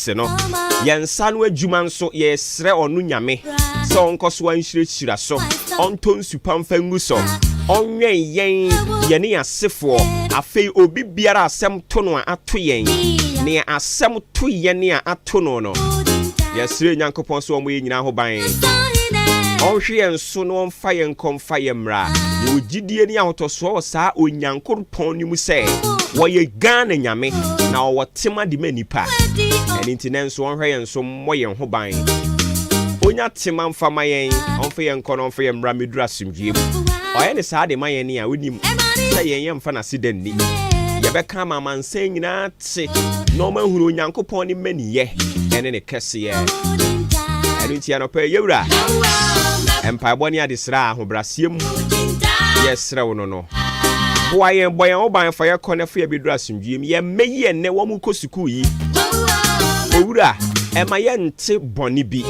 ase no yensa no adwuma nso ye sre onu nyame se onkoso anhirehira so onton supamfa ngu so onwen yen ye ne asefo afei obi biara asem to no ato yen ne asem to yen ne ato no no ye sre nyankopon so omo ye nyina ho ban onhwe enso no onfa yen komfa ye mra ye ogidie ne ahotoso saa onyankopon ni mu se wo ye Ghana nyame na wo tema de manipa eni ntinenso onhwe enso mo ye ho ban onya tema mfa mayen onfa yen kono onfa ye mra medura asumdie mu oye ne saa de mayen ni a wonim se yen ye mfa na sida ni ye be ka mama nsan nyina te no ma huru onyankopon ni maniye ene ne kese ye eni ntia no pe yewura empire boni adesra ahobrasiem yesra wo no boyen oban fa ye kone fa ye bedura asumdiem ye meyi ene wo mu kosuku yi owura ema ye nte boni bi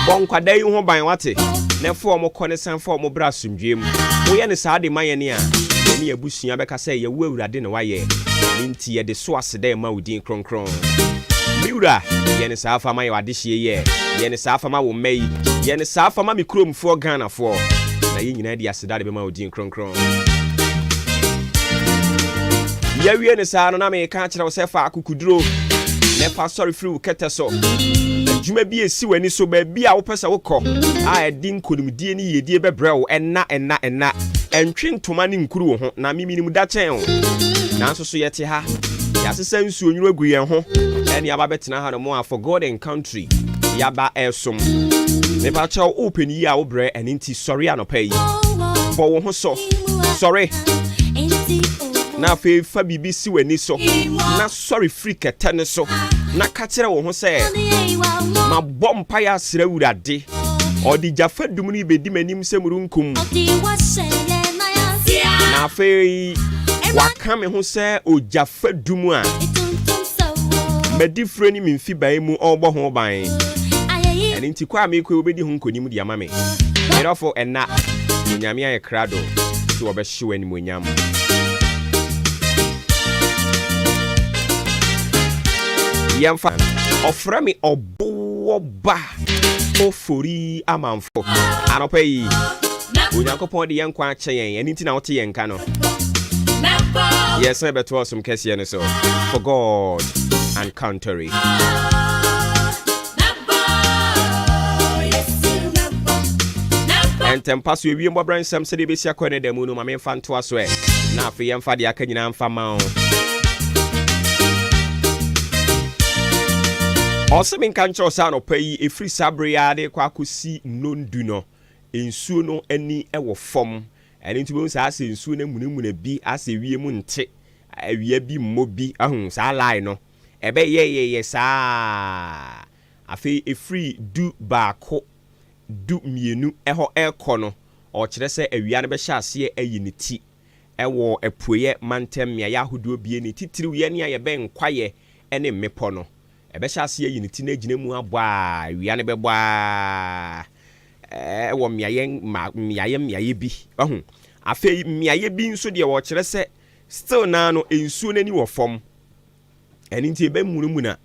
bon kwada yi ho ban wate ne fo mo kone san fo mo bra asumdiem wo ye ne saa de maye ne a ne abusua beka se ye wo awurade ne waye nti ye de so aseda ma udin kronkron miura ye ne saa fa maye wade hie ye ne saa fa ma wo mai ye ne saa fa ma mikrom fo Ghana fo na ye nyina di aseda de ma udin kronkron ya wie ne saa no na me ka kire wo se fa akukuduro ne fa sorry free kete so adwuma bi esi wani so ba bi a wo pesa wo kɔ a edi nkonimdie ne yedie bebrɛ wo enna entwe ntoma ne nkuru wo ho na miminim da kyɛn wo na nso so yete ha ya sesa nsuo nwuru agu yɛn ho ɛne aba betena ha no mo for God and country yaba ɛsom ne pa kyɛw open yi a wo brɛ ɛne nti sorry anopa yi for wo ho so sorry na fe fa bibi si wani so na sorry free ketane so na ka kire wo ho se ma bompa ya sira wurade odi jafa dum ni bedi manim semurunkum na fe waka me ho se o jafa dum a medifre ni mfi ban mu ogbo ho ban eni nti kwa me ko obedi ho nkonim di ama me erofo enna nyame aye krado ti wo be hye ni monyam yamfa ofra mi oboba ofori amanfo anopa yi onyankopon de yankwa ache yen eni nti na wote yen ka no yes beto osum kese ne so for God and country entem paso ewie mbobran sam se de besia kwane da mu no ma me mfa nto aso na afi yemfa de aka nyina mfa ma o Osemi kancho sa no payi efri sabre ya de kwa akosi nondu no ensuo no ani ewo fom eni ntubo sa ase ensuo na munimuna bi ase wie mu nte awia bi mmo bi ahun sa line no ebe ye sa afi efri du baako du mienu eho ekọ no o kire se awia ne be hya ase ayi ne ti ewo epoye mantem ya yahodo bie ne titiri wie ne ya be nkwaye ene mepo no ebe hya ase ayi ne ti na gina mu abwa awia ne be bwa wo miaye bi ahun afi miaye bi nso de wo kire se still na no ensuo nani wo fom eni nti ebe munumuna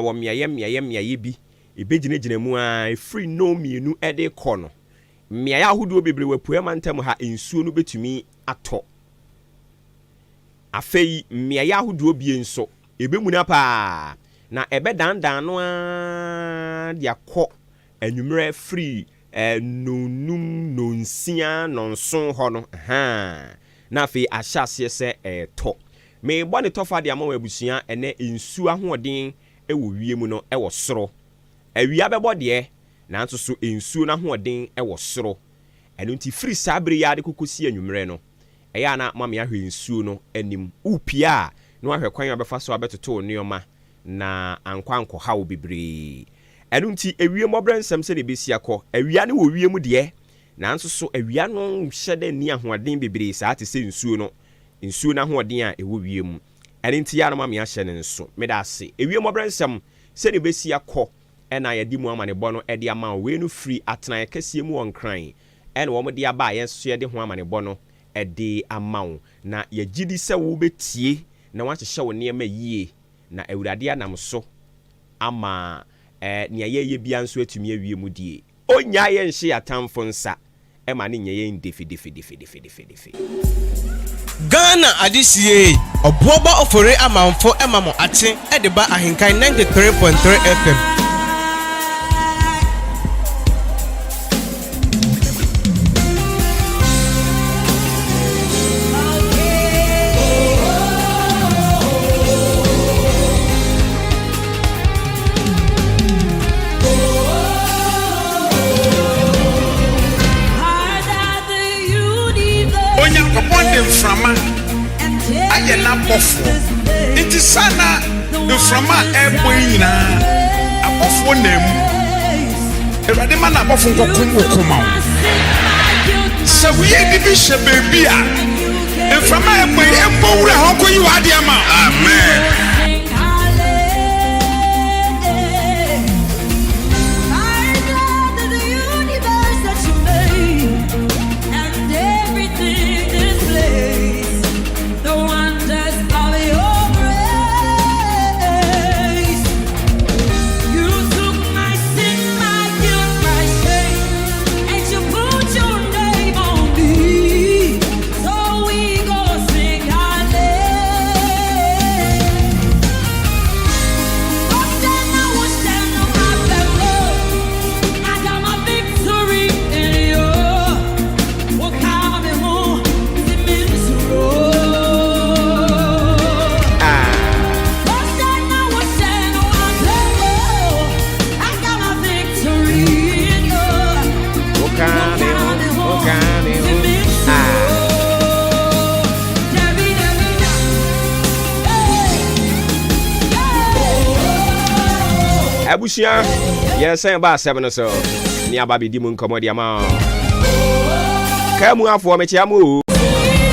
wo miaye bi ebe gina mu a free no mienu ede kono miaye ahodo bebre wapue mantem ha ensuo no betumi ato afei miaye ahodo bie nso ebe muna pa na ebe dandan no a dia kɔ anwumre free nonum nonsia nonson ho no ha na afei ahyase se to me bɔ ne tofa de ama wabusua ene ensu ahoɔden ewo wiem no ewo soro awia bɛbɔ de na nso so ensu na ahoɔden ewo soro eno nti free sabre ya de kokosi anwumre no ɛya na mama ya hwɛ ensu no anim upia na wahwɛ kwan abɛfa so abɛtoto nneɔma na ankwankɔ hawo bebre eno nti awie mɔbrɛnsɛm se de besia kɔ awia ne wo wiem de na nso so awia no hyɛde ni ahoɔden bebre saa te se ensu na ahoɔden a ewo wiem eno nti ya na mama ya hyɛ ne nso meda ase awie mɔbrɛnsɛm se de besia kɔ ɛna yɛdi mu amane bɔ no ɛde ama we no free atena kɛsie mu wɔnkran ɛna wɔn de aba yɛn so yɛde ho amane bɔ no ɛde ama wo na yɛgidi sɛ wo betie na wahyehyɛ wo nneɛma yie na Awurade anam so ama nia ye bia nso atumi awie mu die onya ye nhye atamfo nsa ema ne nye defi Ghana adisie oboba ofore amanfo emamo ate edeba ahenkan 93.3 FM. Frama ayena bofo inti sana frama eboyina abofo nem erade ma na bofo kokoma se wiye bibi she baby a frama eboy ebowura hokoyi wade ama amen. Abushia, yes, I'm about 7 or so. Near Baby Demon Commodia Ma. Come for me, Chiamu.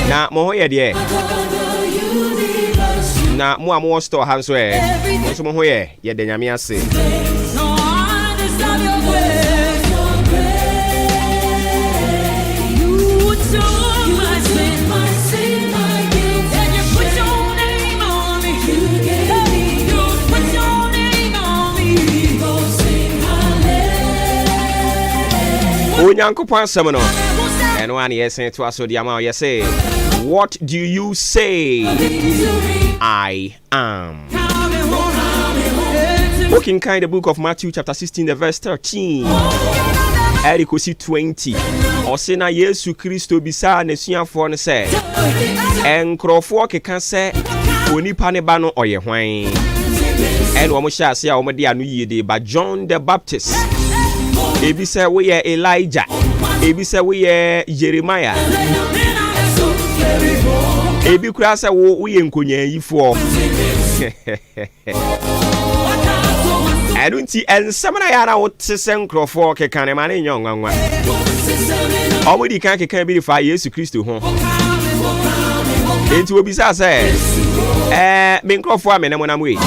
Na Mohoya, dear. Na more store handswear. Also, Mohoya, yet the Yamia say. Onyankopon semino and one yes to us the amount you say what do you say I am. Looking kind of book of Matthew chapter 16 the verse 13 Erikosi 20 Osena Yesu Kristo bisa nesuafo no se enkrofo keka se onipa ne ba no oye hwan en wo mo hya ase a wo mo de anu yide ba John the Baptist. Ebi say we are Elijah. Ebi say we are Jeremiah. Ebi kura say we are nkonyayifo. Adunti ensamana ya na wote senkrofo keka ne mane nyonwanwa. Omudi kan keka bi fa Yesu Kristo ho. Enti obi say me nkrofo amene monam we.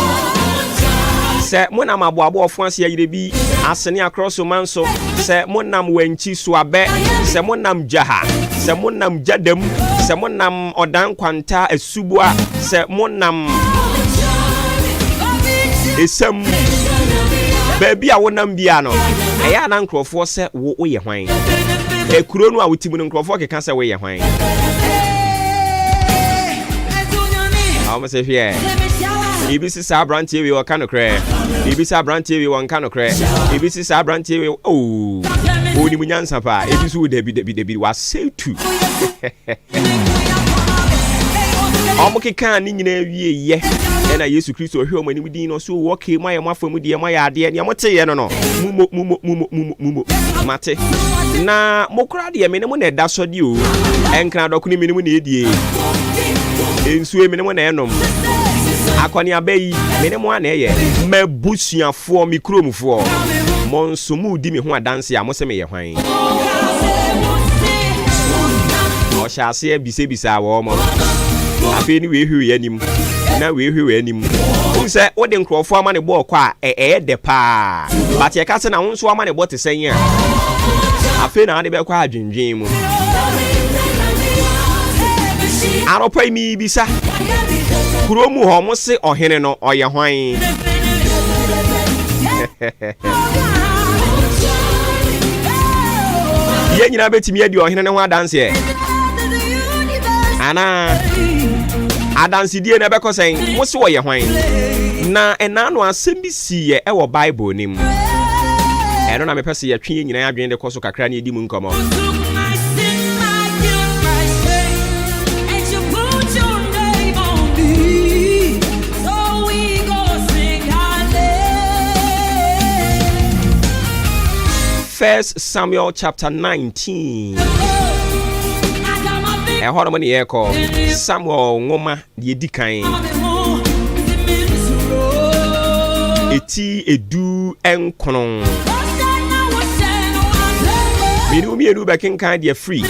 Se monam aboabo ofuanse yire bi asene across manso se monam wanchi so abe se monam jaha se monam jadam se monam odan kwanta asubua se monam esam baby a wonam bia no eya na nkrofo se wo ye hwan ekuro no a wotimi no nkrofo keka se wo ye hwan awu se hwe Ibisi sa brantie we won kanokre. Ibisi brantie we won kanokre. Ibisi sa brantie we oni munyansa pa. Ibisi wo debi wa say tu. Omukeka ni nyina wie ye. Na Yesu Kristo ohwe omani mudin no so wo ke maye mafamu de maye ade ne moteye no no. Mumo mate. Na mokra de me ne mo na da so de o. Enkra dokuni me ne mo na edie. Ensuwe me ne mo na enom. Akwani abeyi mene mo ana ye mabusuafo mikromfo monso mu di me ho adanse a mo se me ye hwan o shaase e bisa wo mo afi ni we hwe yanim na we hwe yanim unse wo de nkrofo ama ne bo kwa de pa but ye ka se na wonso ama ne bo te sen a afi na ade be kwa adwendwen mu aropa mi bisa Kuromu ho mo se ohene no oye hwan. Ye nyina betimi adi ohene ne ho adanse e. Ana adanse die na beko sen mo se oye hwan. Na ena no asem bi siye e wo Bible nim. Eno na mepese ye twe nyina adwen de koso kakra na edi mu nkomo. First Samuel chapter 19. Hold on, ye call Samuel ngoma ye dikan. Eti edu enkonon. Mienu back in kind ye free.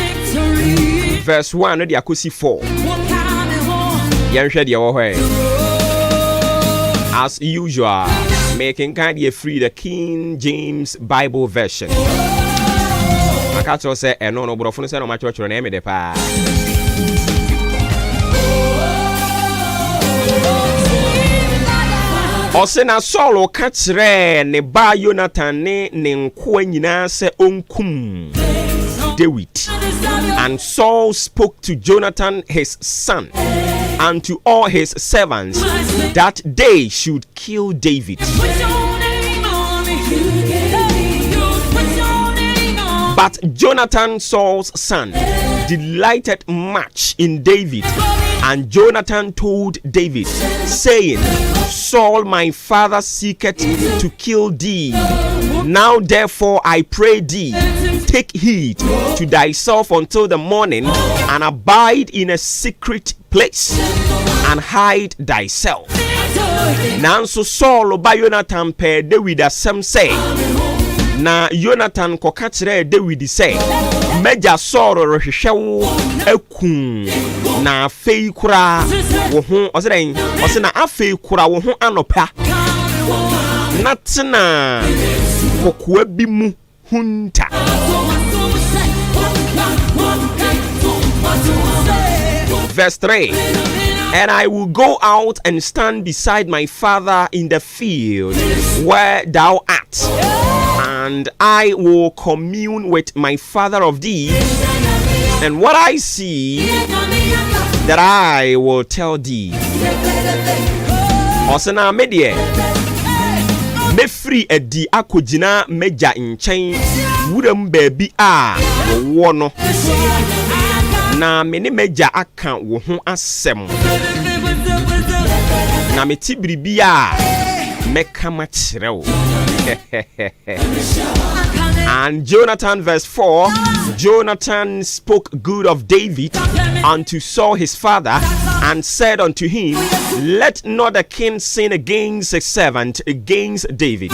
Verse 1 no de akosi 4. Yan hwe de wo hwe. As usual, making kind ye free the King James Bible version. Makato say eno no brofo no say no ma choro na eme de pa. Osena Saul ka kire ne ba Jonathan ne nko anyina se onkum David. And Saul spoke to Jonathan his son and to all his servants that they should kill David. But Jonathan, Saul's son, delighted much in David. And Jonathan told David, saying, Saul my father seeketh to kill thee. Now therefore I pray thee, take heed to thyself until the morning, and abide in a secret place, and hide thyself. Now so Saul by Jonathan per David asem say, na Jonathan koka kire David say, Meja Saul rehwehwe wo akun na afei kura wo ho oseden osena afei kura wo ho anopa natena kokoa bi mu hunta. Verse 3. And I will go out and stand beside my father in the field where thou art, and I will commune with my father of thee, and what I see that I will tell thee. Osana medie me free edi akojina meja nchen wuram baby a wo no na me ne meja aka wo ho asem na me tibiribi a meka ma kirewo. And Jonathan, verse 4, Jonathan spoke good of David unto Saul his father, and said unto him, let not the king sin against his servant, against David,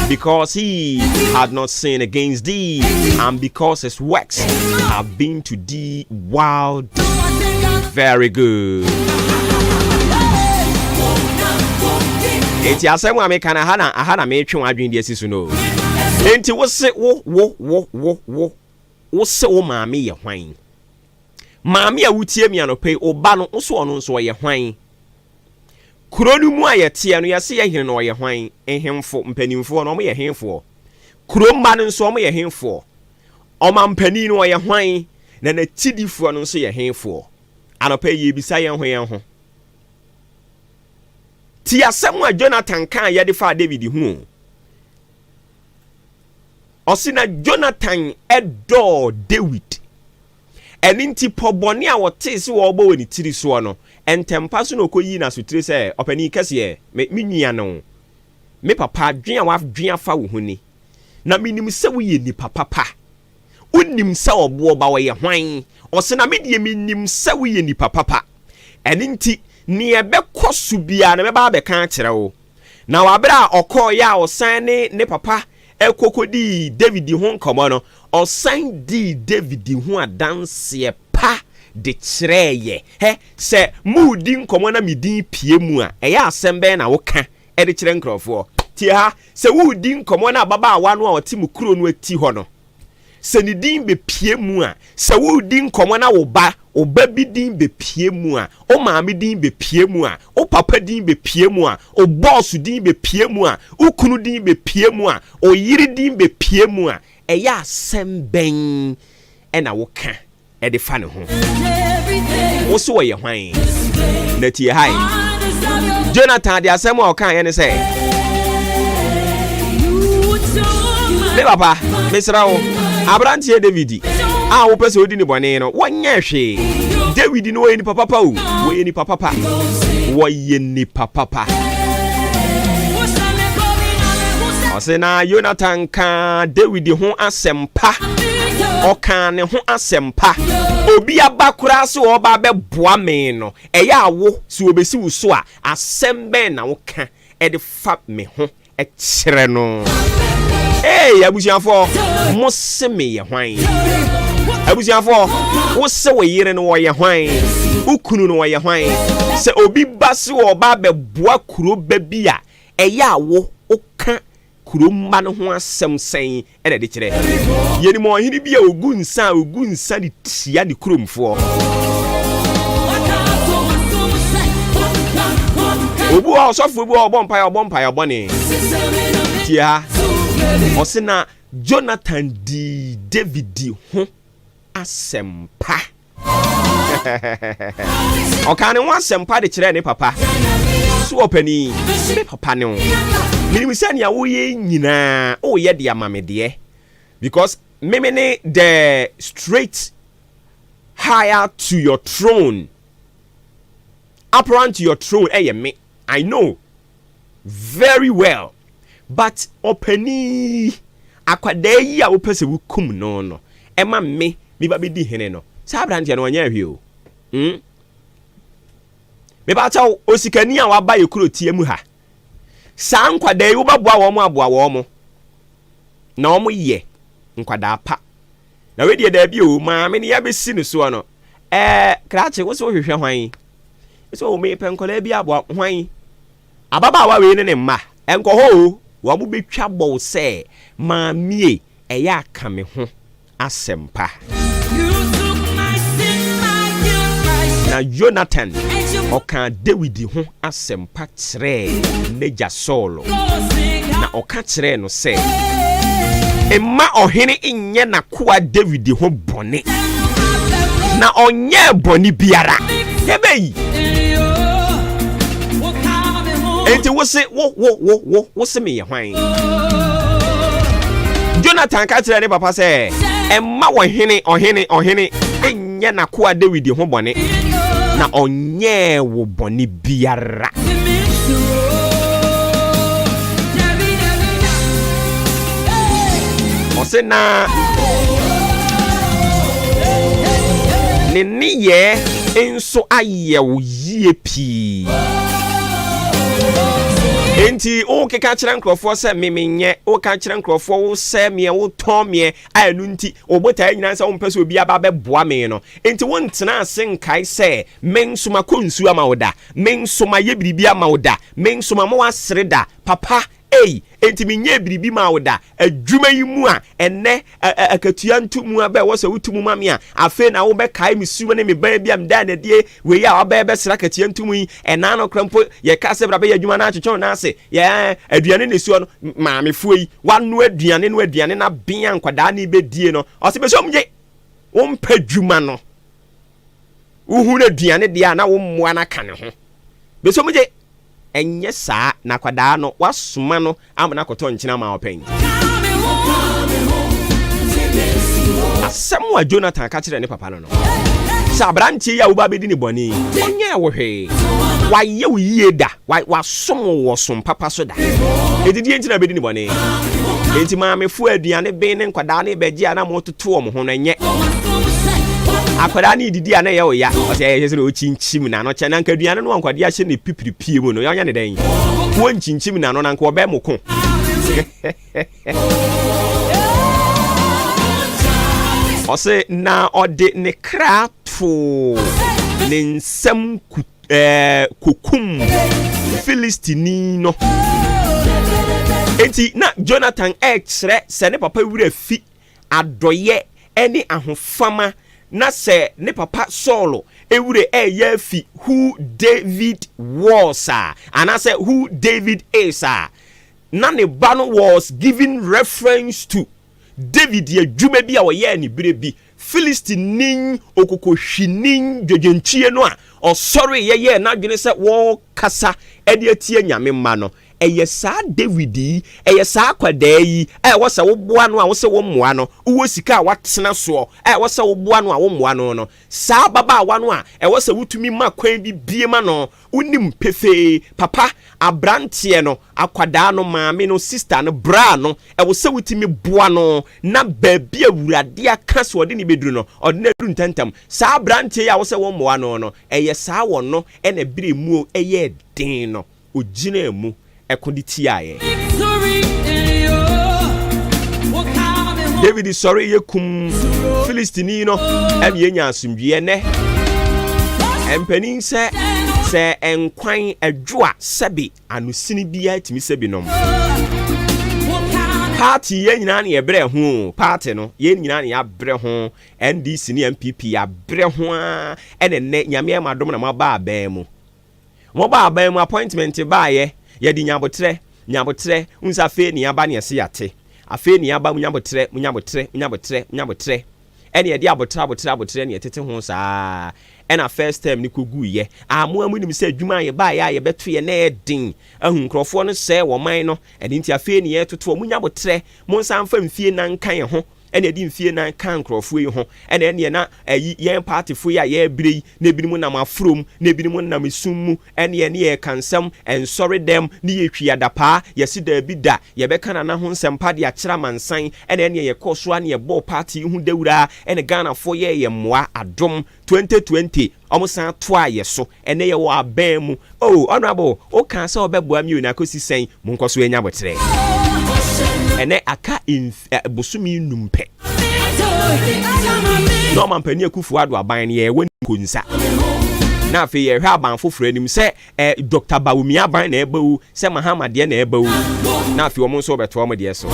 because he had not sinned against thee, and because his works have been to thee wild. Very good. Enti asemu ameka na hana me twe adwen de asisu no. Enti wo se wo se wo maame ye hwan. Maame a wutie mi anope oba no so ono nso ye hwan. Kuronu mu ayete no yase ye hene no ye hwan. Ehemfo mpanimfo no mo ye hemfo. Kuromba no nso mo ye hemfo. Oma mpani no ye hwan. Na na tidifo no nso ye hemfo. Anope ye bisa ye ho. Ti asemu a Jonathan kan ye de fa David hu. Osina Jonathan edo David. Eninti poboni a wote se wo bo ni tiri so no. Entempa so no koyi na so tiri se opani kase me nua no. Me papa dwen a wafdwen afa wo hu ni. Na minim se wo ye ni papa pa. Unim se obo ba wo ye hwan. Osina me de minim se wo ye ni papa pa. Eninti ni ebekɔ so bia na meba be kan kire wo na wabra okɔ ya osan ne papa ekokodi David ho nkomo no osan di David ho adanse pa de kireye se mudi nkomo na midin pie mu a eya asembe na wo ka e de kire nkrofo ti ha se wudi nkomo na baba awa no a oti mu kuro no ati ho no sɛ ne din bepie mu a sɛ wo din nkɔmɔ na wo ba bi din bepie mu a o maame din bepie mu a o papa din bepie mu a o boss din bepie mu a o kunu din bepie mu a o yiri din bepie mu a ɛyɛ asɛm bɛn ɛna wo ka ɛde fa ne ho wo so wɔ yɛ hwan na tie hai Jonathan de asɛm a ɔka yɛ ne sɛ me papa mesra wo abrantie David a wo pɛ sɛ odi ne bɔne no wɔnyɛ hwee David no wɔyɛ ni papa pa o wɔyɛ ni papa pa wɔyɛ ni papa pa ɔsɛ na Jonathan ka David ho asɛmpa ɔka ne ho asɛmpa obi aba koraa so ɔba bɛboa me no ɛyɛ awo so obesi wo so a asɛm bɛn na wo ka ɛde fa me ho ɛkyerɛ no abusuafo mo se me yɛ hwan abusuafo wo se wo yire no wɔyɛ hwan ukunu no wɔyɛ hwan sɛ obi ba so ɔba bɛboa kuro ba bi a ɛyɛ awo ɔka kuro mma no ho asɛm sɛn ɛna de kyerɛ yɛni mo ɔhene bi a ogu nsa ne tia ne kuromfoɔ obu a ɔsɔfo bi a ɔbɔ mpae ɔbɔne tia ɔse na Jonathan di David ho asɛmpa ɔka ne ho asɛmpa de kyerɛ ne papa so ɔpani me papa ne ho minim sɛ nea woyɛ nyinaa woyɛ de amamedeɛ because meme ne the straight higher to your throne upright to your throne ɛyɛ me I know very well but opani akwadaa yi a wopɛ sɛ wokum no ɛma me ba bɛdi hene no saa brantia no ɔnyɛ ahwe o me ba taw osikani a waba yɛ kuro tie mu ha saa nkwadaa yi wobɛboa wɔn aboa wɔn na wɔn yɛ nkwadaa pa na we die da bi o maame ne ya bɛsi ne so no krache wo so hwehwɛ hwan so o me penkola bi aboa hwan ababaawa we ne mma enko ho wo mo betwa bɔ sɛ maamie ɛyɛ aka me ho asɛmpa na Jonathan ɔka David ho asɛmpa kyerɛ n'agya Saul na ɔka kyerɛ no sɛ emma ɔhene nyɛ nakoa David ho bɔne na ɔnyɛ bɔne biara ɛbɛyi enti wo se me yɛ hwan Jonathan ka kyerɛ ne papa sɛ emma ɔhene nyɛ nakoa David ho bɔne na ɔnyɛ wo bɔne biara ɔse na ne neyɛ nso ayɛ wo yie pii enti o keka kyerɛ nkrɔfoɔ sɛ memenyɛ o ka kyerɛ nkrɔfoɔ wo sɛ me wo tɔn me ayɛnu nti obotae nyina sɛ wo mpɛ sɛ obi aba bɛboa me no enti wo ntena ase nkae sɛ mensoma konsu ama wo da mensoma yɛ biribi ama wo da mensoma mo asere da papa enti menye biribi ma wo da adwuma yi mu a enne akatua ntu mu aba wo sɛ wotu mu ma me a afe na wo bɛkae me suwa ne me ban bi am da na die we ya aba bɛsra akatua ntu mu yi ɛna no krampo yɛ ka sɛ bra bɛ adwuma na atwetwe na ase yɛ aduane ne suwa no maamefuo yi wano aduane na bia nkwadaa ne bɛdie no ɔse bɛsɛ omgye wo mpa adwuma no uhu na aduane dia na wo mmoa na ka ne ho bɛsɛ omgye enye saa na kwadaa no wasoma no amana kɔtɔ nkyina ma ɔpɛn asɛm wa Jonathan ka kyerɛ ne papa no sɛ abrantie ya wo ba bɛdi ne bɔne ɔnyɛ wo hwee wayɛ wo yie da wasom wɔ som papa so da ɛdidi ntina bɛdi ne bɔne enti maamefo aduane ben ne nkwadaa ne bɛgye a na mototo wɔ mo ho no nyɛ akwada ni didi ana ya oya o se ye se o chinchim na no che na nka duane no ankwade a hye ne pipiripie mu no ya nya ne den wo chinchim na no na nka oba mu ko o se na ode ne krato ne nsam kokum Filistini no enti na Jonathan exre se ne papa wura fi adoye ene ahofama na se ne papa Saul ewure fi who David was and I say who David is na ne ba no was giving reference to David ye dwuma bi a woye ni bire bi Philistine okokohwinin dwedwenchie no a osori ye na dwene se wo kasa ede atie nyame ma no eye saa David yi eye saa kwadaa yi wo se wo boa no a wo se wo moa no wo sika a watena so wo se wo boa no a wo moa no saa baba wa no a wo se wutumi ma kwan bi biema no unim pefe papa abrante no akwadaa no maame no sister no bra no wo se wutumi boa no na baabi awurade aka so ode ni beduru no ode na duru ntantam saa abrante ya wo se wo moa no eye saa wo no na bire mu eye den no ogina mu ekonditiaye David sorry yekum Philistine no enya asumdue ne empenin se enkwan adwoa sebi anusini bia timi sebi nom party ye nyina na ye bre ho party no ye nyina na ya bre ho NDC ne MPP ya bre ho ene nyame madom na maba aban mu appointment ba ye di nyabotre unsa fe ni aba ne ese yate afe ni aba munyabotre ene yedi abotre ne yetete ho saa ena first time ni kogu ye amu nim se adwuma ye ba ye beto ye na edin ahun krofo no se wo man no ene nti afe ni ye toto munyabotre monsa mfa mfie na nkan ye ho ene edi mfie na kan krofo yi ho ene na yen party fo ya ye brei na ebinim na mafrom na ebinim na mesum ene ye kansam en sorry them ni ye twiadapa ye si da bi da ye beka na ho nsempa de akira mansan ene ye koso an ye ball party hu dawura ene Ghana fo ye moa adom 2020 omusan toa ye so ene ye wo aban mu honorable o kan se obeboa mi na kosi sen mu nkoso enya botre ene aka busumi numpe no man pani akufu ado aban ne ye woni konsa na afi ye hwa aban foforo anim se Dr. Bawumi aban na ebawu se Muhammad na ebawu na afi omo nso beto omo de so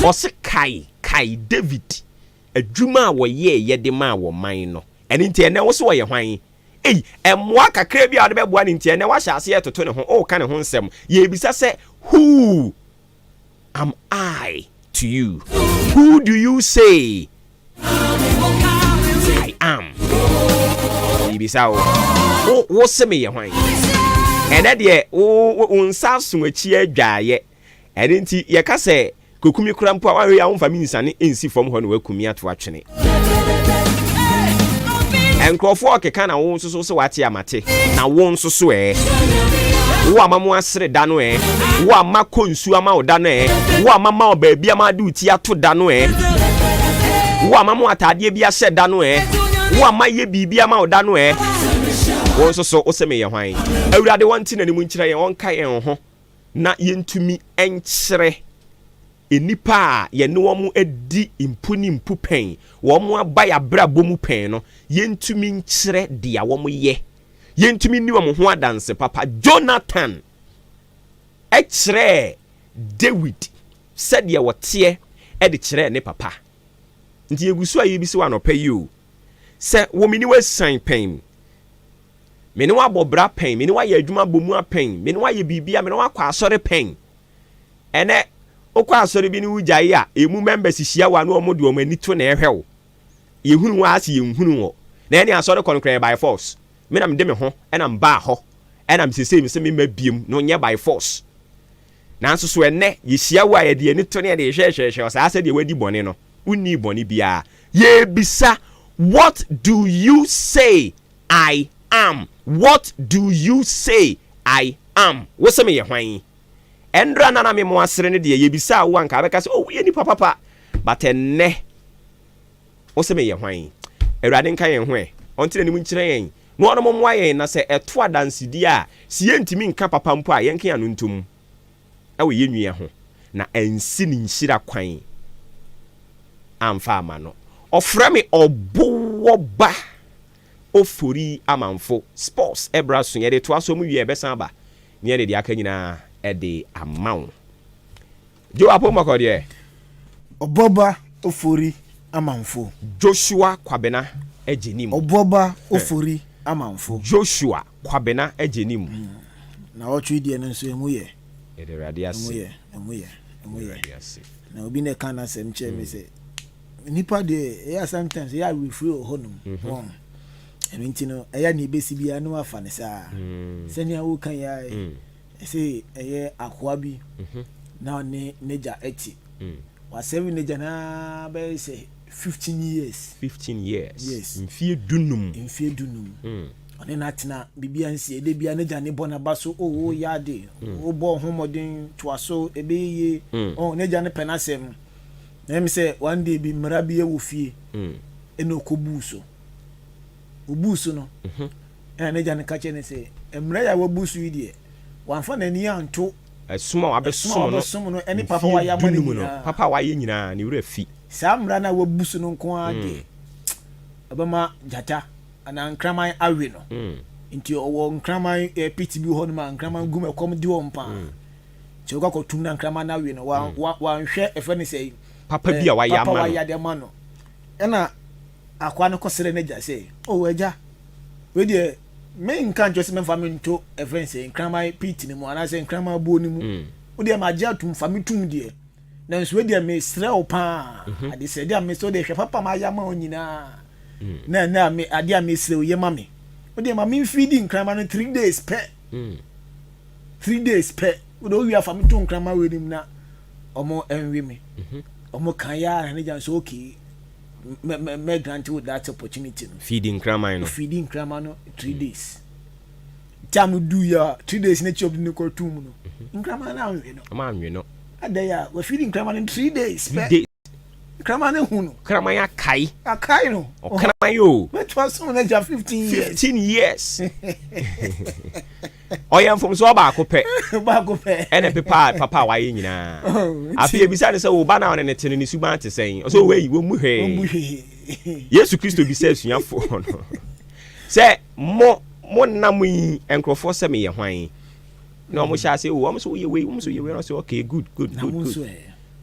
o se kai David adwuma wo ye de ma wo man no ene nti ene wo so wo ye hwan emwa kakra bi ade beboa ne nti ene wa hyase ye toto ne ho o ka ne ho nsem ye bisa se who am I to you? Who do you say I am? Ibisa wo se me ye hwan ene de unsa sunwachi adwaye ene nti ye ka se kokumi kura mpo a ya won family nsane ensi fom ho no wakumi ato atwene enkrofo okeka na wo nsoso se wate amate na wo nsoso wo amamu asre da no wo amako nsu ama oda no wo amama obaabi ama de uti ato da no wo amamu atade bi ahye da no wo amaye bibi ama oda no wo nsoso o se me ye hwan awurade wonti na ni mu nkire ye won kai en ho na yentumi enkyere enipa ye ne womu edi impuni mpupen womu abaya brabo mu pen no yentumi nkyere dia womu ye yentumi ni womu ho adanse papa Jonathan ekire David said ye wote e de kire ne papa nti egusu ayi bi se wa no pay o se wo mini we san pen meni wa bobra pen meni wa ye adwuma bomu apen meni wa ye bibia meni wa kwa asore pen ene okwa asori bi ni wujaye a emu members hia wa no omode o mani to na ehwew yehunu wa ase yehunu wo na ene asori konkran by force me na mde me ho ena mba ho ena msese mi se me mabiem no nye by force na nso so ene yehia wa ye de ani to na de hwehwehwe o sa ase de wadi bone no unni bone bia ye bisa what do you say I am? What do you say I am? Wo se me ye hwan endra nana me mo asere ne de ye bisa wo anka beka se ye ni papa but enne wo se me ye hwan ewrade nka ye ho ontire ni mu nkire yen no ono mo ayen na se eto adansidi a si ye ntimi nka papa mpo a yenke anu ntum awe ye nwia ho na ensi ni nhira kwan amfa ama no ofra me obowo ba ofori amanfo sports ebraso ye de to aso mu wie besan ba ne de aka nyina ede amount jo apo makode oboba ofori amanfo. Joshua Kwabena ejenim. Oboba ofori amanfo. Joshua Kwabena ejenim. Na otu die no nso emu ye. Ederade ase. Emu ye. Na obi ne kana sem che me say nipa de ya sometimes ya refree ohonum. Enti no eya na ibesi bia no afa ne saa. Senia wo kan ya say eye akwa bi. Na ne neja eti. Wa 7 neja na be say 15 years. 15 years. Yes. Mfie dunum. One na tena bibia nsi ede bia neja ne bona baso o ya de. O bo homodin twaso ebe ye. Neja ne penasem. Na me say one day bi mra bi e wo fie. Eno kobuso. Obuso no. Neja ne ka che ne say emra ya wo busu yi de. Wanfa na ni anto small abesom no any papa wa ya mani no papa wa ye nyina ni wura fi samra na wabusu no nko ade abama jata ana nkraman awe no nti owo nkraman pit bi ho no ma nkraman gum ekom di wo mpa che ko kotum na nkraman na awe no wa nhwe efe ne sei papa bi a wa ya papa wa ya de ma no ena akwa no kosere ne ja sei o waja we de me nkan just me family to event say nkrama pit ni mu ana say nkrama bo ni mu o de ma ja tum family tum de na nso we de me sre opa ade say de me so de hwe papa ma ya ma onyina na me ade a me sre o ye ma me o de ma me feeding nkrama no 3 days pe 3 days pe o do wi family to nkrama we ni na omo enwe me omo kan ya na ja so okay me grant you that opportunity no. Feeding Kramano 3 days time do ya 3 days na chop ni ko tum no Kramano na we no ma nwe no adaya we feeding Kramano 3 days Kramano hu no Kramano akai no o Kramayo but was so na 15 years oya from so ba ko pe ene papa wa ye nyina afi ebisa ne se wo ba na one ne tene ni suban te sen so we wo mu hwe Yesu Kristo bi se suafo no se mo nam yi enkrofo se me ye hwan na mo sha se wo mo so ye we no so okay good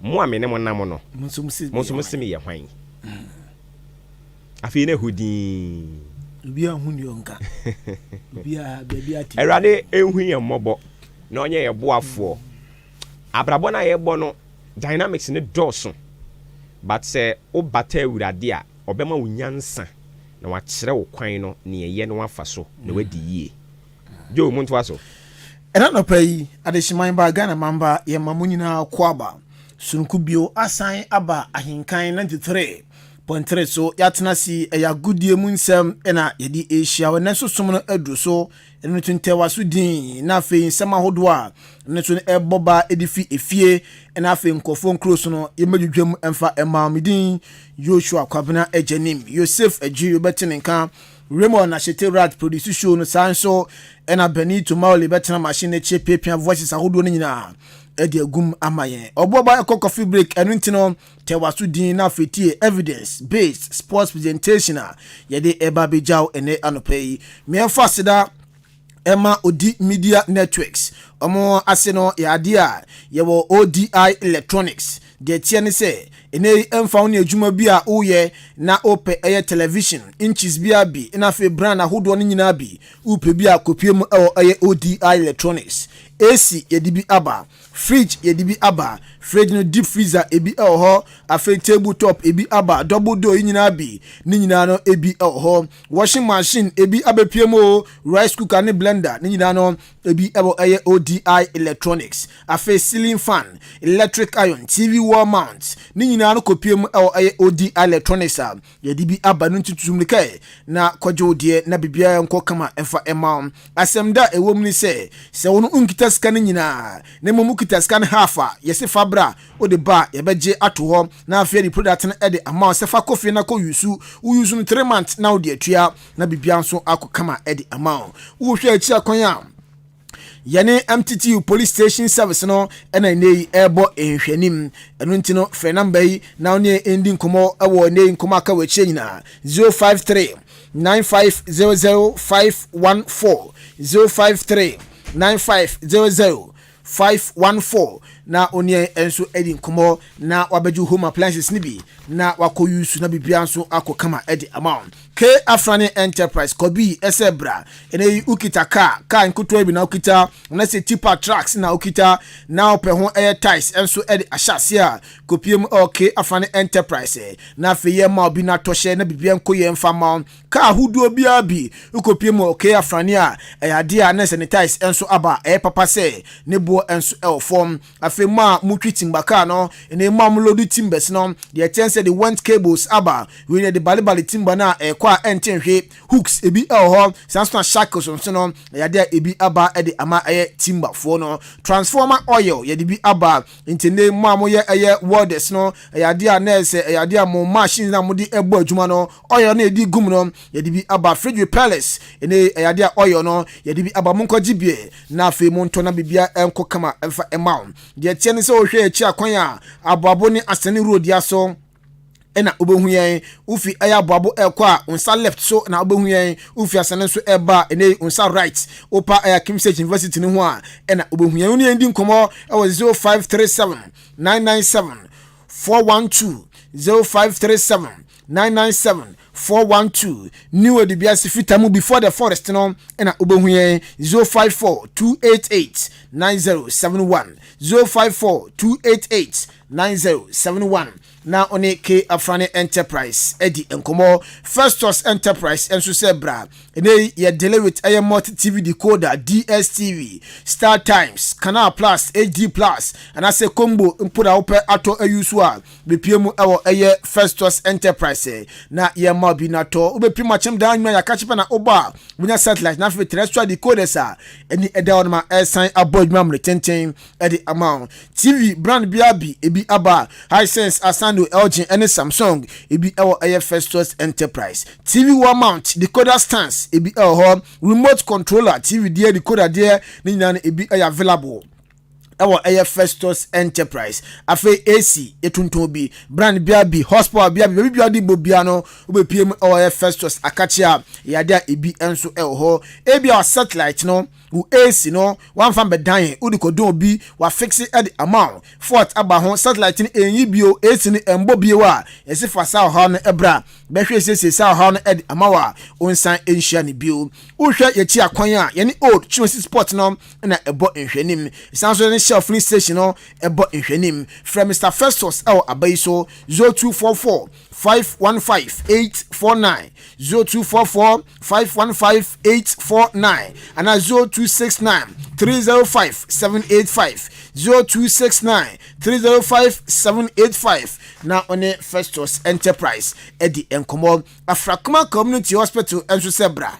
mo amene mo nam no mo so se me ye hwan afi ne hudi bia hu ni onka bia ati erade ehu ye mmobo na onye ye boafo abrabo na ye bo no dynamics ne doso but say o bata ewurade a obema wunyansa na wa kire wo kwan no ne ye no afa so na wadi yie jo muntu aso ena no pai adeshiman ba Ghana mamba ye mamunyina kwaba sunku bio asan aba ahenkan 93.3 so yatena si eya gudie mu nsem ena yedi Asia wona so som no adu so eno tuntewa so din na fe nsem ahodo a eno so eboba edifi efie ena afe nkofo nkroso no yemadwudwam emfa emamidin Joshua Kwabena ejanim Yosef Eji obetenenka Raymond na Sheterat produce show no sanso ena Benito Maule betena machine chepepia voices ahodo no nyina edi agum amaye oboba coffee break enu ntino tewaso din na fetie evidence based sports presentation yede eba bejao ene anopai me fasida Emma Odi Media Networks omo ase no yade a yewo ODI Electronics de tie ne se ene emfa woni adwuma bi a uye na ope eye television inches bia bi na fe brand ahodo no nyina bi upe bi a kopiem eye ODI Electronics AC yedibi aba fridge yedibi aba fridge no deep freezer ebi ho afa table top ebi aba double door nyina bi ni nyina no ebi ho washing machine ebi abepiem rice cooker ne blender ni nyina no ebi eye ODI Electronics afa ceiling fan electric iron TV wall mount ni nyina no kopiem eye ODI Electronics yedibi aba no tutum kai na kwajo de na bibia enko kama emfa ema asemda ewom ni se wono unkita scan nyina na momu kita scan halfa yesi fabra o de ba yebeje ato ho na afia di product na ede ama sefa kofi na ko yusu no 3 months na o de atua na bibia nso akokama ede ama wo hwe achi akonya yane MTTU police station service no ena nei ebo ehwenim enu ntino fe number yi na oni ending komo ewo nei nkomo aka wachi nyina 053 9500 514 053 9500 514 na onye enso edi nkomo na wabeju home appliances ni bi na wako use na bibia nso akokama edi amount K Afrani Enterprise Kobi Esebra ene ukita ka nkuto bi na ukita na se tipa trucks na ukita na ope ho air ties enso edi ahyase a kopiem K Afrani Enterprise na feye ma obi na toshe na bibia nkoye mfama ka huduo bia bi ukopiem K Afrani a eyade a na sanitize enso aba papa se ne bo enso form afema mutwitim baka no ene mamlodu timbers no the chance the went cables aba we ne the balibali timber na kwa entenhwe hooks ebi ho sanso shackles so no yade ebi aba de ama timber fo no transformer oil yade bi aba intene mamo ye worders no yade a na se yade a mo machines na mo di ebo adwuma no oil na edi gum no yade bi aba fridge palace ene yade a oil no yade bi aba monko gibie na afi monto na bibia enko kama emfa emau de tiene se o hwe echi akwan a aboabo ni asene road ya so ena obehu yen ufi aya aboabo ekwa unsa left so na obehu yen ufi asene so eba ene unsa right opa aya Kimsech University ni ho a ena obehu yen uni endi nkomo e was 0537 997 412 0537 997 412 new edibiasi fitamu before the forest no ena obehu yen 054 288 9071 054 288 9071 na one K Afrani Enterprise edi enkomo Festus Enterprise enso sebra ene ye delay with a multi TV decoder DSTV Star Times Canal Plus HD Plus and as a combo mpura ope ato ayusu a bepiemu ewo eye Festus Enterprise na ye mabi na to obepima chem dan nwa yakachipa na oba bunya satellite na fe terrestrial decoders a eni eda on ma airsign abodwam retenten edi amount TV brand biabi ebi aba Hisense Asando LG and Samsung ebi ewo aye Festus Enterprise TV wall mount decoder stands ebi ewo remote controller TV there decoder there ni nyina ebi aye available ewo aye Festus Enterprise afi AC etunton bi brand biabi hospital biabi bebi biadi bobia no obepiem ewo aye Festus akachia yade ebi enso ewo ebi our satellite no u AC no one fan bedan udi kodon bi wa fix it at the amount fort aba ho satellite ni enyi bio AC ni embo bio a ese fa sa ho no ebra behwe sese sa ho no at the amawa onsan enhia ni bio uhwe yechi akwan a ye ni old Chimasi sport no na ebo enhwenim sanso ni shelf ni station no ebo enhwenim from Mr Festus abai so 0244 515-849 0244-515-849 and 0269-305-785 0269-305-785 na one Festus Enterprise edi enkomo Afrakuma Community Hospital enso sebra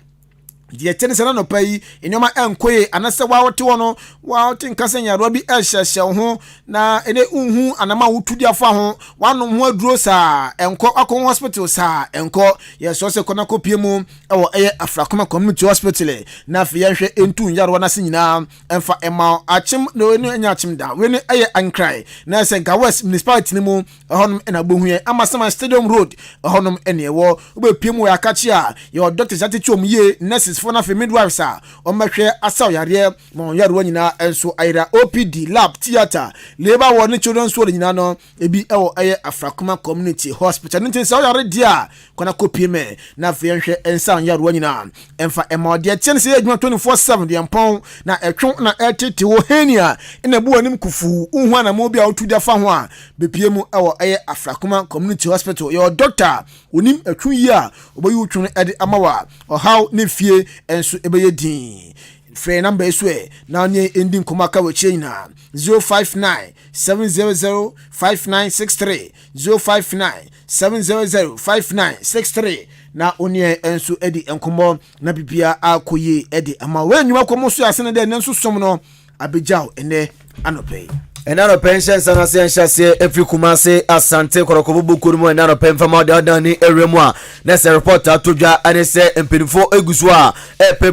die tene sana no pai enyoma enkoye anase wa wote wono wa wote nkasa nyaro bi ehyehyɛ ho na ene unhu anama wotudi afa ho wano ho aduro sa enko akon hospital sa enko yeso se kona kopie mu ewo eye Afrakuma Community Hospital na afi yehwe entu nyaro na se nyina emfa ema achim no enu enya achim da we ne eye ankrai na se nka West Municipality ni mu ehonum ena bohu ye Amasama Stadium Road ehonum ene ewo obepie mu yakachi a your doctors atechom ye nurses for na fe midwives a omahwe asaw yare mo yare wanyina enso aira OPD lab theater labor ward ni children's ward nyina no ebi ewo eye Afrakuma Community Hospital ntin saw yare dia kona kopie me na fe nhwe ensa yare wanyina emfa emode chen se adwuma 24/7 de empon na etwe na etete wo henia ina bu anim kufu unhu na mo bia otu da fa ho a bepie mu ewo eye Afrakuma Community Hospital your doctor onim etwe yi a obayi utwe ede amawa ohaw ne fie enso ebeye din free number eswe na onye ending komaka weche na 059 700 5963 059 700 5963 na onye enso edi enkomo na bibia akoye edi ama wennyuma komo so asene de nenso som no abejaw ene anope enano pension sana se nhyase efri kumase asante korokobubu kurumu enano pemfama dadani eremwa na se report atodwa ane se empinfo eguso a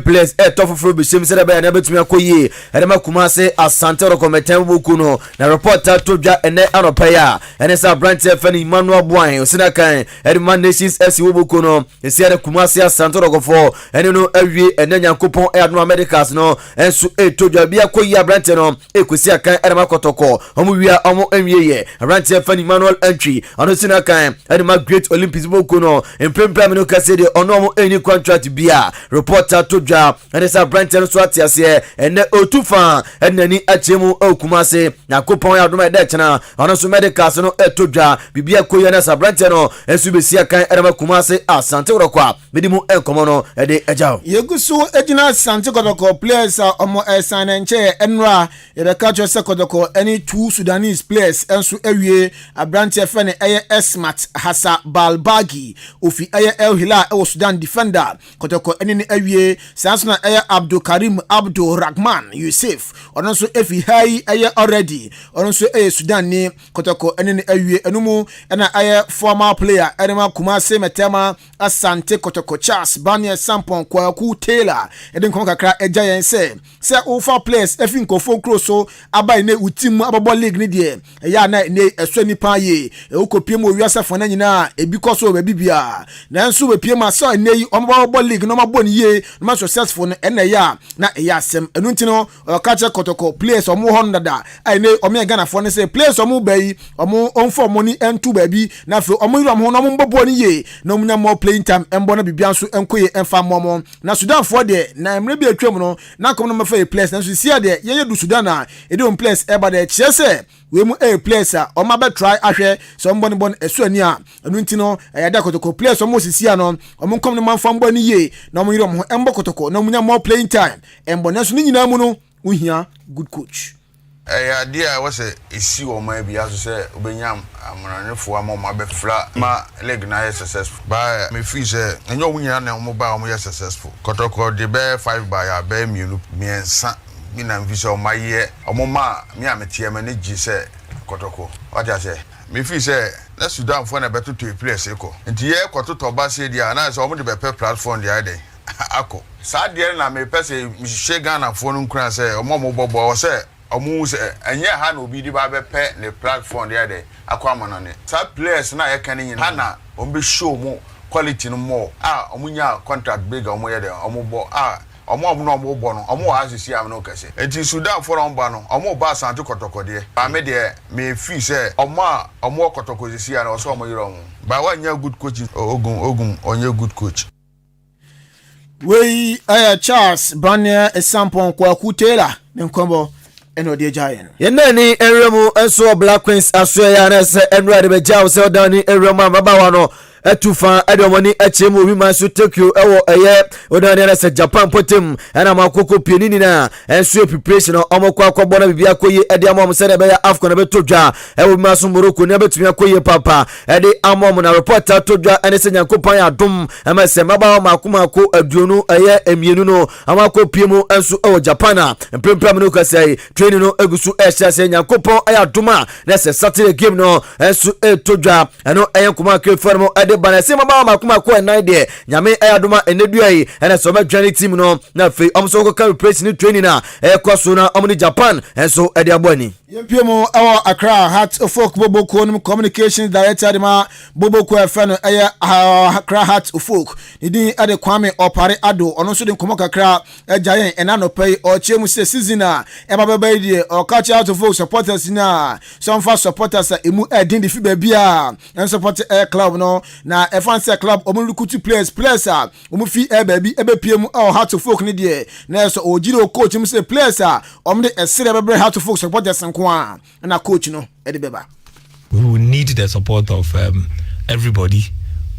place tofofro bishim se da na betumi akoyi edema kumase asante rokometem buku no na report atodwa ene anopaya ene se branch fani Emmanuel Boy osina kan edema nations esi buku no esi ene kumase asante rokofo ene no awie ene nyankopon adno americas no enso etodwa bia koyi branch no ekusi akan edema kotoko omu wia omu enwieye branch fani Emmanuel entry ono sina kan edema great olympics buku no empempem no kase de ono omu eni contract bia reporter todwa ene sa branch no so atiase ene otufa enani achemu okumase na kopon ya doma de chena ono so medicals no etodwa bibia koye na sa branch no ensu besia kan edema kumase asante rokwa medimu enkomo no ede ejao yegusu ejina asante kodoko players omo esane nche enra yebeka chose kodoko any two Sudanese players ensu ewie branch fene eye Esmat Hassa Balbagi ofi eye El Hilal e Sudan defender kodoko eni ewie sansuna eye Abdul Karim Abdul Rahman Yusuf ononso efi hai eye already ononso eye Sudan ni kodoko eni ewie enumu ena eye former player enema Kumase Metema asante kodoko Charles Bania Sampon Kwaku Taylor eden kom kakra eja yen se ofa players efi nkofo kroso abai ne utim ababo league ni de ya na ne eswa nipa ye ukopiem owiase fo na nyina ebi koso ba bibia na nso be piem asa ne yi omababo league no mabo ni ye no successful no ena ya na ya asem enu ntino kache kotoko players omo ho ndada ai ne omo Ghana fo ne se players omo bai omo onfo money entu ba bi na fe omo yiram ho no omo mbabo ni ye no munya more playing time embo na bibia nso enkoye emfa momo na Sudan fo de na emre bi atwam no na kom no mafa players na so sia de ye du Sudan a ede on players eba de chese we mu place a o ma be try ahwe so mboni bon esuani a enu ntino yada kotoko place o mo sisia no o mo nkom no manfa mboni ye na mo yirom ho embo kotoko na munya more playing time embo na so ni nyina mu no uhia good coach dia was isi o ma bia so se obenyam amranefo ama ma be fla ma leg na successful ba me feel se enyo wunya na mo ba o successful kotoko de be 5 by ya be mienu miensa mi na mfi so maye omoma mi ametie manage se kotoko what I say me fi say na Sudan for na beto to place eko nti ye kototo ba se dia na so omo de be platform dia dey ako sa dia na me pese mi hye Ghana for no nkran say omo bobo o say omo se enye ha na obi di ba be pe ne platform dia dey akwa mono ne sa players na ye kan yin ha na ombe show mo quality no more omunya contract big omo ye dey omo bo omo no omo bo no omo asisi am no kase enti Sudan for on ba no omo ba asante kotoko de ba me de me fi say omo kotoko sisi na so omo yiro ba wa nya good coach ogun onye good coach we Charles Bania Sampon Kwaku Taylor nkombo eno de giant yenani enremu enso Black Queens asoya na se enra de be jaw se odani enremu amabawa no etufa edomoni echemu obi manso Tokyo ewo eye odani na se Japan potem na makoko pienini na enso preparation omokwa akobọ na bibia koye ede amom se na be ya Afcon na be todwa ewo manso Morocco na betumi akoye papa ede amom na reporter todwa ene se nyankopan ya dom ema se mabawa makomako aduonu eye emienu no amako piemu enso ewo Japan a empempem no kasai training no egusu ehya se nyankopan ya doma na se Saturday game no enso etodwa eno eye kuma kreform de bana se mama makuma ko enai de nyame ayadoma eneduai ene so ma journey team no na fe omso ko carry press ni training na ekoso na omni Japan enso ede aboni yempiemo awa Accra Heart of Folk Boboko no communications director de ma Boboko FM Accra Heart of Folk idi ade Kwame Opare Ado ono so de nkomo kakra ejayen enano pay o chemu se season a ebababa die o catch out of folk supporters na some fast supporters emu edin de fi ba bia en support club no na fancy club omulukutu players omu fi baby ebepiem Heart of Folk ni de na so ojiro coach mu se players omde esere bebre Heart of Folk supporters na coach no edibeba. We will need the support of everybody,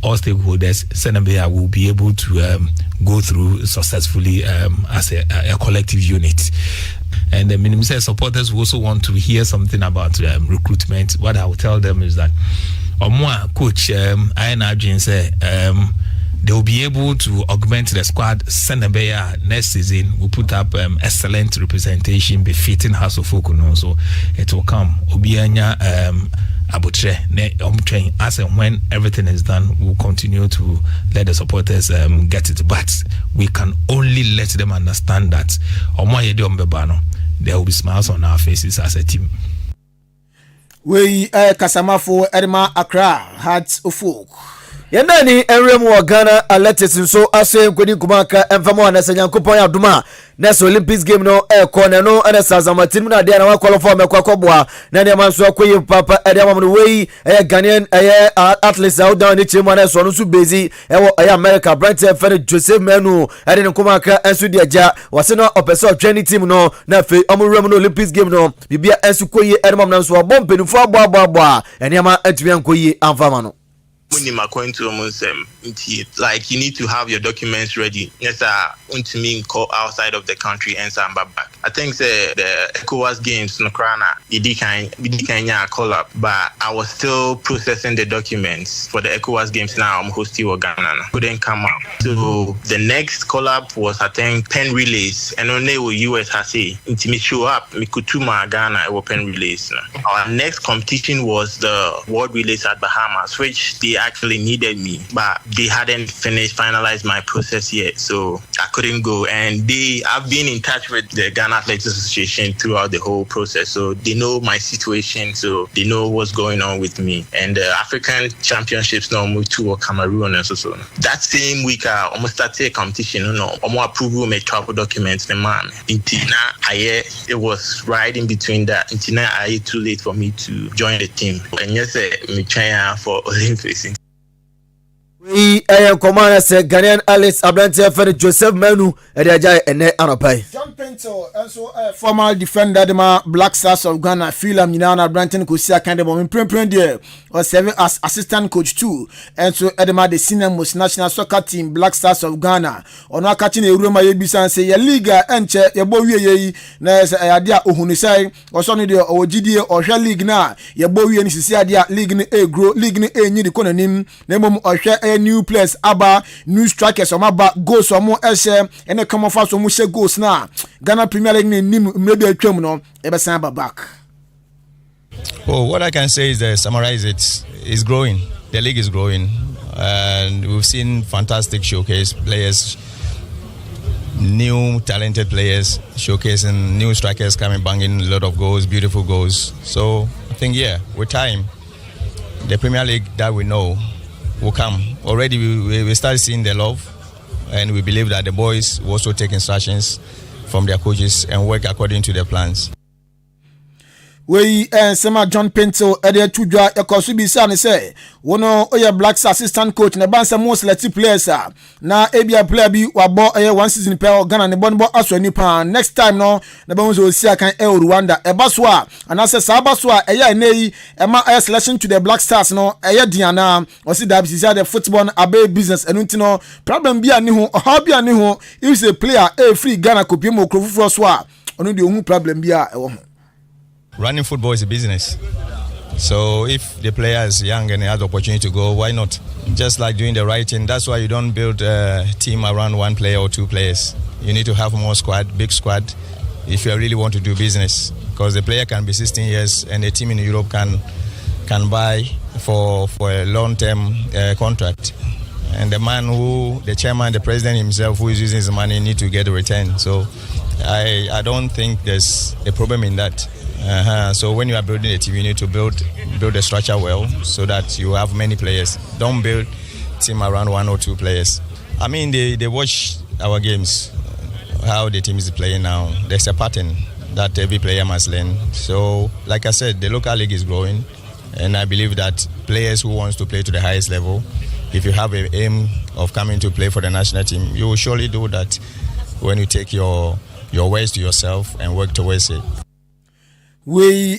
all stakeholders. Senabea will be able to go through successfully as a collective unit. And the minimum supporters also want to hear something about recruitment. What I will tell them is that coach I imagine say they will be able to augment the squad. Senebeya next season will put up excellent representation befitting House of Okuno. So it will come. Obianya Abutre as and when everything is done, we'll continue to let the supporters get it. But we can only let them understand that there will be smiles on our faces as a team. We Kasamafo Edma Accra Hearts of Folk. Yendani Enrem wa Ghana Athletics nso ase nkweni kumaka emfamo na sanyankopon aduma next Olympics game no corner no ana sazamatin na dia na wa qualify me kwakobwa na dia manso akoyi papa edia mamno wei Ghanaian athletes out down ni chemu na so no su bezi America Brent Fere Joseph Menu ede nkumaka enso dia ja wase no opeso training team no na fe omurem no Olympics game no bibia enso koyi ede mamna nso abom penufo agbo eniama atumi ankoyi amfama no. Like you need to have your documents ready. Yes, to me call outside of the country and some back. I think the ECOWAS games no krana we can call up, but I was still processing the documents for the ECOWAS games. Now I'm hosting Ghana. Couldn't come up. So the next call up was I think pen relays, and only with US has say to me show up. Me kutuma Ghana pen relays. Our next competition was the world relays at Bahamas, which they actually needed me, but they hadn't finalized my process yet, so I couldn't go. And I've been in touch with the Ghana Athletics Association throughout the whole process, so they know my situation, so they know what's going on with me. And the African Championships now moved to Cameroon and so. That same week, I almost started a competition. Almost approval my travel documents. The man, it was right in between that. Until too late for me to join the team. And yes, me trying for Olympics. We command say Ghanaian Alex Abrante Fere Joseph Menu Ediaja ene anopai. John Pinto also former defender the Black Stars of Ghana Philam Nyina Abrante ko si akande mo prempren there was serving as assistant coach too, and so Edema the senior most national soccer team Black Stars of Ghana ono akati na Euroma yebisan say ya liga enche ye bo wie ye na ade a ohunu sai oso no de ogidie ohwe league na ye bo wie ni sisi ade a league ni e grow league ni e nyi de konanim na mom ohwe new players aba new strikers aba goals omo ehye ene come off so mo she goals na Ghana Premier League ni nim mmebi atwam no e be san back. Oh, what I can say is summarize it is growing. The league is growing, and we've seen fantastic showcase players, new talented players showcasing, new strikers coming banging a lot of goals, beautiful goals. So I think with time the Premier League that we know will come. Already we start seeing the love, and we believe that the boys will also take instructions from their coaches and work according to their plans. We Sema John Pinto ede tudwa yakosu bi say say wono oye Black Stars assistant coach na bansa most selected players na ebia player bi wabo one season per Ghana ne bonbo aso nipa next time no na ba so si akan Rwanda eba so a anase sa ba so a eya nei ema selection to the Black Stars no eya diana o si da bi the football abe business enunti no problem bi ani ho how bi ani ho if a player free Ghana ko piem okrofufro so a ono de ohun problem bi a ewo ho. Running football is a business. So if the player is young and he has the opportunity to go, why not? Just like doing the right thing. That's why you don't build a team around one player or two players. You need to have more squad, big squad, if you really want to do business. Because the player can be 16 years and a team in Europe can buy for a long-term contract. And the chairman, the president himself who is using his money need to get a return. So I don't think there's a problem in that. So when you are building a team, you need to build the structure well so that you have many players. Don't build team around one or two players. I mean, they watch our games, how the team is playing now. There's a pattern that every player must learn. So, like I said, the local league is growing, and I believe that players who wants to play to the highest level, if you have an aim of coming to play for the national team, you will surely do that when you take your ways to yourself and work towards it. We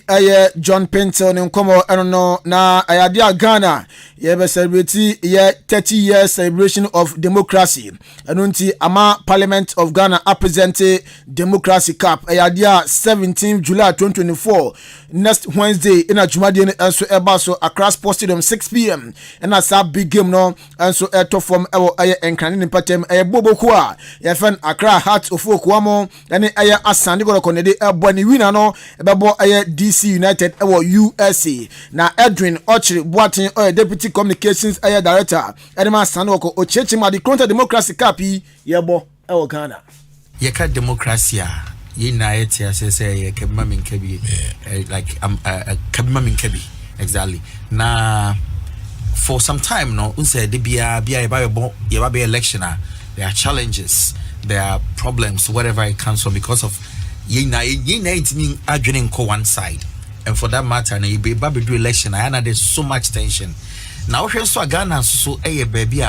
John Pinto nkomo eno na ayadia Ghana ye be celebrate ye 30 years celebration of democracy enunti ama Parliament of Ghana represent Democracy Cup ayadia 17th July 2024 next Wednesday in a Jumadi enso eba so Accra Sports Stadium 6 p.m. and as a big game no enso eto from ewo aye enkrane patem aye boboku a ye fen Accra Hearts of Okwamo ene aye asande go konede ebo ni winner no ebebo aye DC United ewo USA na Edwin Ochiri Boatin Deputy Communications aye Director edema asande go ochechi ma the Counter Democracy Cup yebo ewo Ghana yeka democracy yina etia say kebima minkebi like kebima minkebi exactly na for some time no unse de bia yeba be election there are challenges there are problems whatever it comes from because of yina it adjoining ko one side and for that matter na be do election and there's so much tension now so Ghana so baby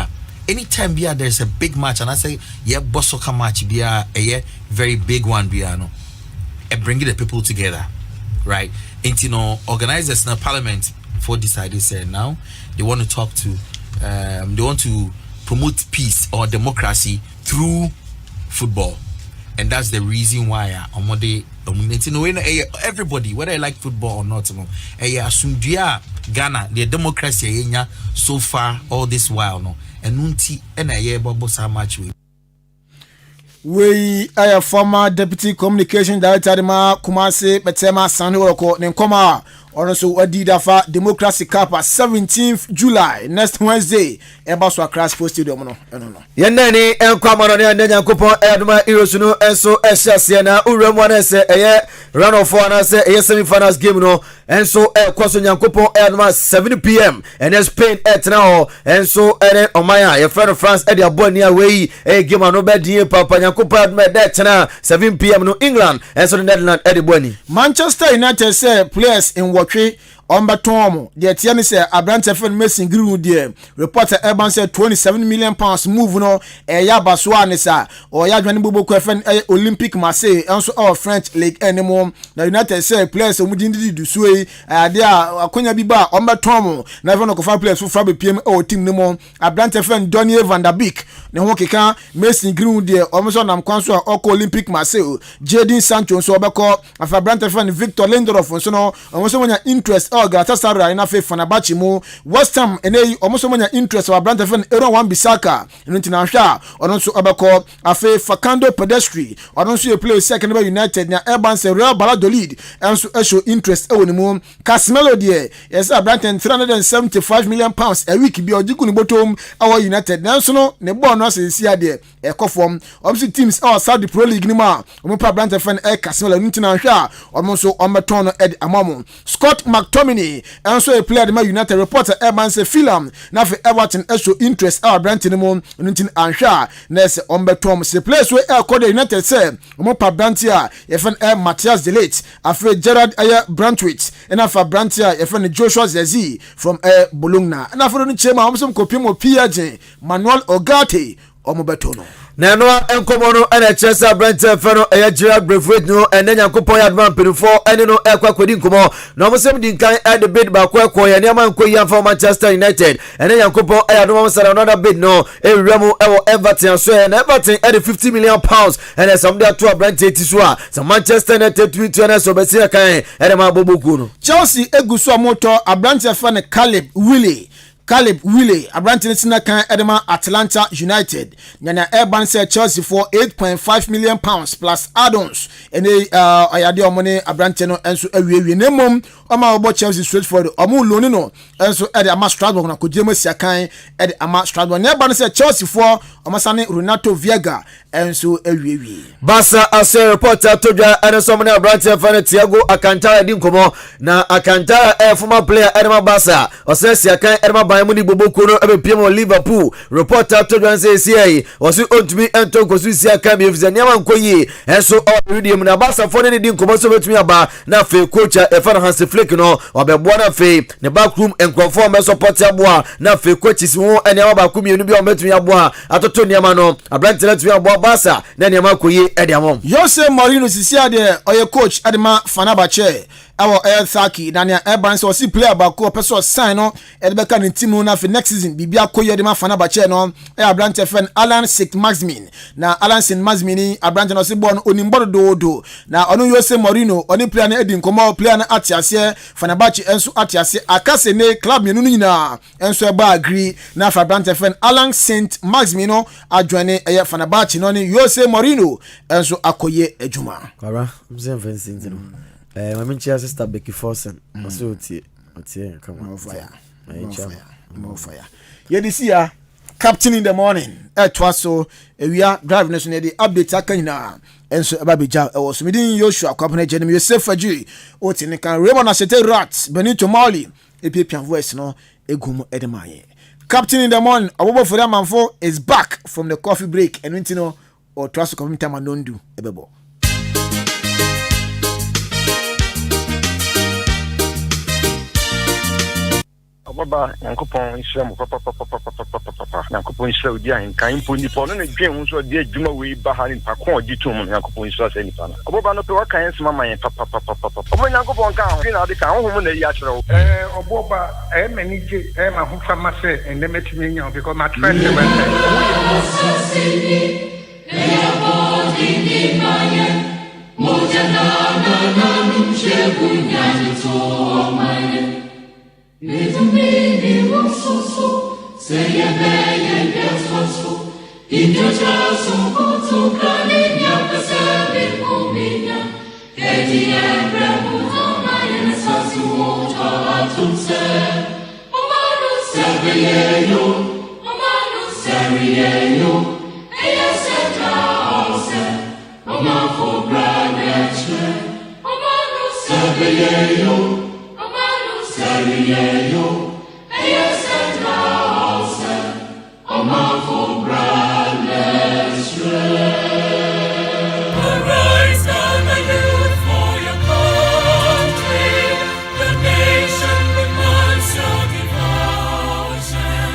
anytime there's a big match and I say boss soccer match a very big one no and bringing the people together right and organizers in the parliament for decided say now they want to talk to they want to promote peace or democracy through football and that's the reason why everybody whether I like football or not Ghana the democracy so far all this while no and nunti ena ye bobo sa match we are former Deputy Communication Director ma Kumase Betema Sanworoko Nenkoma also Adidafa Democracy Cup 17th July next Wednesday Ebaso Accra Sports Stadium no yenani enkwamano ne nyankopon eduma irosunu enso ehyasia na uremwane se eye run of one se eye semi finals game no enso ekwaso nyankopon eduma 7 p.m. and Spain etna ho enso ere omaya ye friend France e dia boni away e game no be die papa nyankopon eduma de etna 7 p.m. no England enso Netherlands e de boni Manchester United say players in Wotwe Ombatom, the Tiani say Abrante Fen Mason Green dear. Reporter Eban said 27 million pounds move no Yabaswanisa or Yadwan Bubu Kwefen Olympic Marseille, also our French League anymore. The United say players who didn't do sway, there Akunya Biba, Ombatom, never no five players who Fabi PM or team no Abrante Fen Donny van der Beek, Nehokika, Mason Green dear, almost on Amconso or Olympic Marseille, Jadin Sancho, so Bako, and Abrante Fen Victor Lindelof, so no, almost when your interest. Galatasaray ina fe Fenerbahce mu West Ham ene omoso manya interest wa Abrante Fen Aaron Wan-Bissaka ntina hwa ono nso obeko afe Fakando Pedestri ono nso e play second by United na Urban se Real Valladolid enso show interest e wonimu Casemiro de yes Abrante 375 million pounds a week bi ojiku ni botom our United nanso no ne ball no asensia de e kofom obviously teams our Saudi Pro League ni ma omo pa Abrante Fen e Casemiro ntina hwa ono nso ometon no ed amamu Scott McTominay and so a player the United reporter Eban say film na for Everton show interest our brand in mo ntin ansha na say ombetom say place where the United say mo pa brantia even Matthias De Ligt after Gerard Brantwich and after brantia even Joshua Zezi from Bologna and after no chema omsom kopimo PJ Manuel Ogate omobetono na no enkomono ene chesa Brent Feno Gerard Brantwich no ene nyankopon yadman penufo ene no kwakodi nkomo na omsem din kan the bid ba kwakwo ya niam nkoyi for Manchester United ene nyankopon yadman sara another bid no ewramu ewo Everton so ene Everton the 50 million pounds ene somebody to Brent etisu a so Manchester United tweet ene so be se kan ene ma boboku no Chelsea egusu amoto Abrante Fen Caleb Willie, Abrante Sinakan Edema Atlanta United. Nana Urban said Chelsea for 8.5 million pounds plus add-ons. And they ayadio money Abrante no and so we name Oma about Chelsea straight for the Omu Lonino and so at the Ama Strasbourg na Kujemo Siakan at the Ama Strasbourg. Urban said Chelsea for Omasane Renato Viega and so we. Basa as a reporter to ja and so many Abrante Fen Thiago Alcantara dinkomo na Alcantara former player Edema Basa or says Siakan Edema Bayamuni Boboku no ebe PM Liverpool reporter to John say see was ontumi ento kosu sia kan bi efise niam ankoyi enso redeem na Barca for ne din komo so betumi aba na fe coach Efan Hansi Flick no obebo na fe ne backroom enkrofo me support aboa na fe coach si ho eniam ba kumienu bi o betumi aboa atoto niam no Abrante letumi aboa Barca na niam akoyi ediamom Jose Mourinho sisia de oye coach adema Fenerbahce awo Saki na ne Eban so si player ba ko person sign no e de beka ne team no na for next season bibia koye de ma fana ba che no Abrante fan Alan St Maximin na Alan St Maximin Abrante no se bon onimbodo do na ono Jose Mourinho oni player na edi nkomo player na atiase fana ba che enso atiase akase ne club menu nyina enso e ba agree na for Abrante fan Alan St Maximin no adwane e fana ba che no ni Jose Mourinho enso akoye ejuma kwara mzen fencing no mami chia sister Becky Forsen so otie come on fire yedisia captain in the morning twaso ewia drive nation dey update akanyina enso ababeja was midin Joshua kwapene jenim Yosef Fajiri otini kan Raymond Asete Rat Benito Mali epian voice no egum edemaye captain in the morning Abobo for manfo is back from the coffee break and wintino or twaso community manondu ebebo Baba yankopon Israel mo papa yankopon Israel di ahenkan mpo nipa no na dwen ho so de adwuma we ba ha ni pakon ogitum yankopon Israel se nipa na baba no pe waka yen sema man papa omo yankopon ka ho na de ka ho na yi akere oboba menije ma ho fama se ende metimi nya because my friend dey Little so say a bay and so in your house, so to planning your Pacific Omega, Eddie and Ramuta, my innocence, you won't have to say. Omano Saviano, yes, at house, Oma for Brad, Omano Saviano. Seriyo, yes, and house, for brandless Arise, stand the youth for your country. The nation demands your devotion.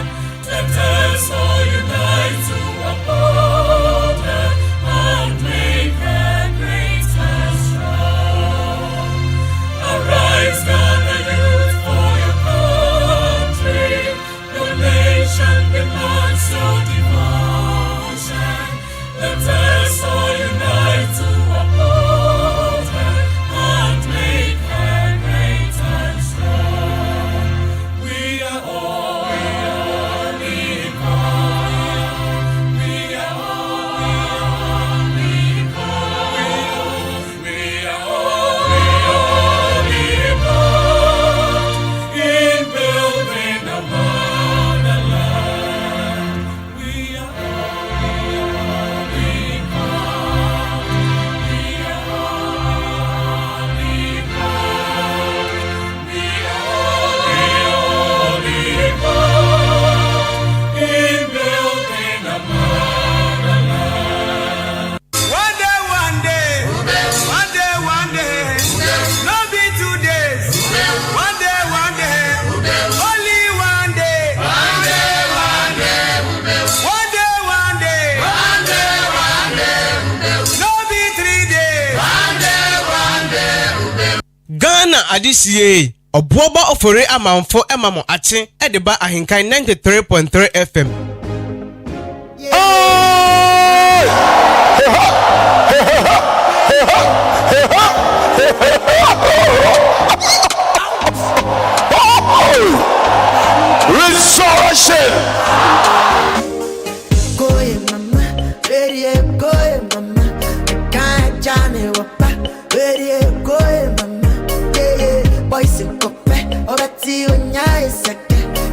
Let us all unite to uphold her and make her great and strong. Arise, stand the youth. Demands your devotion. Let us all unite to uphold her and make her great and strong. We are all equal. We are all equal. We are all equal in building a Adisiye Obuoba ofore amanfo emamo ache edeba ahenkan 93.3 FM. Resurrection.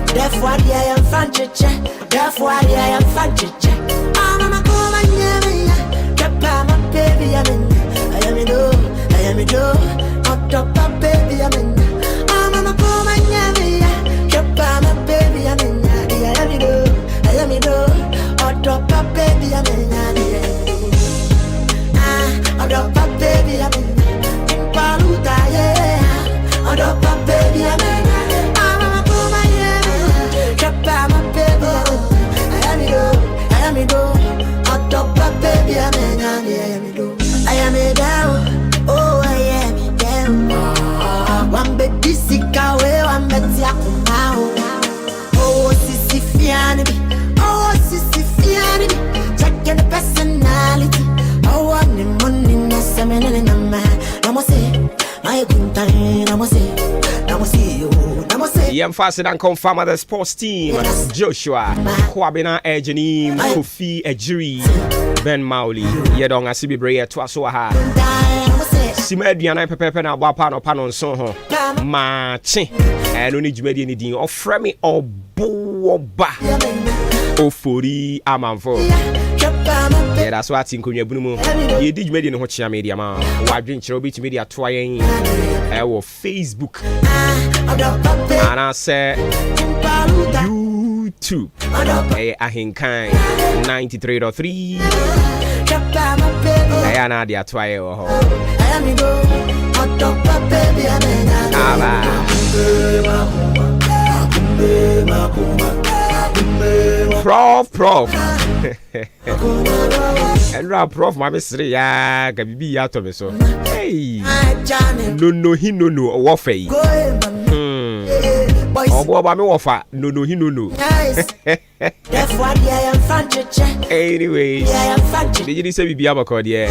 Therefore, I am fanchiche. Therefore, I am fanchiche. I'm a coma, yeah, my baby, I am in on top of baby, I'm a coma, yeah, my baby, I am in on top of baby, I'm on top of baby, I'm in Paluta, yeah, on top of baby, I'm in. I am a down, oh I am a down. Yem fasten and confirm the sports team. Joshua, Kwabena Ejini, Kofi Ejiri, Ben Mauli, Yedong Asibi Brea Twasoha. Simediana Pepe na Wapano Panon Soho. Machi, and only Jumedi Nidin, or Fremi or Boba. Ofori Amanfo. Yeah, that's what I think when you boom. You did media in what media man. Why drink your beach media trying our Facebook and I said YouTube. Ahenkan 93.3. Diana dia twaye ho. Prof. And Prof, my mystery, ya, Gabi, ya to me so. Hey, no, he no, warfare. Oh, boy, me wafa, no, he no. Anyways, did you say we be abacod, yeah?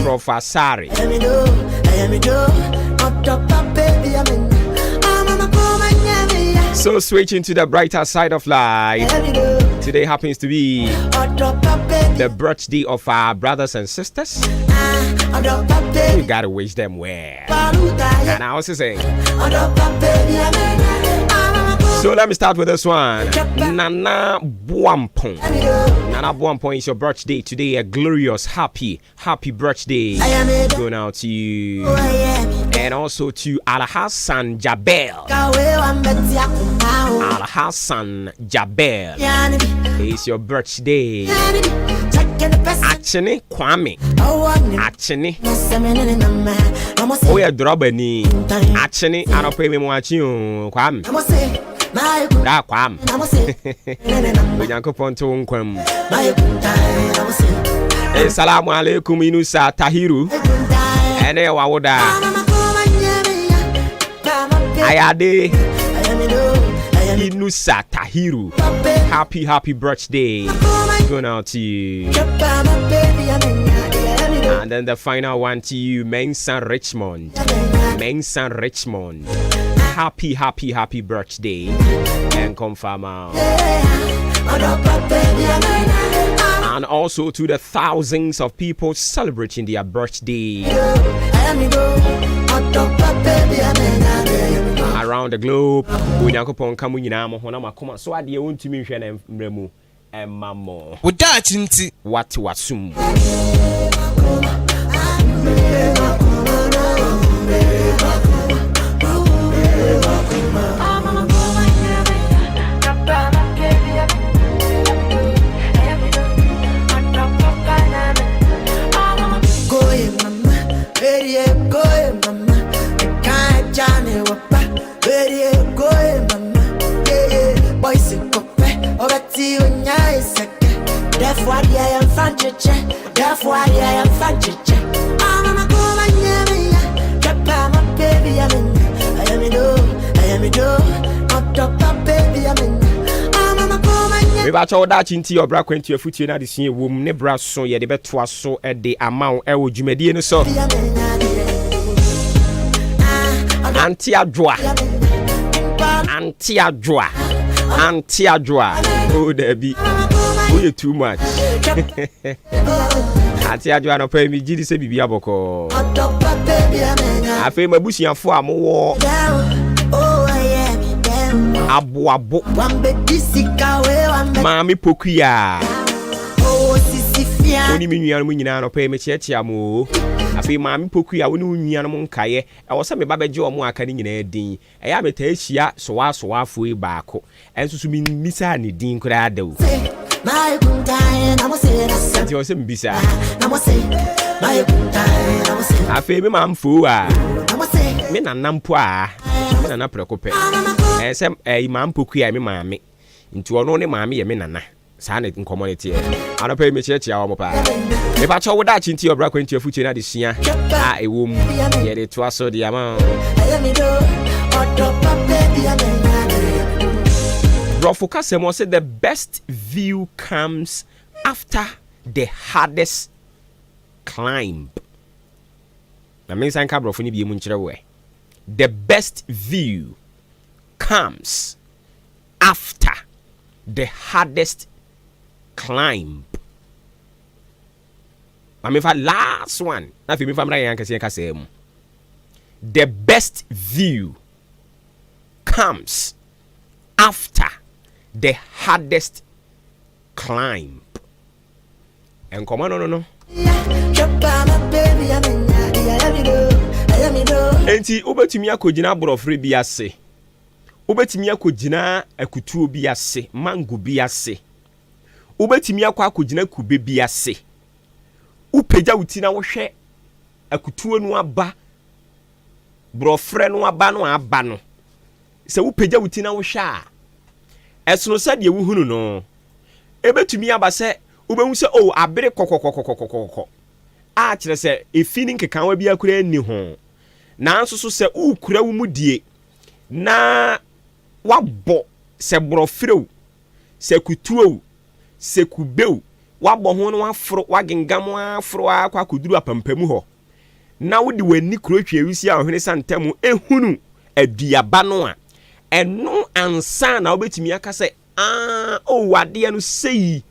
Prof, sorry. So switching to the brighter side of life. Today happens to be the birthday of our brothers and sisters. You gotta wish them well. And I was saying. So let me start with this one. Nana Buampong. Nana Buampong is your birthday today. A glorious, happy birthday. Going out to you. And also to Al-Hassan Jabel. Al-Hassan Jabel. It's your birthday. Achene Kwame. Achene. Oh, yeah, Drobani. Achene. I don't pay me more Kwame. Da Kwam. Unyanko to Unkwam. Assalamu alaikum Inusa Tahiru. Ene wawoda. Ayade Inusa Tahiru. Happy birthday. Going out to you. And then the final one to you, Mensan Richmond. Happy birthday. And confirm out. And also to the thousands of people celebrating their birthday around the globe. Unyankopon kamu nyina mo hona makoma so ade wontumi hwe na mremu emamo. Woda chinti what wasum. Bacho da chinti obra kwenti afutie na de sie wom ne bra so ye de beto so e de amaw e wo dwumadie no so anti adwoa oh debi oh too much anti adwoa no pa mi gidi se bibia boko afi mabusiafo amowo Abu Mami Pokuya Oni minyano munyina no pe me chiachia mo afi mami Pokuya woni unyano mo nkaye e wo se me babeje omo aka ni nyina din e ya meta ahia so afo e baako enso mi misa ni din kura adaw Ati o se mbisa afi me mamfo a me nanampo a me nana prekope Sem Imam Pokuya me mami nti ono ne mami ye me nana saa ne community e ana pa me chechia wo pa e pa cho woda chinti obra kwanti afuche na de sua a ewom ye de to aso de ama Bro Focusemo said the best view comes after the hardest climb. na me san ka brofo ni bi mu nkyere we. The best view comes after the hardest climb. I mean, for last one, na fi me famra yan kase kase mu. The best view comes after the hardest climb. And come on, no. Enti ubetumi akogina borofre bi ase. Ubetumi akogina akutuo bi ase, mango bi ase. Ubetumi akogina kube bi ase. Upeja utina wo hwe akutuo no aba. Borofre no aba no. Se upeja utina wo hwe a. Esono sade wo hunu no. Ebetumi aba se ubehu se oh abere kokokokokokokoko. A kire se efini nkeka wa bi akura ni ho. Nanso so se ukura wo mu die na wabɔ se borɔfrɛw se kutuo se kubeu wabɔ ho no waforo wagengam aforo akwa akuduru apampamu hɔ na wodi wani kurotwe awisi a ohene santamu ehunu aduaba no a ɛno ansa na wobetumi aka se o wade no sei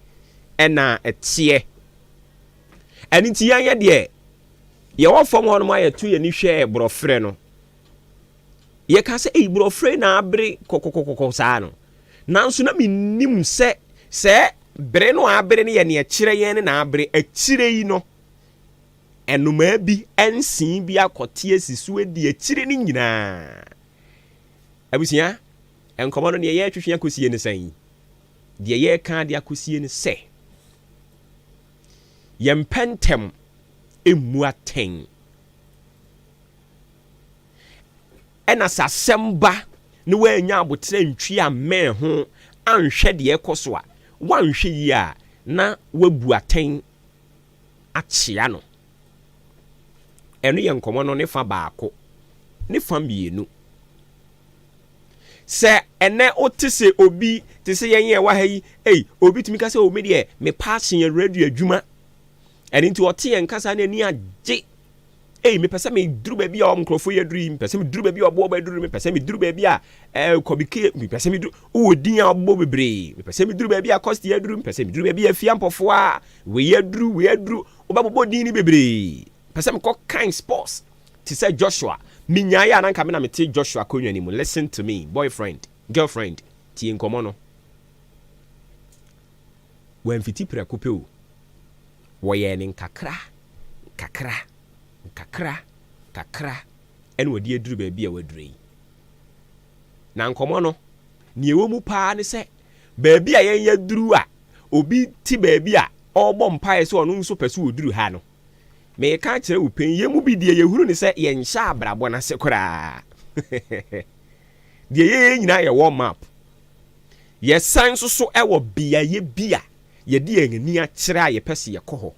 ɛna ɛteɛ ɛni ti yan yɛ deɛ ye wo fom ho no ma ye tu ye ni hwe borɔfrɛ no ye ka se borɔfrɛ na abere kokokokoko saa no nanso na minnim se bere no abere ne ye ne kyerɛ yen na abere akyire yi no enoma bi ensin bi akote asisu edi akyire ni nyinaa abusia enkomo no ne ye twetwe akosie ne san de ye ka de akosie ne se ye mpentem emuaten ena sasemba ne wanya abotre ntwi amen ho anhwe de ekoso a wanhwe yi a na wabuaten akyea no eno ye nkomo no ne fa baako ne fa mienu se ene otise obi tise yenye wa ha yi obi tumi ka se o me de me passion ye radio adwuma eni nti ote ye nkasa na ni agye me pese me duru ba bia o mkrofo ye duru me pese me duru ba bia obo ba duru me pese me duru ba bia kobike me pese me duru o din a obo bebre me pese me duru ba bia cost ye duru me pese me duru ba bia fia mpofo a we ye duru oba din ni bebre pese me ko kind sports ti say Joshua minya ya na nka me na me te Joshua konwa ni mu. Listen to me, boyfriend girlfriend ti nkomo no wan fiti prekope o wo ye ni kakra ene wodi aduru ba bia waduru yi na nkomo no ne ewo mu pa ne se ba bia yen yaduru a obi ti ba bia obọ mpae se onu nso pese woduru ha no me ka kire wo pen ye mu bi de ye huru ne se ye nhya abrabo na se kora de ye nyina ye warm up ye san so e wo bia ye bia ye de ngani a kire a ye pese ye koho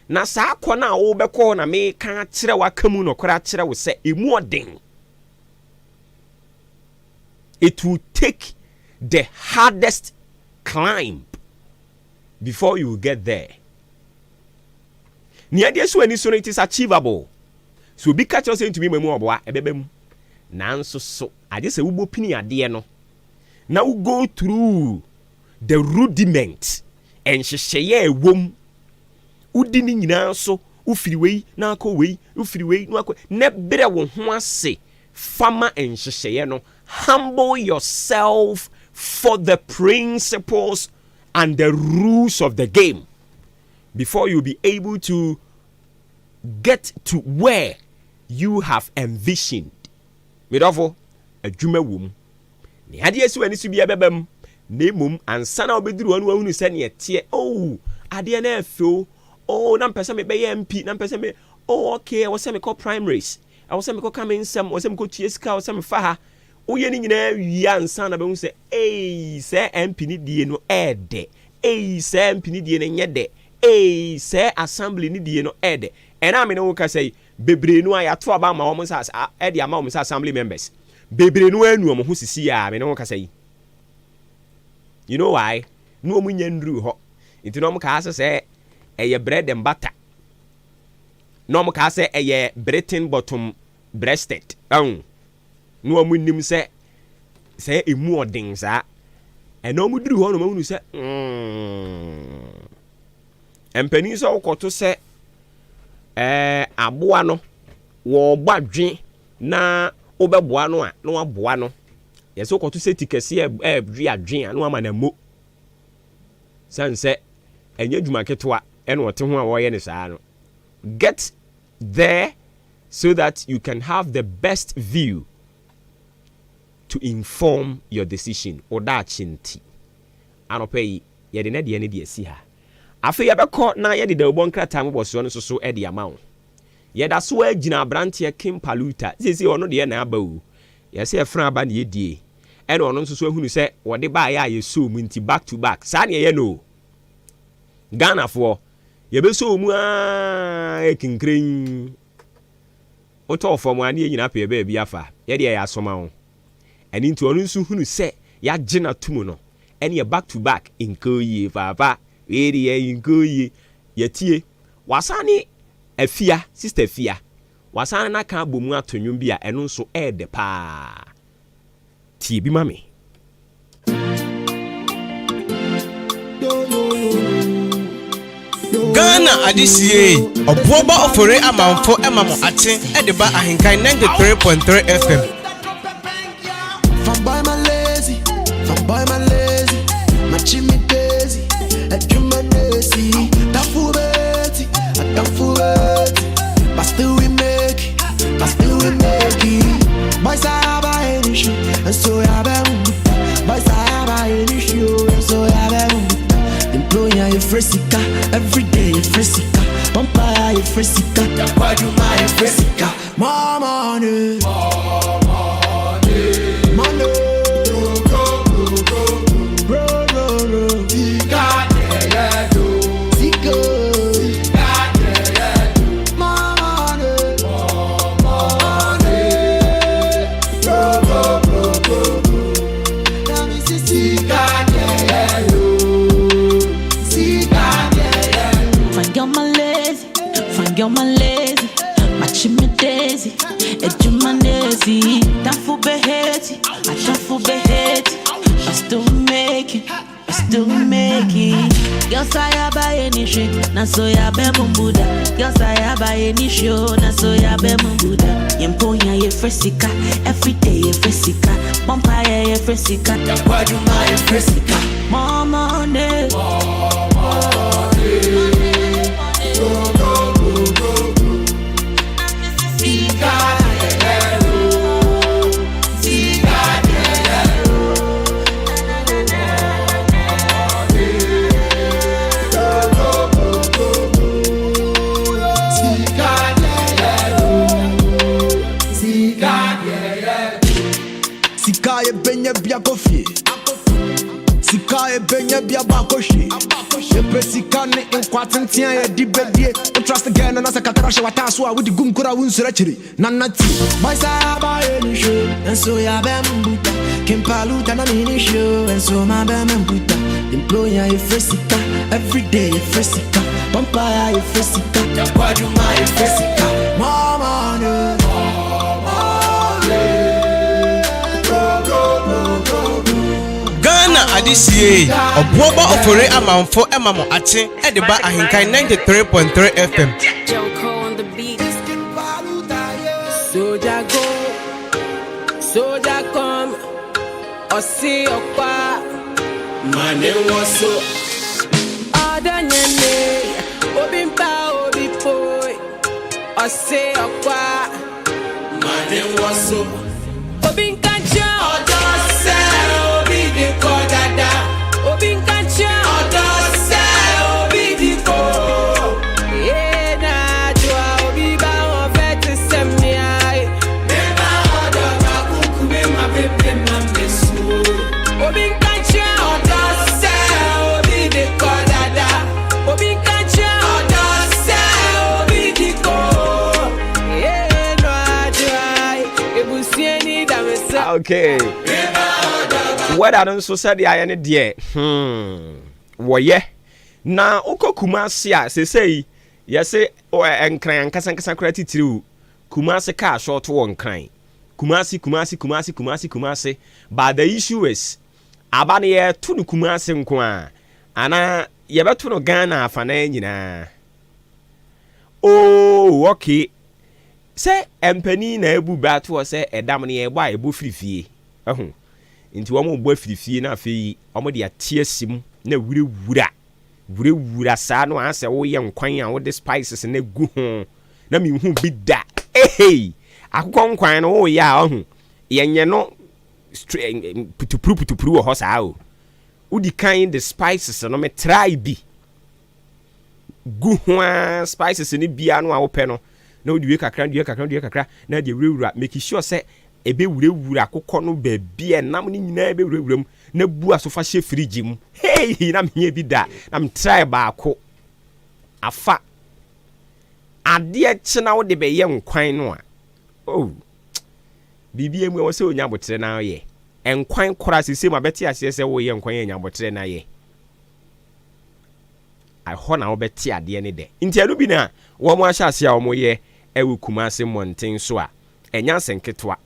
na saa akọ na wo beko na me ka kire wa kamu no kora kire wo se emu odin. It will take the hardest climb before you get there. Ni ade so ani so it is achievable. So bi ka kire say ntumi mamu oboa ebebem. Nanso so ade se wo bopini ade no. Na we go through the rudiment and hyehyeye ewom. Udi ni nyina so ufiriwei na akowei ufiriwei no akọ ne bere wo ho ase fama enhyehyeye no. Humble yourself for the principles and the rules of the game before you'll be able to get to where you have envisioned. Medofo adwuma wom ne ade esi wani so bia bebam na mum ansa na obeduru wonu ahunu se ne tie ade na afo na mpesa me be MP na mpesa me okay I was say me call primaries I was say me call come in some was say me call TSK was say me fa ha oye ni nyina wi ansa na be hu se se MP ni die no ede se MP ni die no nyede se assembly ni die no ede ena me no ka say bebre no ayato aba ma wo sa ede ama wo sa assembly members bebre no anu mo ho sisi a me no ka say you know why no mo nya ndru ho nti no mo ka ase say eye bread and butter no mo ka say eye Britain bottom breasted no mo nim say emu odin sa eno mo duru ho no mo nu say empani so ukoto say aboa no wo gbadwe na obeboa no a no aboa no yes ukoto say tikese dwi adwen a no ama na mo sanse enye dwuma ketwa eno wote ho a wo ye ne saa no get there so that you can have the best view to inform your decision oda chinti anopai ye de ne de asi ha afi ye beko na ye de dabon krata mboso no so e de amawo ye da so agina brantie Kim Paluta sisi ono de na aba o ye se efran aba na ye die ene ono so ahunu se wo de ba ya ye so mu nti back to back sa ne ye no Ghana for ye be so mu a kinkren oto form an ye nyina pe be bia fa ye de ya asoma ho eni nti ono so hunu se ya gina tumu no ene ye back to back inkoyi papa we de ye inkoyi ye tie wasane afia sister afia wasane na kan bomu atonwum bia eno nso de pa tie bi mame Ghana adisiye obuoba ofore amanfo emamo ate edeba ahenkan 93.3 FM. From boy my lazy, my chimney daisy, a human lazy, that fubeti, but still we make it, boys I have an issue, and so I have boys I have an issue, and so I have employer you fresica, every day you fresica, vampire you fresica, why do my fresica, more money. You're my lazy, my chimney daisy, ejumanesi, tafu beheti, I tafu beheti, I still make it. Girls I buy any shit, na so ya be mumbuda. Girls I buy any show, na so ya be mumbuda. Yemponya ye fresika, every day ye fresika, vampire ye fresika, why do my fresika? More money. Sikaye benye bia kofi, sikaye benye bia bakoshi. Epe sikane inkwatintia ye dibedie. Don't trust again and as a katarasha wataswa with the gumkura wunsurachiri. Nanati. Boys I buy any show, and so ya bembuta. Kim Paluta na mini show, and so my bembuta. Employer you fresica, every day you fresica. Vampire you fresica, why do my fresica? More money. Ghana adisiye obuoba ofore amanfo emamo ate edeba ahenkan 93.3 FM. Joko on the beat. Soja go, soja come, osi okwa, mane woso. Adanyene, obimpa obipoi, osi okwa, mane woso. Obinkancha, odose, obidiko dada, obinkancha, odose, obidiko. Yena jwa obiba onfete semniai. Neba odoba kukume mapepe mambesu. Obinkancha, odose, obidiko dada, obinkancha, odose, obidiko. Yena jwa ebusieni damesa. Okay. What I don't so said I any dear. Woye. Na uko kumasia se say yɛse nkran ankasa kora titiriw Kumasi car short one nkran Kumasi but the issue is abane ye to no Kumasi nko a ana ye beto no Ghana afana nyina oh okay say empani na ebu bato say edam ne ye gba ebu firifie nti wo mo bo firifie na afei wo de atie sim na wura saa no ase wo ye nkwan a wo de spices na gu ho na mi hu bi da akokɔ nkwan no wo ya ho yenye no putupuru wo ho saa o udi kan the spices no me try bi gu ho spices ni bia no a wo pɛ no na odi we kakra na de wura make sure say ebe wura akokɔ no ba bia nam ni nyina ebe wura na bu asofa hye fridge mu na me bi da na me try ba ko afa ade chena wo de be ye nkwan no a oh bibia mu wo se onya botre na ye nkwan kora sese ma beti ase se wo ye nkwan ye nya botre na ye I hona wo beti ade ne de nti adu bi na wo mo ahya ase a wo mo ye ewu Kumasi monten so a enya senketwa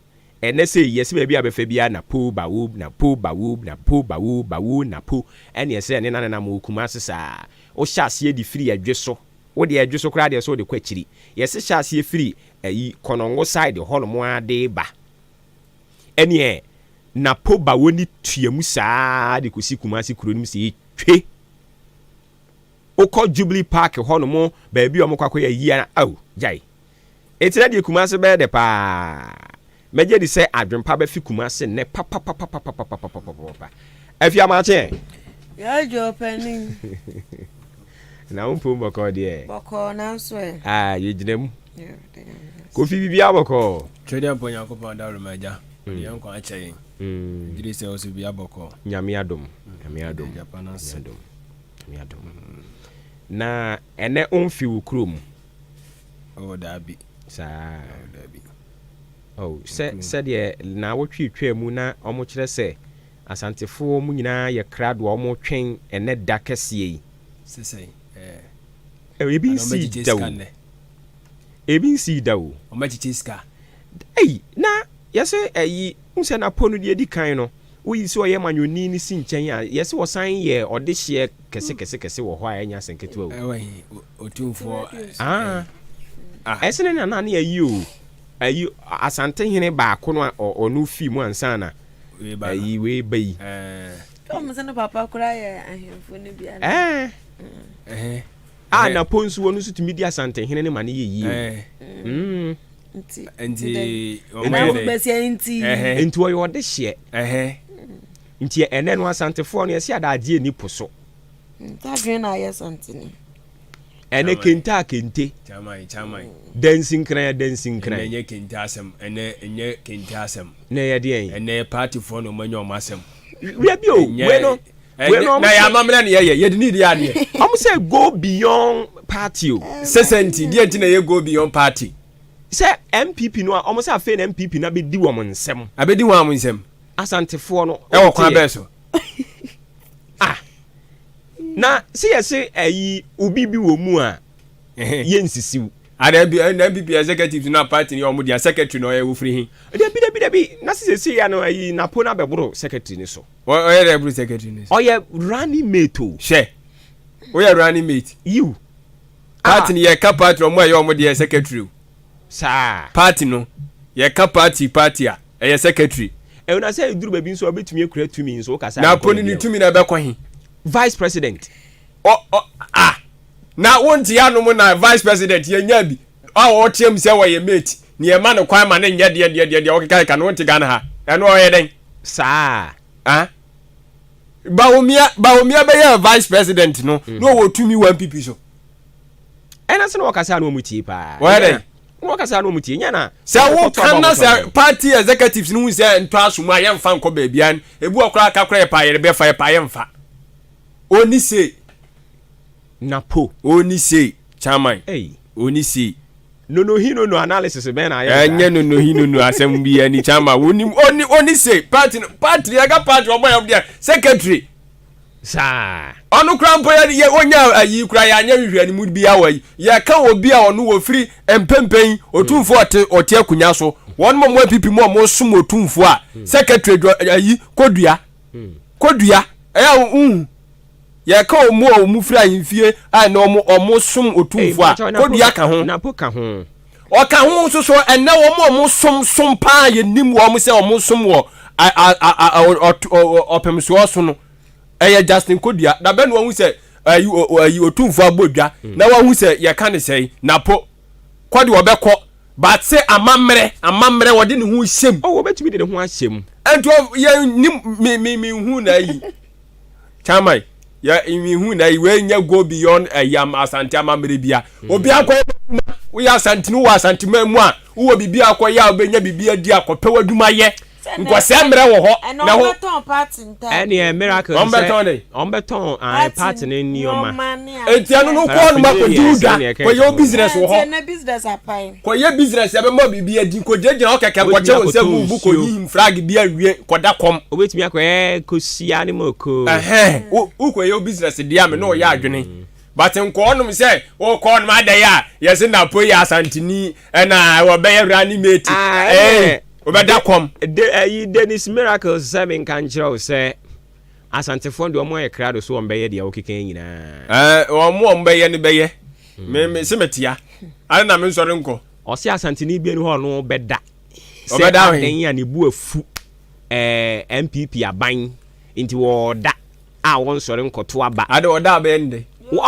ene se yesi ba bia befa bia na po bawo ene se ne na mo Kumasi sa wo hya ase di free adwe so wo de adwe so kra de so de kwachiri yesi hya ase free ayi konongo side holo mo ade ba ene na po bawo ni tuamu saa de kosi Kumasi kuro nim se twe okọ Jubilee Park holo mo ba bia mo kwakoya yi ana au jai etira de Kumasi be de pa meje di se adwempa be fi Kumasi ne pa afia ma che ya jo penin na umpo boko de boko na so ye ginam ko fi bibia boko twede amponya ko pa da rumaja ye nko ache yin jiri se o se bia boko nyame adom na ene onfi wo krom o da bi sa oh se de na wo twetwa mu na omo kire se asantefo mu nyina ye krado omo twen ene da kese yi sesei ebi si dawo o ma chichiska na yese unse na ponu de di kan no uyi so ye manyoni ni si nchen a yese wo san ye ode hye kese wo ho a enya senketu otumfo esene na na ayi asante hene ba ko no onu fi mu ansa na ayi we bayi Tom se no papa kura ye ahemfo ne bia na ponsu wonu su tumi di asante hene ne ma ne yi nti o ma be se nti wo yo de hye nti ene no asante fo no yesi adaje ni poso ta dwen na ye santini ene kente chamai dancing kran enye kente asem enye kente asem na ye de ene party for no manyo masem we bi o we no na ya mamre ne ye de need ya ne am say go beyond party o sesenti die nti na ye go beyond party say MPP no am say afa na MPP na be di wo mo nsem abedi wo am nsem asante fo no e wo kwan be so na se ayi obi bi wo mu a ye nsisiw ada bi na MPP executive na party ni omo dia secretary no ye wo free hin de bi na se ya no ayi na po na bebro secretary ni so o ye rebru secretary ni so o ye running mate o she o ye running mate you party ni ye ka party omo ye omo dia secretary sa party no ye ka party a ye secretary e una say duru ba bi nso obetumi ekura tumi nso ka sa na poni ni tumi na be kwa hin vice president na wonti ya no mo na vice president ye nya bi o tiem se wo ye mate ni e ma no kwan ma ne nya de o keka no wonti Ghana ha eno o ye den sa Baumia be ye vice president no wo tumi 1 PP so ena se no wakasa no mutie pa wo den no wakasa no mutie nya na se wo kan na se party executives no se ntwaso mu aye mfa nko ba bian ebu okra akakra ye pa ye be fa ye pa ye mfa oni se napo oni se chairman oni se no analysis be na ya enye no asem bi ani chairman oni se party ya ga party omo ya dia secretary Sa. Onu krampo ye onya ayi kura ya anya hwehwe ni mu bia wai. Ye ka obi a onu wo firi empempen otumfo ote akunya so. Won mo pipi mo som otumfo a secretary ayi kodua. Kodua. Ye ka omu firi ahimfie a na omo som otumfo a kodua ka ho. Na po ka ho. O ka ho so so enne omo som pa ye nim wo mo se omo som wo opemso so no. Justin Kodua da be no hu se ayi otumfo agbodwa na wa hu se ye ka ne sei na po kwade obekọ but say amamre wode ne hu hyem obetumi de ne hu ahyem ento ye mi hu na yi chamai ya mi hu na yi we nya go beyond ayam asante amamre bia obi akọ we asante no wa asante mamu a wo bibia akọ ya obenya bibia di akọpẹ waduma ye nkwase mre wo ho na ho any miracle on beton party ni nioma entiano no ko no makojuda ko yo business wo ho na business apai ko ye business ya be mo bibia di ko jejina o keke ko che wo se bu ko yi flag bia wie ko da kom obetimi akọ ko sia ni moko wo ko ye business dia me no ya adwene but nko onum se wo ko onum adaya yesi na po ya asantini na wo be ye reanimate obeda kom Dennis Miracle seven kan chiro say asante fond omo e krado so on beye dia okeken nyina omo beye ni beye me semetia ale na me nsore nko o se asante ni bia ni ho no beda obeda ho den ya ne bu afu MPP aban inti wo da a won sore nko to aba ade oda be nde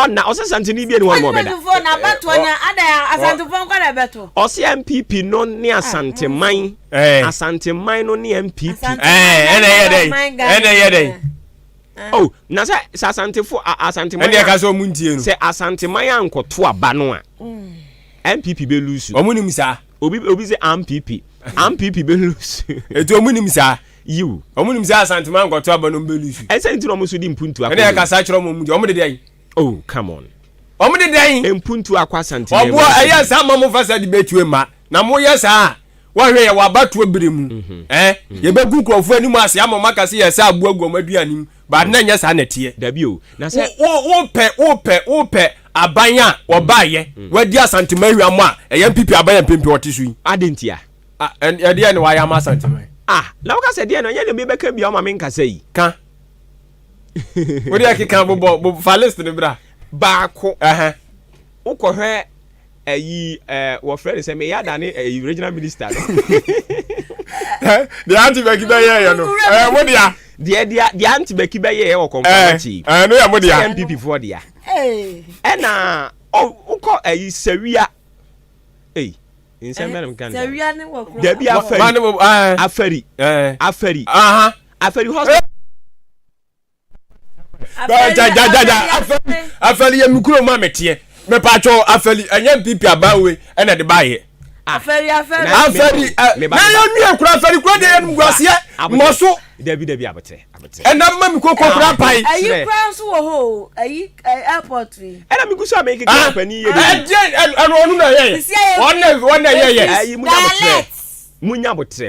na o se sante ni bia ni ho no beda na batonya ada asante fon kwa beto o se MPP no ni asante man asante man no ni MPP ene yede oh na se asante fo asante man ene ka so muntie no se asante man ankoto aba no a MPP be lose omunim sa obi se MPP be lose eto omunim sa you omunim sa asante man ankoto aba no be lose ese no mo so di mpuntu akọ ene ka sa kiro mo mu omo de dey oh come on omo de dey mpuntu akwa asante obo eya sa ma mo fasa debate we ma na mo yesa wa hwe ye wa batu biremu ye be gu krofo animu ase ama maka se ye sa abu agom aduanim ba na nya sa netie dabi o na se wo pe abanya oba ye wadi asante mahwiam a eye MPP abanya pempe wote so yi adentia en ye de ne wa ya ma asante man na wo ka se de no nya de me beka bia o ma me nka sei kan wo de akika bo fa list ne bra baako ukohwe ayi wo friend say me yada ni regional minister the anti-beki be ye no mo dia the anti-beki be ye wo confirmati no ya mo dia MPP for dia na uko ayi sawia insem kan sawia ni wo kro da bi afari hospital afali ya mikuro ma metie me pacho afali anya MPP abawe ena de baye afari na yo nua kura afali kura de enu guase moso dabi abotre ena ma mi kokko kura pai ayi kura so wo ho ayi airport wi ena mi guso make company ye enu onu na ye wona ye ayi munya botre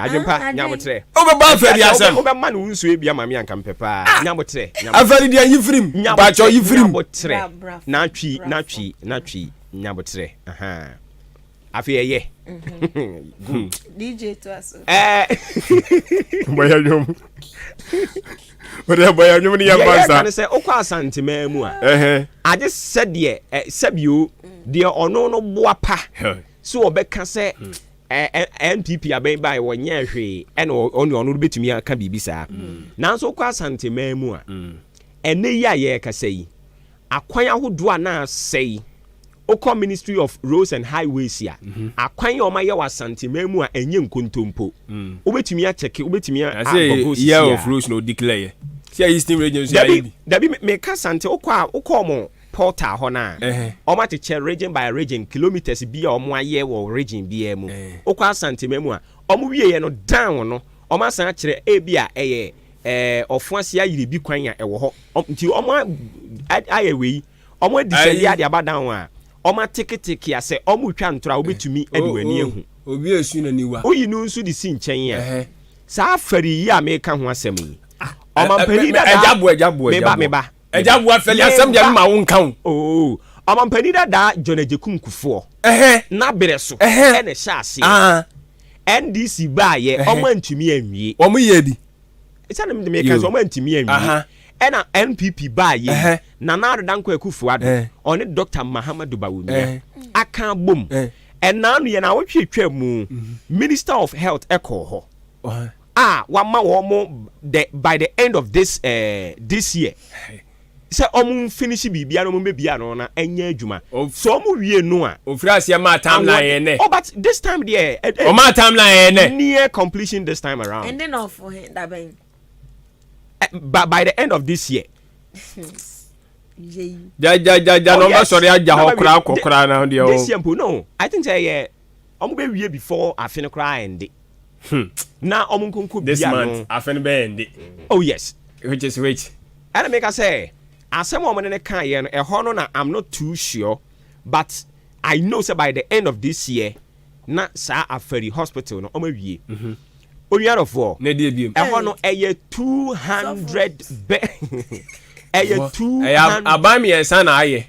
adwempa nya botre obeba afari asem obema no nsu e bia mame anka mpepa nya botre afari dia yifrim bacho yifrim botre na twi nya botre afi eye DJ to aso boya nyom boya nyom ni yabansa kan se okwa asante mamu a age sede sabio de ono no boapa so obeka se MPP aben bai wonye hwe ene onu betumi aka bibisa nanso kwa asante mamu a ene yi aye kasai akwan ahodo na sei oko Ministry of Roads and Highways ya akwan o maye wasante mamu a enye nkontompo obetumi a check obetumi a year of roads no declare see Eastern region dabi me ka sante oko mo portal ho na o ma check region by region kilometers bi a o mo aye wo region bi emu okwa asante mamu a o mo wiye no down no o ma san kire e bi a eye ofuase ayire bi kwan a ewo ho nti o mo aye we o mo diseli ade abadan a o ma tikitiki ase o mo twa ntora obetumi adiwani ehu obi esu na niwa oyi no nsu di si nchen ya sa afari yi a me ka ho asem yi Omampani da Ejabo. Ejabo afeli asem dia ma wo nka wo. Oh. Omampani da John Ejekum Kufo. Na bere so. Ene sha ase. NDC ba ye omo antumi anwie. Omo ye bi. Esa na me ka so omo antumi anwie. Ena NPP ba ye na na Danko Akufo ado. Oni Dr. Mahamudu Bawumia. Aka bom. Ena no ye na wo twetwa mu. Minister of Health eko ho. Wama womo by the end of this year. Say omu finish bibia no mo bibia no na enya adwuma. So omu wie no a. Ofrase ma timeline ne. Oh, but this time there. O ma timeline ne. Near completion this time around. And then off for him that ben. But by the end of this year. Ja no ma sorry aja ho kra na de o. This year no. I think say omu be wie before afin kra end. Na omu nkonko bia no. This month afin be end. Oh yes. Which is which. And make us say asem woman ne kan ye no no na I'm not too sure, but I know say by the end of this year na sa afari hospital no omawie Owiarofo na de biem no 200 200 abami ensa na aye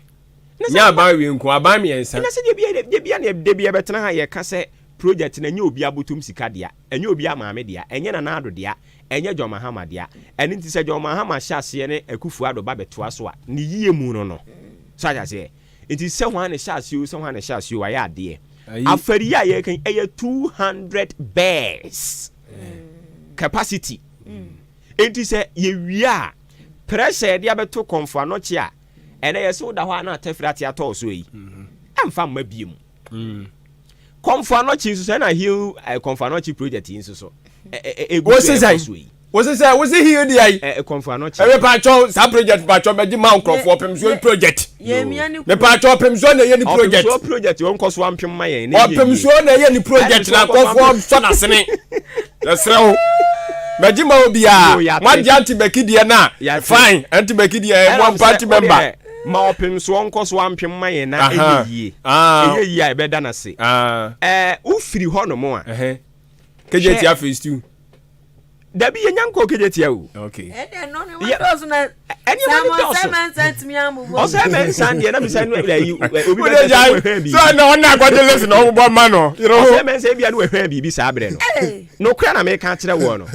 nya abami nko abami ensa na se de bia na de bia betena ha ye ka se project na nya obi abotum sika dia enya obi amaame dia enya na ado dia enye Joma Hama dia eni nti se Joma Hama hyase ne Akufo ado ba betoa so a ne yie mu no so aja se nti se ho ane hyase o se ho ane hyase o wa ya de afari ya ye kan 200 bears capacity nti se ye wia pressure dia beto konfo anoche a ene ye se da ho na tafrati ato so yi amfa mma biem konfo anoche so na heal konfo anoche project yin so what's it here the conference every patcho sa project patcho be ma nkrofo pemso project me patcho pemso na ye ni project won koso ampem ma ye na pemso na ye ni project na kofo so na sene lesrew majima obi a ma di antibekidie na fine antibekidie one party member ma opemso won koso ampem ma ye na eyie e be da na se ufiri ho no mo a KJT phase 2 dabi yenyanko KJT o okay no ne wa so na o se men san de na mi san no obi so na na agwade listen no bo ma no you know o se men say bia no ehwe bibi sa abre no no kra na me ka kire wo no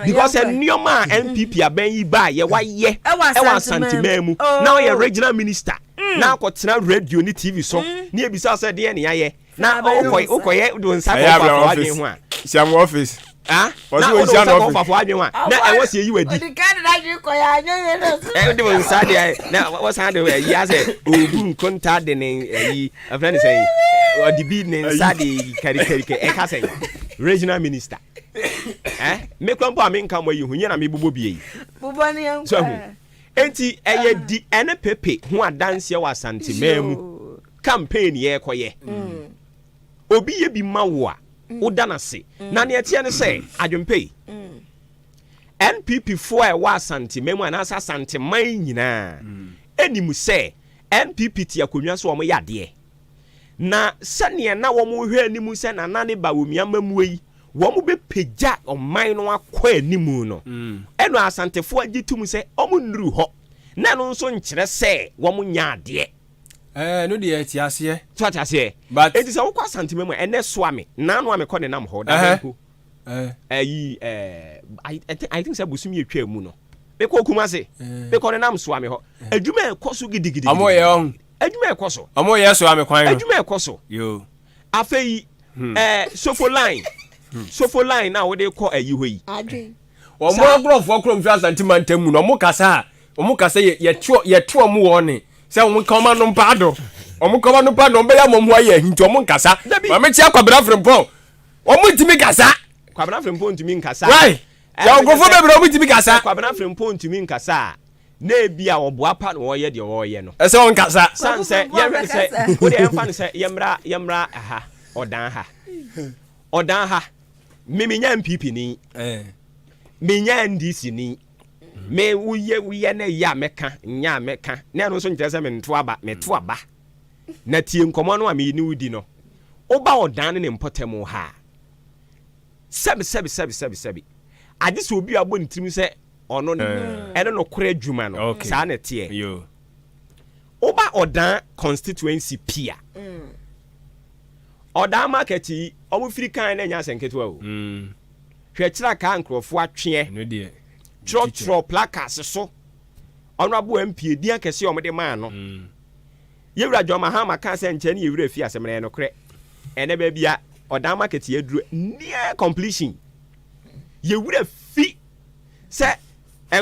because enioma NPP aban yi ba ye wa ye e wa santimamu now ye regional minister na akotena radio ni TV so na ebisa say de ne ye na okoye do nsa ko fa ho a siam office na o nsa ko fa ho adwen a na e wose yi wadi the candidate ko ya nye no de nsa de na wo san de yi ase obu nkonta de ne yi afran say o di bi ne nsa de kari e ka say regional minister me kwampo am nka mo yi hu nyina me bobo bie bobo ne yan so enti eye di NPP ho adanse wa Asante mamu campaign ye koye obi ye bi mawo a odanase na ne etie ne se adwempe NPP fo e wa Asante mamu na Asante man nyina enimu se NPP ti akonwa so wo yade na sane na wo mo hwe animu se na nane ba wo mia mamu yi wo mo be peja oman no akwa animu no eno Asantefo agitum se omo nuru ho na no nso nkyere se wo mo nya ade no de ti ase to ase but it is a kwa Asante mamu ene so ame na no ame ko ne nam ho da ko I think say busumi etwa mu no be ko kuma se be ko ne nam so ame ho adwuma ekoso gidigidi amo ye on adwuma ekoso amo ye so ame kwan no adwuma ekoso yo afei sofo line na wo de ko ayi ho yi adwen wo mo grofo krom fi Asante mantam mu no mo kasa ye tuo mu woni se wo koma no mpado omo koma no pado be ya mo ho aye hinto mo nkasa ma me chia kwabra frempon omo ntimi kasa kwabra frempon ntimi nkasa why ya grofo bebre omo ntimi kasa kwabra frempon ntimi nkasa na ebia oboa pa no wo ye de wo ye no ese won kasa sanse ye hwe se wo de emfa ne se yemra aha odan ha miminya MPP ni minya NDC ni me wuye na ya meka nya meka na no so nkyerese me nto aba na tie nkomo no a me ni wudi no oba odan ne mpotemu ha sebi ade so obi abo ntrim se ono ene no kore adwuma no saa na tie yo oba odan constituency pia odan market yi omo firi kan na nya senketo o hwe kira ka nkrofo atwe no de tro placards so honorable MP edi akese omo de man no yewura John Mahama kan se nche ne yewura fi asemre no kre ene ba bia odan market ye duro near completion yewura fi se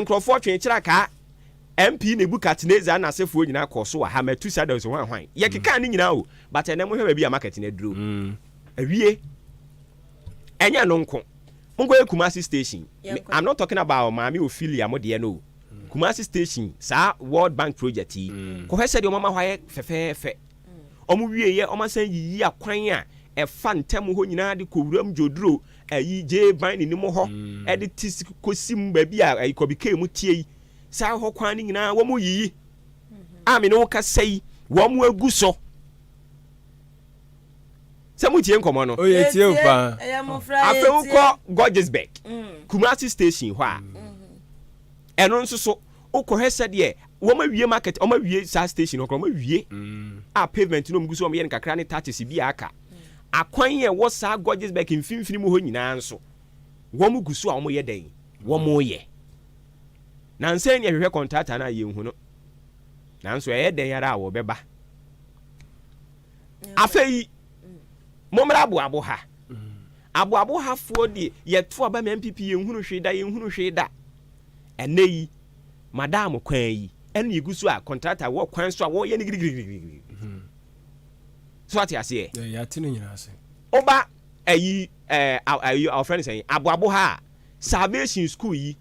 nkrofo atwe kira ka MP Nebuchadnezzar na sefo nyina koso wa ha matu sada so hwan ye keka ni nyina o but ene mo hwe bia market na duro awie enya no nko mongo Kumasi station I'm not talking about Mami Ophelia mo de no Kumasi station sa World Bank project ko hwese de o mama hwaye fefefe omo wie ye o ma san yiyi akwan a e fa ntem ho nyina de kowuram joduro ayi je ban ni mo ho e de tis kosim ba bia ayi ko bi ke mu tie sa ho kwan ni nyina wo mo yiyi ami no ka sei wo mo agu so Samu tie nkomo no. Oye tie upa. Afe uko Gorgeousburg. Kumasi station ho a. Eno nso so uko hese de wo ma wie market, o ma wie sa station ko ma wie. A pavement no mguso o ye nkakra ne touches bi aka. Akwan ye wo sa Gorgeousburg mfimfini mu ho nyina nso. Wo mu guso a wo ye den. Wo mo ye. Na nse ne hwehwe contractor na ye hu no. Na nso ye den yara a wo beba. Afe momra abu ha abu ha fo de ye to aba MPP ye hunu hwe da eneyi madam kwan yi enu igusu a contractor wo kwan so a wo ye ni gigigigi so ati ase ya tinu nyina ase oba ayi our friend saying abu ha Salvation School yi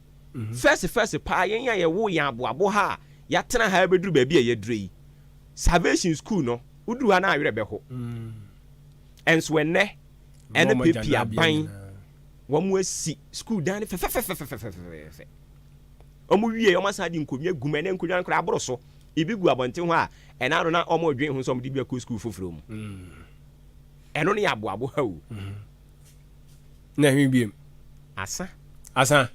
first pa yen ya ye wo ya abu ha ya tena ha beduru ba bia ye dure yi Salvation School no uduru ha na awere be ho enso enne ene pepi aban wo mu asi school dan fe omu wie o masa di nkomia guma ne nkonwa nkra aboro so ibi gu abonte ho a ena ro na o mo dwen ho so mo di bia ko school foforo mu eno ne abo ha o na hwi biem asa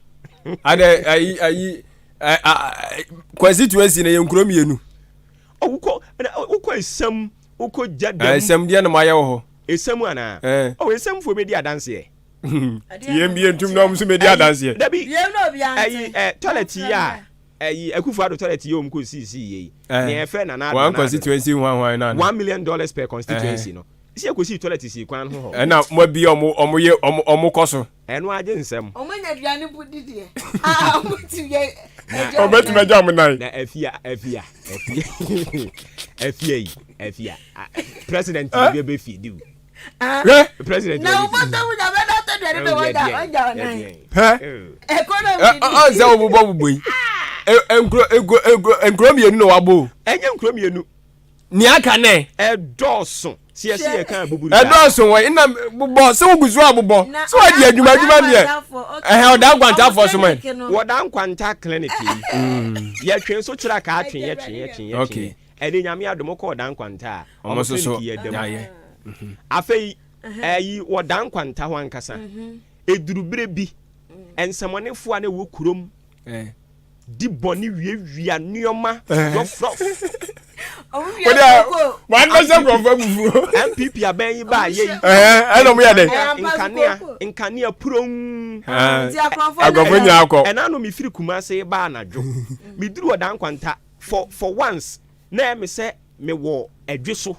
ade ayi constituency na ye nkrom yenu uko esam uko jadam esam dia na ma ye ho esam ana esam fo be di adanse yembie ntum na omso be di adanse dabi toilet ya akufado toilet yo mko sisi ye ne efe na one constituency hwan na $1 million per constituency no si ekosi toilet si kwan ho na mo bi omo koso eno age nsem omanya duane budidie omutie obetima jam nai na afia president be fi do president na oboto wuja be na to duane be waja nai economy za obubo yi enkrom yenu no wabo enye nkrom yenu ni aka ne edoso sie kan buburu edoso wo ina bubo se oguzu abubo so adi adwuma ne odan kwanta for so man odan kwanta clinic yi ye twen so kira ka atwen ye okay edi nyame adom ko odan kwanta omo so ya afei ayi odan kwanta ho ankasa edurubere bi ensamonefo na wo kurom di boni wiewia nioma dofro wan go se go bufu MPP aban yi ba ye eno mo ya de nkania purom agofo nya akọ enano mi firi Kumasi ba anadwo mi duru odan kwanta for once na me se me wo adwe so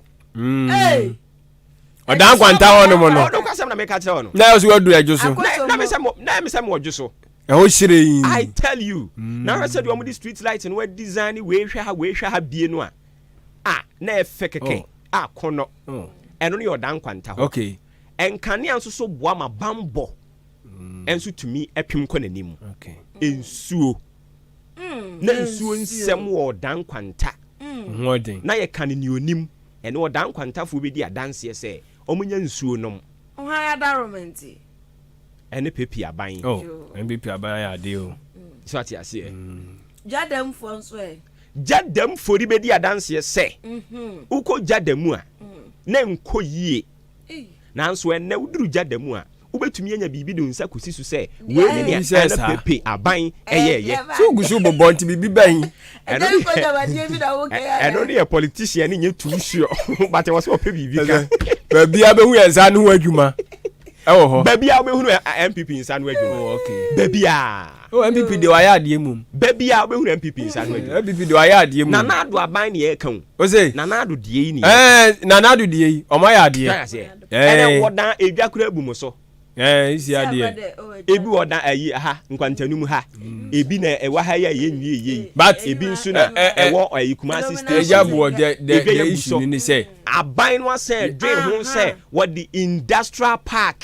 odan kwanta hono mo no do kwasem na me ka kire hono na yo so aduru adwe so na me se mo adwe so I tell you now I said you want the street lights and what design we hwa bie no na efe keke kono eno ne odan kwanta ho okay enkane anso so boa ma bambo enso tumi epim kɔ nanim okay ensuo na ensuo nsɛm wɔ odan kwanta modern na ye kan ni onim eno odan kwanta fo be di adanse sɛ omunya nsuo nom hwan environment ene pepi aban pepi aban ya de o so ati ase jadam fo nso jadam fo ri be di adanse sɛ uko jadamu a na nko yie na nso ene uduru jadamu a wobetumi anya bibi do nsa kosi so sɛ we ne ne ana pepe aban ɛyɛ so gusu bobo nti bibi ban ɛno ne politician ne nye too sure but was o pe bibi ka ba bia be hu yansa no adwuma ɛwɔ hɔ ba bia be hu MPP nsa no adwuma okay ba bia MPP de waya ade mum ba bia be hu MPP nsa no adwuma MPP de waya ade mum na nado aban ne yɛ kan o say na nado die yi ni na nado die yi o ma ya ade ɛna wodan edwa kura bu mu so isi ade ebi wodan ayi ha nkwantanum ha ebi na ɛwa ha ya yɛ nwie but ebi nso na ɛwɔ ayi Kumasi state ya bu de issue ni say aban no say dwen ho say what the industrial park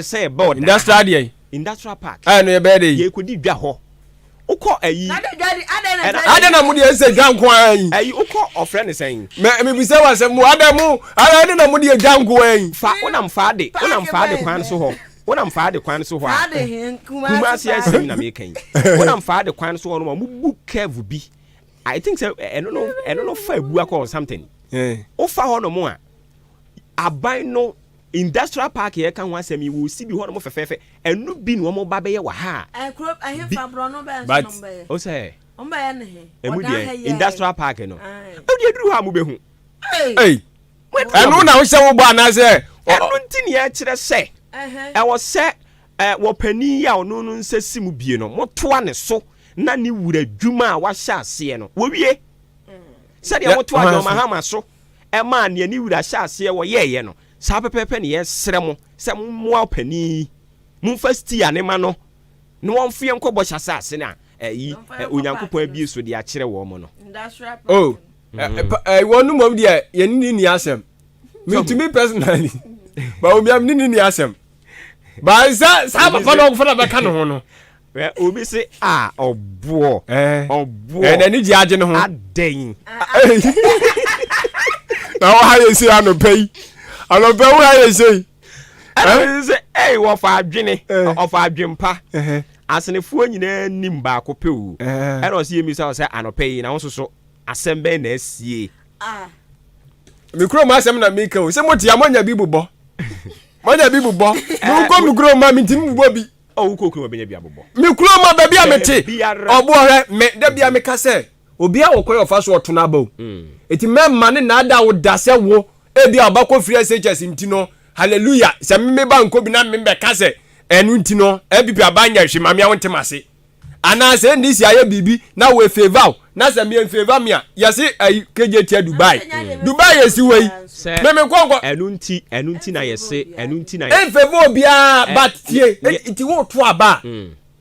say board industrial dey industrial park no ye be dey ye kodi dwa ho ukọ ayi ada na mu dey say ganko ayi ukọ ofre ne sen me bi say wa say mu ada na mu dey ganko fa onam fa de kwan so ho onam fa de kwan so ho a Kumasi asim na me kan onam fa de kwan so ho no mu book curve bi I think say I don't know fa bu akọ or something o fa ho no mu a aban no industrial park here kan wan semi wo si bi ho no fefefe enu bi no mo ba be ye wa ha crop ahemfa bro no be so no be o say on ba ye ne he emu die industrial park no o die duru ha mu be hu enu na wo se wo bo ana se enu nti ne ya kire se e wo se wo pani ya onu no nse simu bie no mo to ane so na ni wura dwuma a wa sha ase no wo wie se de mo to adoma ha ma so e ma ne ni wura sha ase wo ye no sa pepepe ne yesre mo se mo pani mo fasti ane ma no no won fie nkobɔ hyasa ase na yi onyankopɔn abie so de akere wo mo no oh wonu mom de ye ni asem me to me personally ba obi am ni asem ba sa papa no fa na be ka no ho no obi se obo na ni ji age no ho aden na wa ha yesi anopai anopai wa yesi say wo fa adwene of adwempa asenefuo nyina nim ba ko pe o e no se yemi say anopai na wo so asembe na asie mikro ma asem na mika o se motia monya bi bubɔ monya bi bubɔ mi ko mikro ma mi tim bubɔ bi o ko kuro benya bi abobɔ mikro ma ba bi amete obo hɛ me da bi ameka se obi a wo koyo fa so otona ba o eti memma ne na ada wo da se wo e bi abakɔ free SHS ntino hallelujah se me ba nko bi na me be ka se enu ntino e bi abanya hwe ma me awon temase ana se ndi si aye bibi na we favor na se me favor me a yesi KJT Dubai yesi wei me konko enu nti na yesi en favor bia but tie iti wo to aba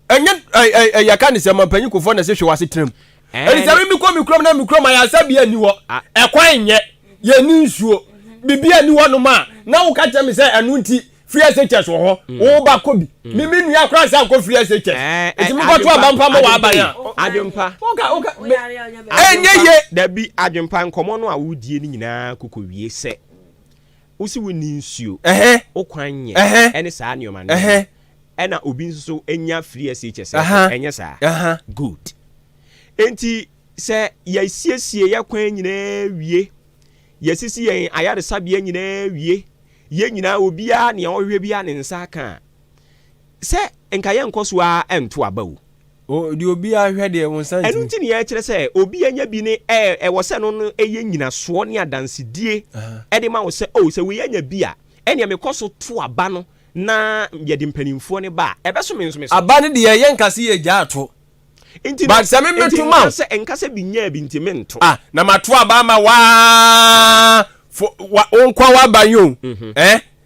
enye ya kan se mampanyi kofo na se hwe wase trem eri se me ko mikrom na mikrom ya sa bia ni wo ekwan nye ye ni nsuo bibia ni wo no ma na wo ka tell se enu nti free SHS wo wo ba ko bi mi nua kra sa ko free SHS eti mi ko to abampa mo wa aban a adwempa oka enye ye da bi adwempa nkomo no a wudie ni nyina kokowie se usi woni nsuo okwan nye ene saa nioma ne ena obi nso enya free SHS enye saa good enti se ya siesie ya kwan nyina wie yesisi yen ayade sabia nyina wie ye nyina obia ne ohwe bia ne nsa ka se enka ye nkoso a ento aba o di obia hwe de wonsa nti enu nti ne ya kire se obia nya bi ne wo se no eye nyina so ne adansedie de ma wo se o se we nya bi a ene me koso to aba no na ye de mpanimfo ne ba ebeso me nso me so aba ne de ye nkase ye gya ato inti ba se me metu ma se enkase bi nya bi nti mento na mato aba ma wa onkwa wa banyo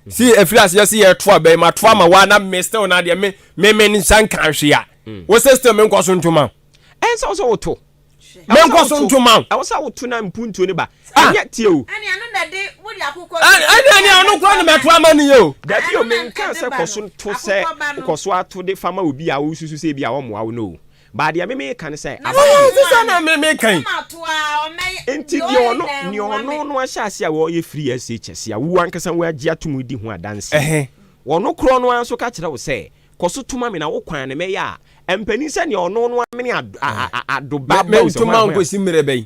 si efrias yesi ye to aba ma to ama wa na me still na de me nsan kan hwe a wo system me nkoso ntoma enso so woto me nkoso ntoma I was woto na mpuntu ne ba anya tie o ani anu na de wodi akokɔ ani anu kwa na me to ama ni yo da bi o me nkan se koso to se koso ato de fama obi a wo susu se bi a wo mo awo no ba de me kan se abana me kan enti ni ono no ahyase a wo ye free SHS a wo ankasa wo agi atum di ho adanse wono kro no anso ka kire wo se koso tuma me na wo kwan ne me ya empani se ni ono no amene adoba ba me tuma ngosi mireben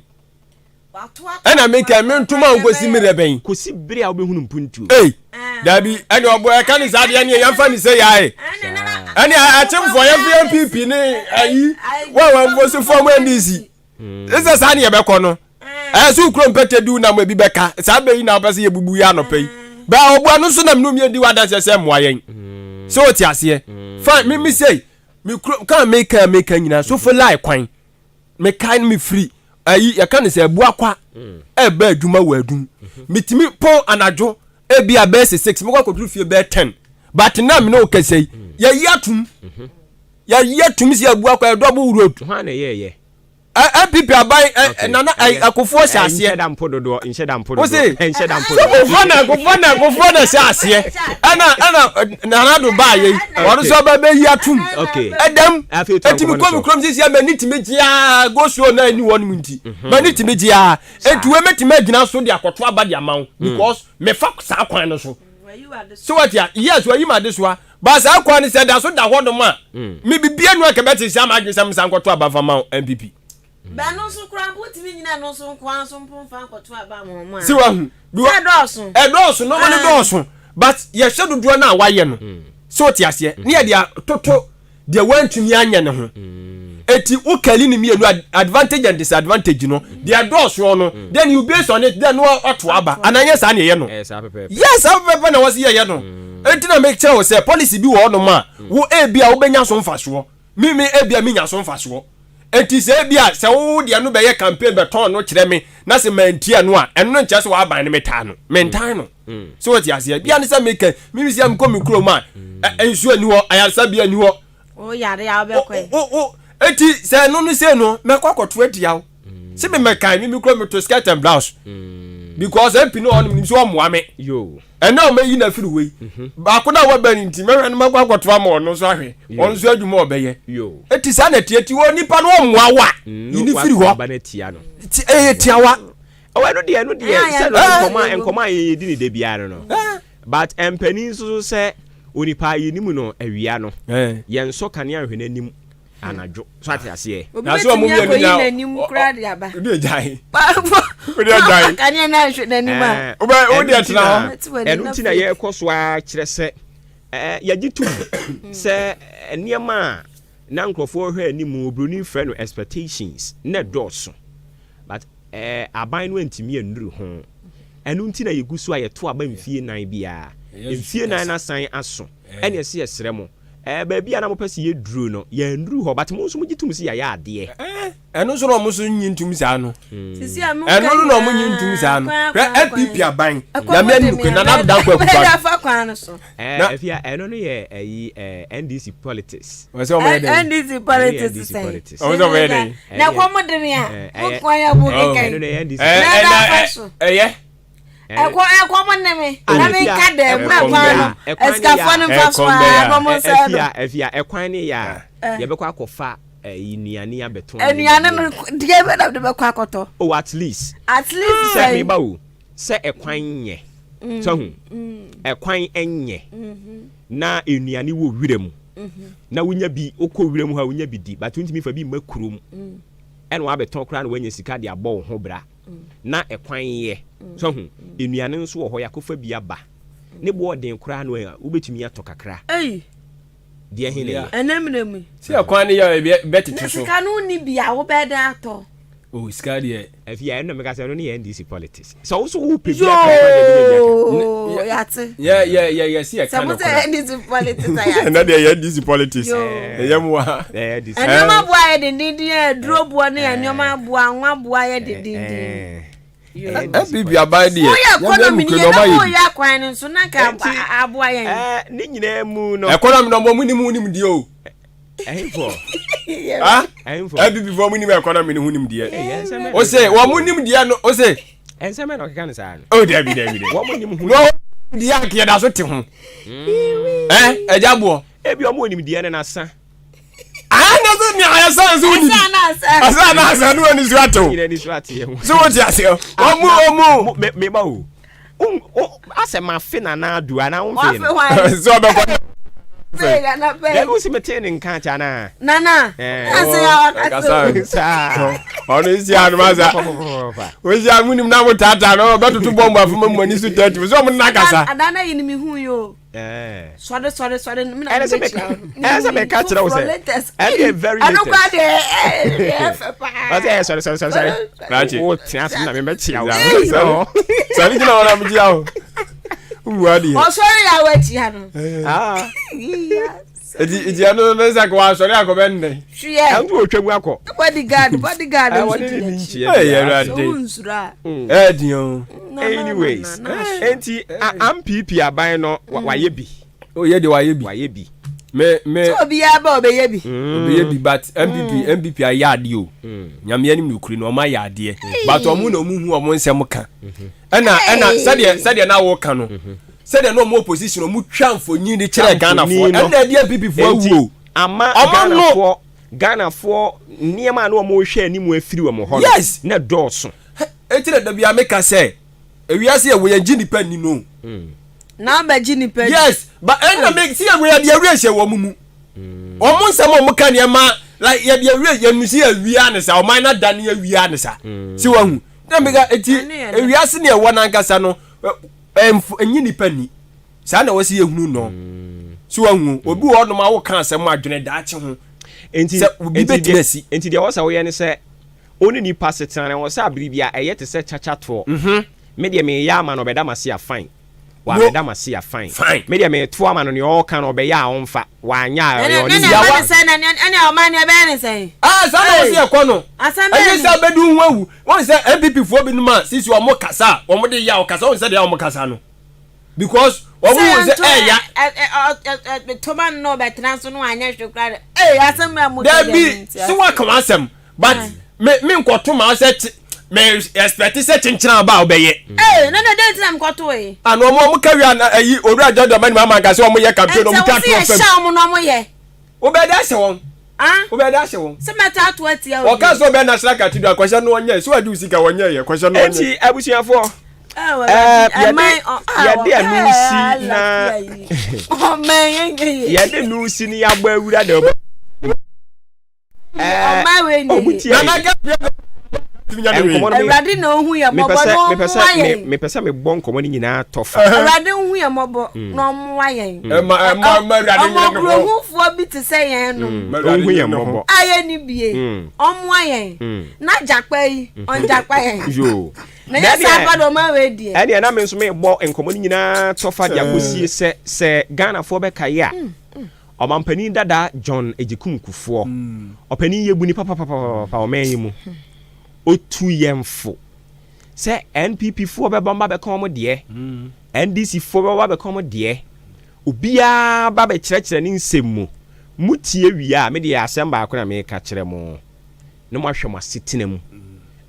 ena me kan me tuma ngosi mireben kosi bere a wo behunu mpuntu Dabi any obo can is ade any yam fan say yae. Any achim for MPP ne ayi wa mbo so form NDC. Ese sa ne ye be ko no. So krom pete du na mo bi beka. Sa be yi na obese ye bubu ya no pay. Ba obo anu so na mnu mi di wada se moa yen. So ti ase. Fine me say me can make nyina so for lie kwan. Me kind me free. Ayi ya kan se bu akwa. E ba adwuma wa adum. Mitimi pon anajo e bia be 6 me kwa kodru fie be 10. But na me no kese. Ya yatum. Ya yatum si abu akwa double road. Ha na ye. MPP abai nana akofo hye ase nheda mpododo o se nheda akofo na hye ase ana nana do ba ye wonu so ba be yi atum edam etimi krom sisi amani timejia go show na ani wonu nti mani timejia etuwe metime agina so de akoto aba de amaw because me fa sa kwan no so what ya yes we yi ma de so ba sa kwan se da so da hodo ma me bibia nu akabeti sia ma adwe sam sankoto aba fa ma MPP ba no so kra boti mi nyina no so kwan so mpomfa nkoto aba mo si wa hu edoso no money doso but ye hwedodo na waye no so ti ase ne ye dia toto dia wantumi anya ne ho eti ukali ni mienu advantage and disadvantage no dia doso no then you based on it then no oto aba ananye sa ne ye no yes apepe na wasi ye no enti na make sure say policy bi wo no ma wo ebia wo benya so mfaso mi ebia mi nya so mfaso enti se bia se wo de no be ye campaign be ton no kire me na se mantia no a eno no nche se wa ban ne meta no mentan no so what ya se bia ne se make mi si am ko mi kuro ma ensu ani ho ayarsa bia ani ho o yare ya be kwe enti se no se no me kwa kwato atia wo se me mekan mi kuro mi to skirt and blouse because MP no on mi so mo ame yo eno me yi na firi we ba ko na wa bani nti me hwene makwa kwato am no so ahwe on so adwuma obeye yo eti sa na tieti wo nipa no mo awa yi ni firi ho ba na tia no ti tiawa o eno de se no enkoma ye di ni de bia no but empani so se onipa yi ni mu no awia no ye nso kane ahwene anim anajo so ati ase na so mo mi anim kra de aba o de jai o de jai kane na ahwene anim a o de tena enu ti na ye koso a kire se ya gitu se eniema na nkrofo hwe anim obroni frɛ no expectations na doso but aban no antimi enuru ho enu ti na ye gusu a ye to aba mfie nan bia mfie nan na san aso ene ye se yesrɛ mo ba bia na mo pese ye duro no ye nduru ho but mo so mo gitum si ya ade eno so no mo so nyintum sa no sisi amu eno no mo nyintum sa no FPP aban na me anu ko na na da kwa kwa fa kwa no so afia eno no ye ayi NDC politics o se o me dey NDC politics o se o me dey na kwa mo de ya ko kwa ya bu kai eno no NDC ekwa mo neme na me ka de kwa no escafo no faswa no mo se afia ekwan ne ya ye be kwa akofa inuane abeton enuane no de be na de be kwa akoto oh at least say me ba o se ekwan nye so hu ekwan enye na enuane wo wirem na wonya bi okọ wirem ha wonya bi di but ntimi fa bi makurom eno abeton kra na wanya sika de abọ ho bra na ekwan ye so hu enuane nso wo ho yakofa bi aba ne bo den kra no a wobetumi ato kakra de hene enemnemu si ekwan ne ya betete so sika no ni bia wo be da ato oh sika de afia eno me ka se no ne NDC politics so so wo pe bia yate yeah si ekwan no NDC politics ayate na de NDC politics yemwa enoma bua ye dindin duro bua ne enoma bua anwa bua ye dindin FPP abai de economy ni no ya kwan nso na ka aboa ye ne nyina mu no economy no mo munim die o ehfo FPP for munim economy ni hunim die o se wo munim die no o se enseme no keka ne sa no o David wo munim hu no die akye da so te ho ejabo ebi o munim die ne na sa na so ni ayasa so ni asa na asa no ni swato ni swati ye so what you say omu me ba o ase ma fe na adu ana won fe so be ko Ya go si mete ne nka cha na. Nana. Ase ya sa. Ono isi anu maza. We si amunim na mo tata no betutu bomb afuma mo ni su 30. So mo na kasa. Adana yin mi hu yo. Sorry. Me na Ese me catch that was it. And very latest. Sorry. Right. Oh, tias na me mechi ya. Sorry kina ora mi ya. Uwadi. Oh sorry ya wechi ha no. Edi ano no sa kwa sorry akobenne. Hwe. Andu otwamu akọ. Bodyguard. Unsura. Edion. Anyways, enti ampp aban no waye bi. Oh ye de waye bi. Me so bi aba obeye bi. Obeye bi but MPP ayade o. Nyame anim nukuri no ma yade. But omu na omu hu omu nsem ka. Ana sade na wo ka no. Sade no mo opposition omu twamfo nyi ni kire Ghana fo. Ana de MPP fo awu. Ama Ghana fo niema na omu hwe animu afiri wo mo ho. Yes, na dɔɔso. Etire da bia meka say ewiase e wo ye gini pa ni no. Na ba gini pa. Yes, but ena make see we dey awia hye wo mumu. Omo nsem omo ka ne ma like ye dey awia ye nusi awia ne sa o man na da ne awia ne sa. Si wa hu. Na mega eti ewiase ne e wo na nkasa no enyini pa ni. Sa na wo se ye hunu no. Si wa hu obi wo no ma wo kan asem adwene da ache ho. Enti dia wo sa wo ye ne se oni ni pass it na wo sa bribia eye te se chacha to. Me dia me ya ma no beda mase a fine. Wa beda mase a fine. Me dia me to ama no ne o kan obe ya onfa. Wa nya yo ni ya wa. Ani o man ya be ne say. Sa na wo se ekọ no. Anye sa bedu hu awu. Won se MPP fo bi no ma sisi o mo kasa, o mo de ya o kasa, won se de ya o mo kasa no. Because o mu se ya to man no be transo no anya hwekra. Asem amu. Debi, so wa kan asem. But me nkoto ma se me expect say chinchina ba obeye. No dey am koto e. Anu mo kawi na ayi owura jodo man ma ga se o mo ye campaign o mo ka to fam. Sha mo no mo ye. Obeda se won. Obeda se won. Se meta to atia o. O ka so be na sra ka tidu akwasha no onye so adu sika wonye ye kwasha no onye. Enti abusuafo. Yade anusi na oh man yade nusi ni agba awura de obo. My way ni. Erade no hu ye mobo no me pesa me bon komo ni nyina tofa. Erade hu ye mobo no mowa yen. Erade no hu fo bi te say yen no. Hu ye mobo. Aye ni bie. Omowa yen. Na japa yi, on japa yen. Yo. Na ya sa ba do ma we die. Ade na me nso me bo enkomo ni nyina tofa dia gosie se Ghana fo be kaye a. Omampani dada John Ejikum Kufuor. Opani yebu ni papa omenyi mu. Otu yemfo. Se NPP fo be bomba be kom de. NDC fo be kom de. Obia ba be kire ni nsem mu. Mutie wi a me de asem ba akona me ka kire mu. No ma hwem asetena mu.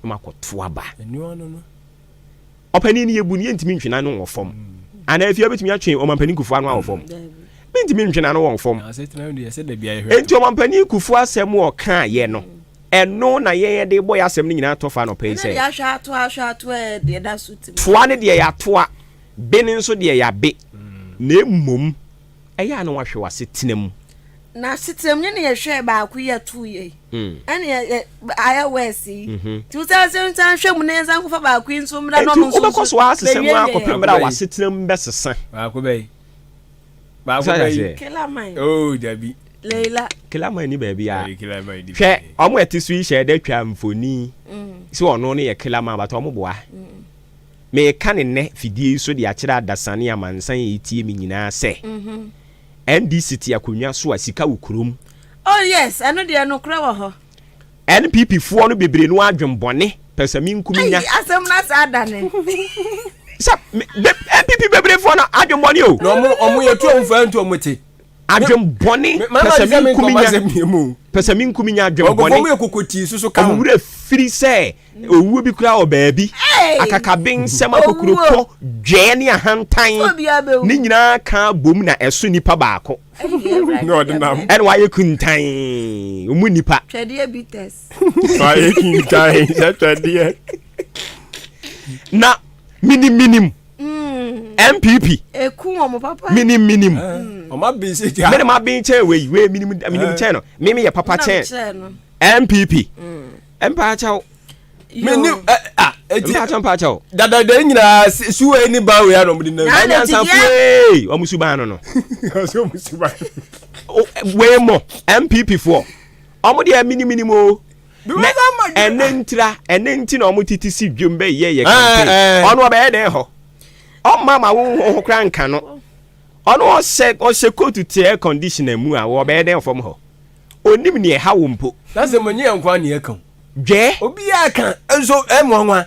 No ma koto aba. Opani ni yebu ni entimi ntwena no wo fom. Ana afia betimi atwen omampani Kufuor no wo fom. Minti mi ntwena no won fom. Enti omampani Kufuor asem wo kan ye no. Eno na ye de boy asem ni nyina tofa no pay say. Ya hwa ato de da suti. Toa ne de ya toa. Be ne nso de ya be. Na emom eya na wahwe wasetena mu. Na sitem ne ye hwe ba ku ye tu ye. Ane aya wesi. Tu sa hwe mu ne nsan kufa ba ku nso mra no nso. Ko so asesem akopem mra wasetena mu besesa. Ba ko be. Kilamai. Oh, Debbie. Leila. Kilamai ni baby ya. Hwe omo etisu yi hye de twa mfoni. Si ono ne ye Kilamai but omo boa. Me ka ne ne fidie so de akira adasane amansan etie mi nyina se. NDC ti akonwa so asika wukurum. Oh yes, ano de no kra wo ho. NPP fo no bebre no adwembone pesami nkuminya. Asem na sa adane. Sa NPP bebre fo no adwembone o. No omo ye tu omfa ntu omote. Adwembone pesami nkuminya adwembone. Ogo mo ekokoti susu ka. Omure firi se owu bi kura o baabi. Akakaben sema kokuru po dwe ne ahantan. Ni nyina ka bom na eso nipa baako. No dinam. En wa ye kuntan. Omu nipa. Twede bites. Wa ye kuntan, twede. Na minim. MPP eku omo papa minim oma be se ja me ma be chen we minim chen no me ye papa chen MPP empa chao minim eti empa chao dada nyina suwe ni ba we no mudi na anya sanfo omusu ban no so omusu ban we mo MPP for omo de minim o enenti na omo titisi dwom be ye campaign ono be den ho o mama wo kra nka no ono o se coat to air conditioner mu a wo be den fom ho onim ne ha wo mpo na se monye nkwa ne kan je obi aka enso enwanwa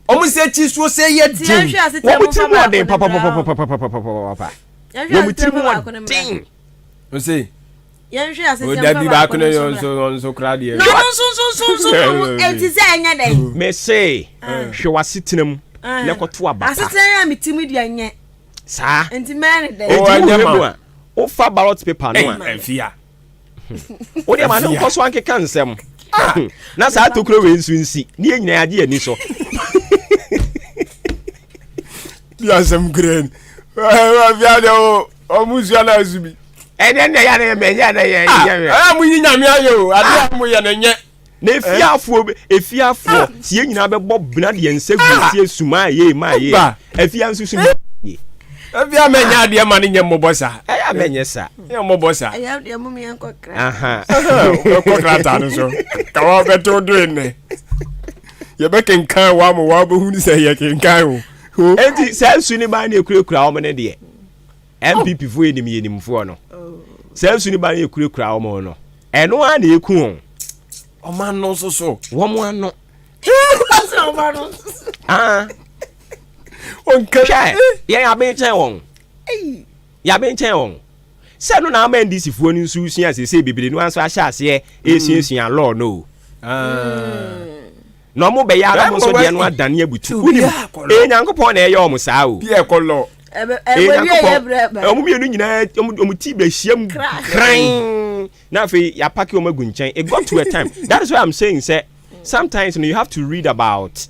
omo se chi so se ye din wo mutimu ade papa wo mutimu ade o se yenhwe asese o da bi ba ko ne onso kra de no enti se anya den me say hwe wasitenam na koto abata asese ya mitimi de anya sa enti man den o anya ma o fa ballot paper no a afia o de ma no koso anke kansem na sa tokro we nsu nsi ni enyina age ani so ya sam green afia de o musu ala azubi ene ne ya na me ya na ye mu nyinya me ayo ade mu ya na nye na efiafo tie nyina be bob bina de nsegu tie suma ye ma ye efia nsu suma efia menya de ma ne nye mobosa ya menye sa ye mobosa ya de mu me nkokra aha kokra ta no so ka wa beto do ne ye be kenkan wa mo wa be hu ni se ye kenkan o enti sa nsu ni ba na ekurekura o mo ne de MPP fo enim fo no sa nsu ni ba na ekurekura o mo no eno a na eku on o ma no so wo mo ano on ka ya be chen won ya be chen won se no na ma ndisi fo ni nsu sua se bibiri no anso ahya ase esiesia law no no mo be ya mo so de no adane abutu unim nyankopon na eye o mo saa o pie ko law omu mienu nyina omu ti be hyiam kran na fe ya paki omu gunchen it got to a time that is why I'm saying say sometimes you have to read about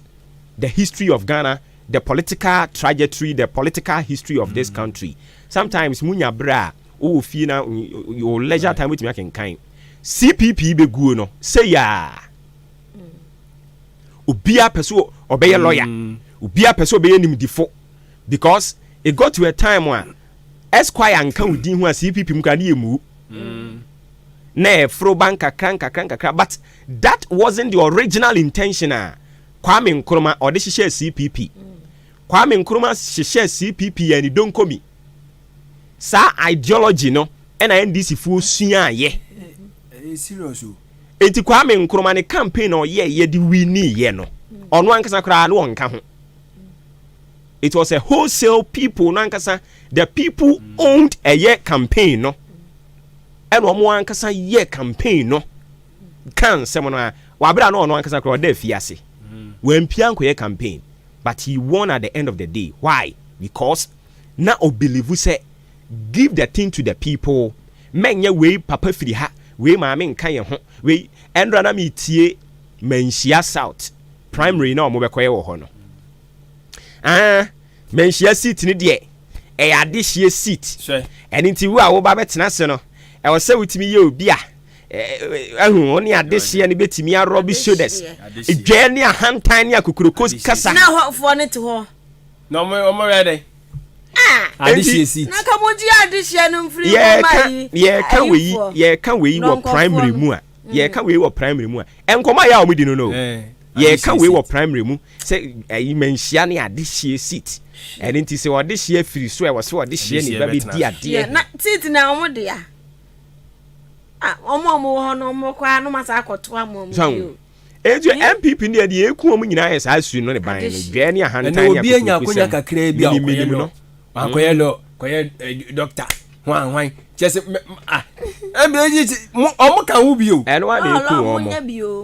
the history of Ghana, the political trajectory, the political history of this country. Sometimes munya bra o fi na your leisure time with me can kind CPP be go no say ya obia peso obey lawyer obia peso obey nimdifo because it got to a time when Esquire and can within who CPP mukani ne fro banka kranka but that wasn't the original intention. Kwame Nkrumah or this share CPP. Kwame Nkrumah share CPP and don't come me. Sa ideology no and NDC full suya ye. Serious. Enti Kwame Nkrumah ne campaign or ye di wini ye no. On one kasa kra no nka ho. It was a wholesale people nankasa the people owned a year campaign no and one ankasa year campaign no kan semona wabra no ankasa kro da fiase when pianko year campaign but he won at the end of the day. Why? Because na obelieve say give the thing to the people menye we papa firi ha we maame nka ye ho we endra na me tie Manhyia South primary na omo bekoye wo ho no Manhyia seat ni de e adehye seat enti wo a wo ba betena se no e wo se wutimi ye obi a ahu oni adehye ni betimi arobi shoulders edwa ni ahantan ni akukuroko kasa na ho fo ne te ho no omo ready adehye seat na ka moji adehye no mfiri mo mai ye kan we wo primary mu a ye kan we wo primary mu a enkoma ya omudi no ye kan we wo primary mu say Manhyia ni adehye seat and enti se adehye free so e wo se adehye ni ba be di ade na seat na omo de ya omo ho no omo kwa no masa akoto amomo yo eju MPP ndi de eku omo nyina ye sa asu no ne ban no dwa ni ahantan ya obi anya konya kakra bi no akoye lo koye doctor hwan chese embeji omo kan hu bi o eno wa na eku omo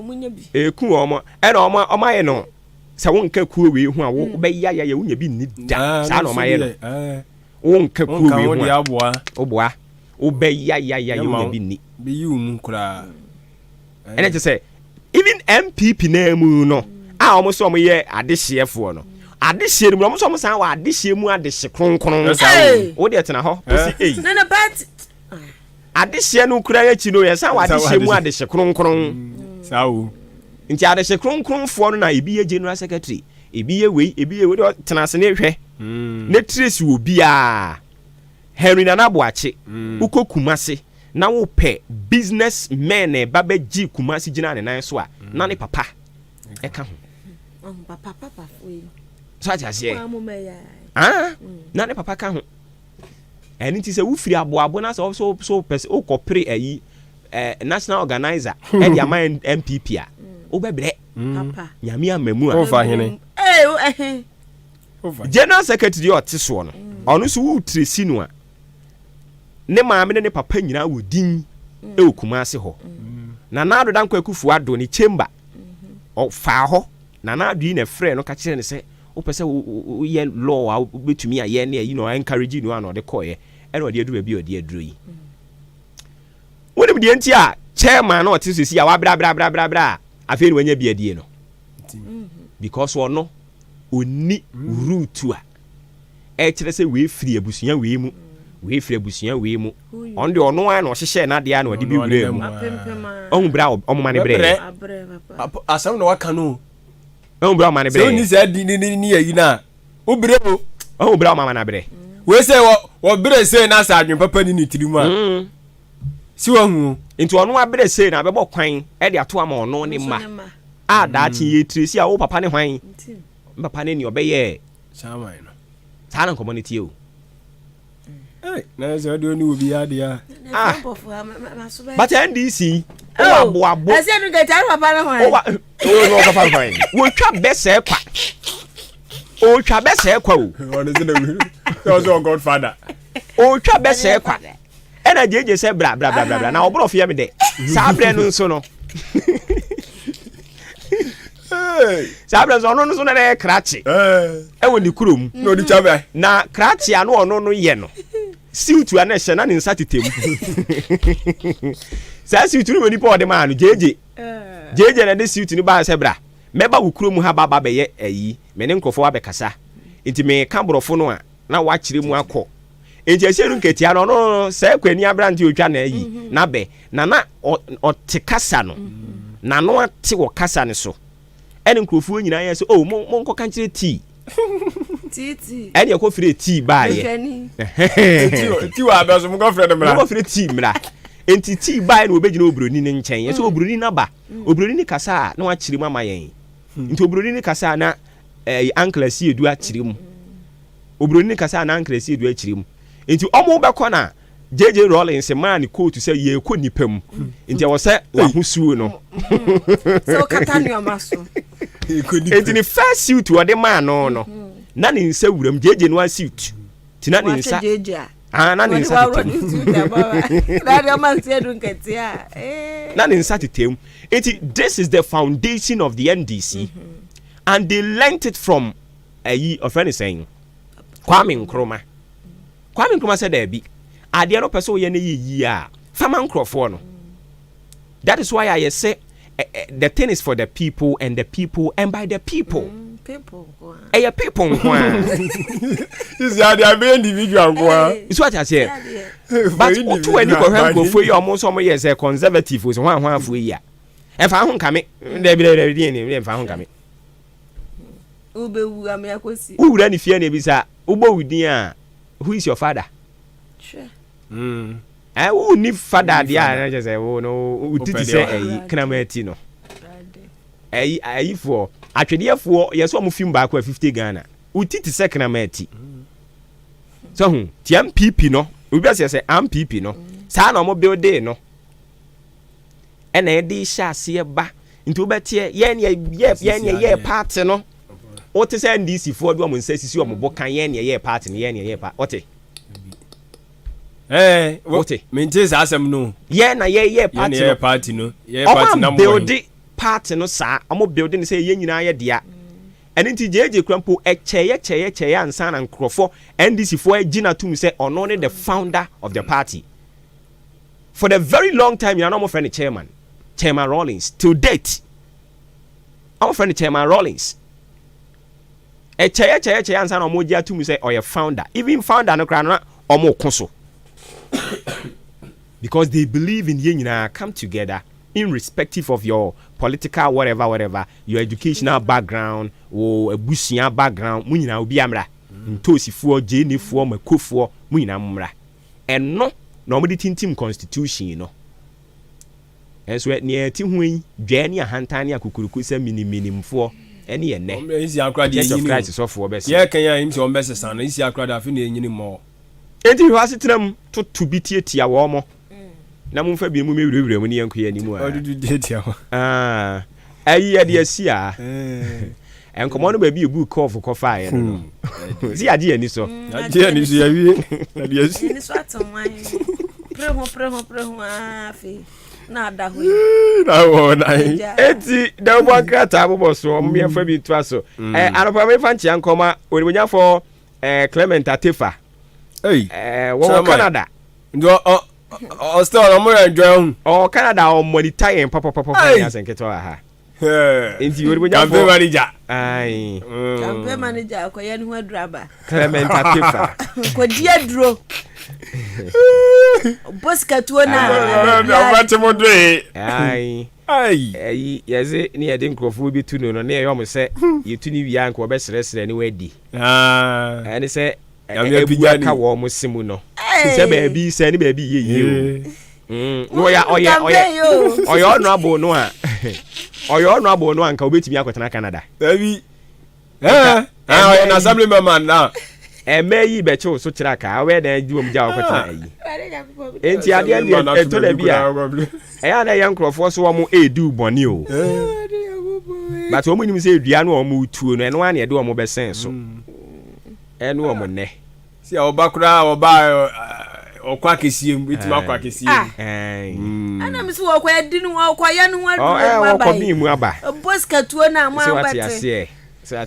munya bi eku omo eno omo aye no sa won ka ku we hu a wo be ya wunya bi ni da sa no maye no won ka ku we hu oboa wo be ya wunya bi ni be yu mu kura ene je say even MPP na mu no a omo so omo ye adehye fo no adehye mu so mo san wa adehye mu adehye kronkron wo de tena ho na na bat adehye no kura ya chi no ye san wa adehye mu adehye kronkron sawo nti adehye kronkron fo no na ebi ye general secretary ebi ye we de tena se ne hwe ne trace wo bia Henry Nanabuache uko Kumasi na wo pe business men e baba ji Kumasi gina ne nan so a na ne papa e ka ho papa foi so ajasie na ne papa ka ho eni ti se wo firi aboabo na so person o kopre ayi national organizer e dia man MPP a wo bebre papa nyame amamu a o fa hene general secretary o tiso no onu so wo tresi no a ne maame ne papa nyina wo din e Kumasi ho na nado dan kwakufu ado ni chamber o fa ho na nado yi na frɛ no ka kire ne sɛ wo pɛ sɛ wo ye law a betumi aye ne yi no encourage no an de koye e no de adu ba bi o de aduro yi wonim de nti a chairman na o ti sisi a wa bra afei no wanya bi adie no because ono oni route a e kire sɛ we free abusua we mu we free abusua we mu on de ono an no hyehye na de a na odi bi wure mu on bra omma ne bre asam no waka no on bra ma ne bre so ni se di ni yi na o bre o on bra ma na bre we say wo bre say na sa adwen papa ni tirimu a si wo hu nti ono abre say na bebo kwan e de ato ama ono ne ma a da chi ye tresi a wo papa ne hwan papa ne ni obeye chairman no sana community o na so do ni obi adia but NDC o abo ase nu ga tare papa na hwan o no papa hwan wo twa bese kwa o twa bese kwa o ono se na we so godfather o twa bese kwa e na jeje se bra na obro fie me de sa bre no so no sabra so no so na e krachi e woni kurom no di chabe na krachi anu ono no ye no siutu ana hye na ne nsa tetem sa siutu no woni po de ma no jeje na de siutu ni ba se bra meba wo kurom ha baba be ye ayi me ne nkofo wa be kasa enti me ka borofo no a na wa kire mu akọ enti asieru nketia no se kwani abranti otwa na ayi na be na o te kasa no na no ate wo kasa ne so ene nkrofo nyina ye so oh mo nko kan kire tea ene ko fire tea ba ye tea wa ba so mo ko fire de mra mo fire tea mra enti tea ba ye no obegina obroni ne nchen ye so obroni na ba obroni ni kasa na wa kire mama yen nti obroni ni kasa na uncle si edu a kire mu obroni ni kasa na uncle si edu a kire mu enti omo be ko na JJ Rollins man coat to say ye ko nipam nti wo se wa husuo no so katanu amaso enti ni first suit wo de man no na ni nsa wuram JJ no suit ti na ni nsa na ni nsa na de man se dun ketia na ni nsa tetem enti this is the foundation of the NDC and they learnt it from a friend is saying Kwame Nkrumah said there be ade no person ye na yi a fama nkrofo no that is why I say the thing is for the people and the people and by the people people people is ya be individual go is what I say but to any go hwan go for you almost some years conservative so hwan for yi a e fa ho nkame da bi ni fa ho nkame ube wu am yakosi wura ni fie na bi sa ubo wudin a who is your father sure who ni father dia na je say wo no utiti say kramati no for atwede for yeso mo film ba ko 50 Ghana utiti say kramati so hu ti MPP no obi say MPP no sa na mo build no e na e di sha se ba nti obetie ye party no o te say NDC for do mo nsasisi o mo bokan ye party ye pa ote what maintains asem no ye na ye party no na mo build party no sa omo build ni say ye nyina ye dia eni nti jeje krampo cheye ansa na nkrofo NDC for agina tum say ono ne the founder of the party for the very long time you know my friend chairman Rollins till date our friend Chairman Rollins Eche ansa na omo dia tum say oye founder. Even founder no kra na omo koso. Because they believe in you nyina come together irrespective of your political whatever, your educational background or abusia background, mu nyina obi amra. Ntosifuo, jenifuo, makofuo, mu nyina mmra. And no omo di tintim constitution you know. Enso ne ti hu yi dwa ni ahantan ni akukuruku se minimfo ene ye ne isi akrade yin ni so fo be se ye kan ya im se on be se san isi akrade afi na yin mo enti hwa setram to bi tietia wo mo na mu fa bi mu mewurewure mu ne yanko ya ni mu a odudu tietia ho ayi ya de asia enkomo no ba bi ebu cough kofa ye no si ade ani so ya wie na de asi ni so atonwan preho afi na da ho na wo na eti da bo krata bobo so me fa bi to aso anopa me fa nchia nkoma onimunya for Clement Atefa wo Canada ndo still no more enjoy Canada o monetize papa ya senketo ha enti onimunya for campaign manager campaign manager ko yan hu adraba Clement Atefa ko dia duro Boska tuona na mate modwe ai yeze ni yede nkrofo bi tu no na yom se yetu ni wiya nko obesresre ni wadi ani se ebuya ka wo mo simu no se ba bi se ni ba bi ye no ya oya no abo no a oya no abo no anka obetimi akotena Canada abi oya na assembly member na emeyi becho so kira ka we na juom ja okota ayi enti ade eto da bia eya na yankrofo so wo mo edu boni o but wo munim se edua no wo mo tuo no eno ane ede wo mo besen so eno wo mo ne si obakura oba okwa kesiem etima akwa kesiem ana misi wo kwa edi no wo kwa ya no wa wo kwa bi mu aba boska tuo na mo abate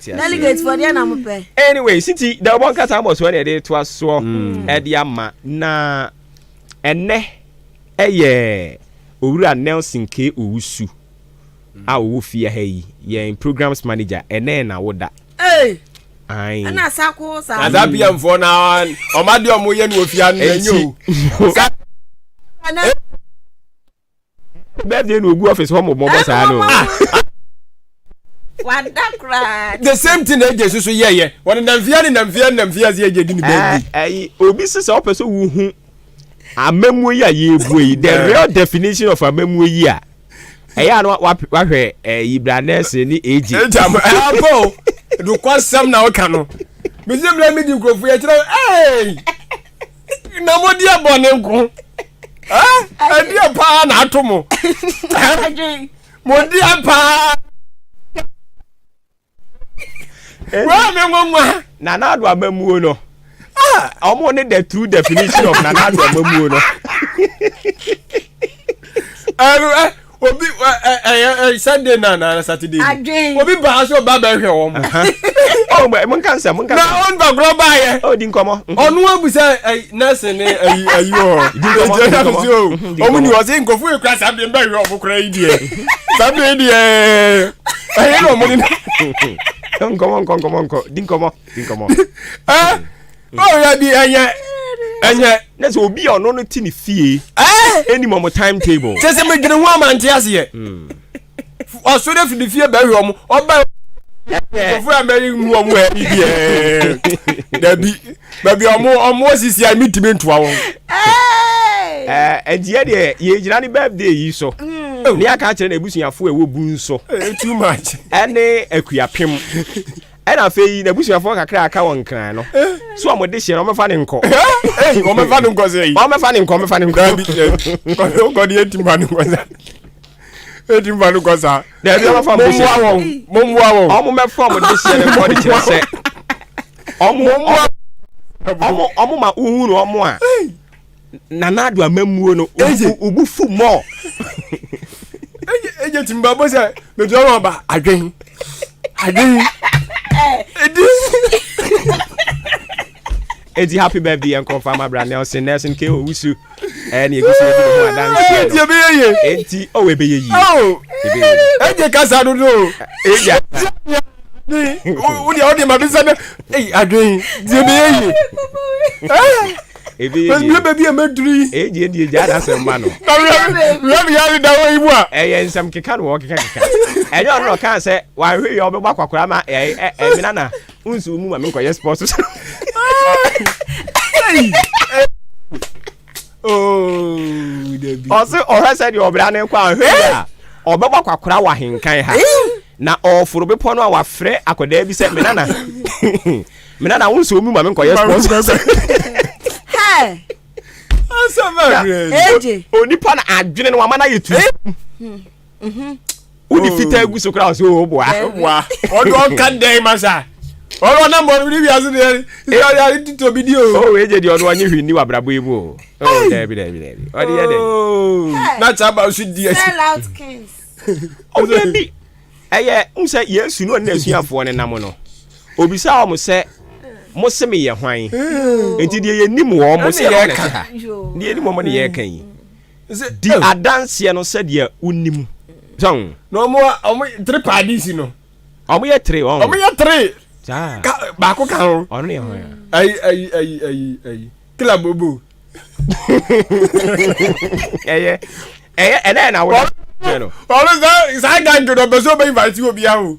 delegate for dia na mpe anyway city the one kata amos when they to aso e dia ma na enne eye owura Nelson K Owusu a wo fie ha yi ye programs manager enne na woda ai ana sako sa ada bia mfo na o ma de o mo ye no ofia no enyo be de no ogu office ho mo bobo sa no the same thing that Jesus yeah when namfia ze agedi ni baby ai obi se opeso wu hu amemu yi ayebu yi the real definition of amemu yi a eya no wa hwe Ibranes ni eji abo do kwasam na oka no bizem la midi nkrofo ya kira na modi abone nko adi apa na atomo modi apa wa me ngwa na na do amamuo no omo ne the true definition of na na do amamuo no obi Sunday na Saturday obi ba so ba hwe wo mo mun kansa na on ba gro ba ye di nkomo onu abusa nurse ne ayo di nkomo omu ni o se nkofu e kwasa be ba hwe o kura idie sabe idie ayi no mo ni nkomo di nkomo ya di enye na so obi ono no ti ni fie any mo timetable se me gine hu amante ase oso de fi fie ba hwe omo oba ofu ameri hu omo idie dabi omo sisi a mitime ntoa won enje de ye gira ni birthday yi so ni aka kire na ebusuafo ewo bu nso too much ene akuapem ena fei na busuafo kakra aka won kran no so amode hye no mefa ne nko o mefa ne nko sei o mefa ne nko dabi ko di etimba ne nko sa etimba ne nko sa dabi o mefa momwa won o mo mefa mo de hye ne ko de kire se omo ma uhu no omo a na na do amamuo no obufu mo eje timba bo se me do ro ba adwen Edi happy birthday and confirm my Nelson K Owusu and you go dance enti o we be yi eje kasa do eje Wo dia wo dia ma bi say adwen die be yi. Ebi baby ameduri. Eji edi eja da semba no. We ya da wo ibu a. Nsam keka no wo keka. Enyo no kan say wa hwe yo be gba kwakora ma minana unsu mu ma me koye sports. Oh, Debbie. Also, or said your brand and qua here. Or Baba Quakra wa hinkai ha. Na all for be pono our fre akode bi said Minana. Minana won't so move my koye sports. Hey. Answer very. AJ. Only pan adwene no amana yetu. Uni fita egu so kra so boa. Wa. Odo kan dey masa. Oro na mo bi biase dey. Ya tito video. Oh, AJ di odo anyi hwini wa brabo emu o. Oh, Debbie. Odi ye dey. Na chaba su die. Sell out kings. Oh, Debbie. Eye, unse Yesu no na asuafo ne nam no. Obisa o mo se mo se me ye hwan. Enti de ye nim wo mo se ye ka. De ye nim mo ne ye kan yi. Di adanse no se de unim. Son. No mo 3 parties no. Omo ye 3 on. Omo ye 3. Ja. Ba ko kan ho. Ono ne hwan. Ai. Kila bobo. Eye. Ene na wo. No. Ono sa gang do be so be invite you obi a ho.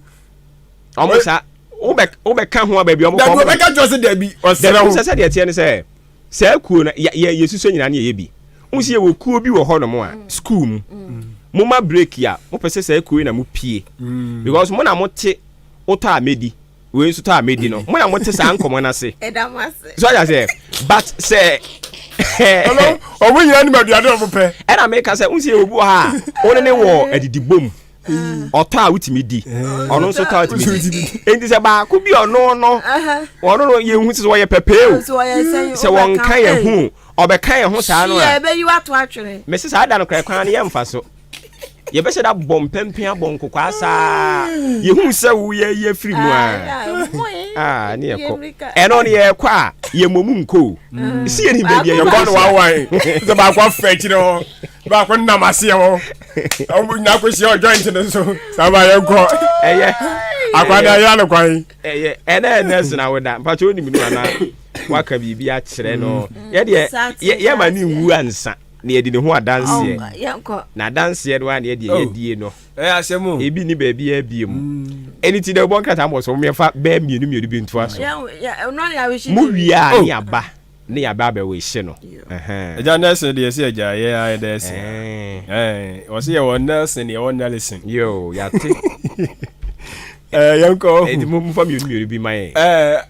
Omo sa Obe kan ho ba bi omo ko. Obe ka jose da bi. Osere ho. Se de tie ne se. Se kuo na ye suso nyina ne ye bi. Unsi ye wo kuo bi wo ho no mo a school mu. Mo ma break ya. Mo pese se kuo na mo pie. Because mo na mo te ota amedi. We nso ta amedi no. Mo na mo te sa ankomo na se. Edamase. So I say but say hello, omo nyina ni maduade omo pe. E na make say unsi ye obu ha. One ne wo edidibom. Ọtọ a wutimi di ọno nso ta wutimi di enti se ba ko bi ọno no ọno no ye hu se wo ye pepe o se won kan ye hu obeka ye hu sa no ye be yi wato atwere me se sa da no kra kwan ye mfa so ye be se da bom pempem abon kokwa sa ye hu se wo ye free mu ni ye ko eno ni ye kwa ye momu nko si ye ni baby ye ko no wa wan se ba kwa fetch no ba ko na mase wo o nya ko si o joint no so sa ba ye ko akwada ya no kwan ene na woda mpacho ni minu ana waka bibi a kire no ye de ye ma ni wu ansa na ye di ne ho adanse na adanse do na ye de ye die no asemu ebi ni baby ya biem eniti de bon kata mo so me fa ba mienu bi nto aso no ya we shi mu wi a ni aba ni aba ba we shi no eja nurse de se eja ye ai de se o se ye won nurse ni won listen yo ya te yanko edi mo fa mienu bi mai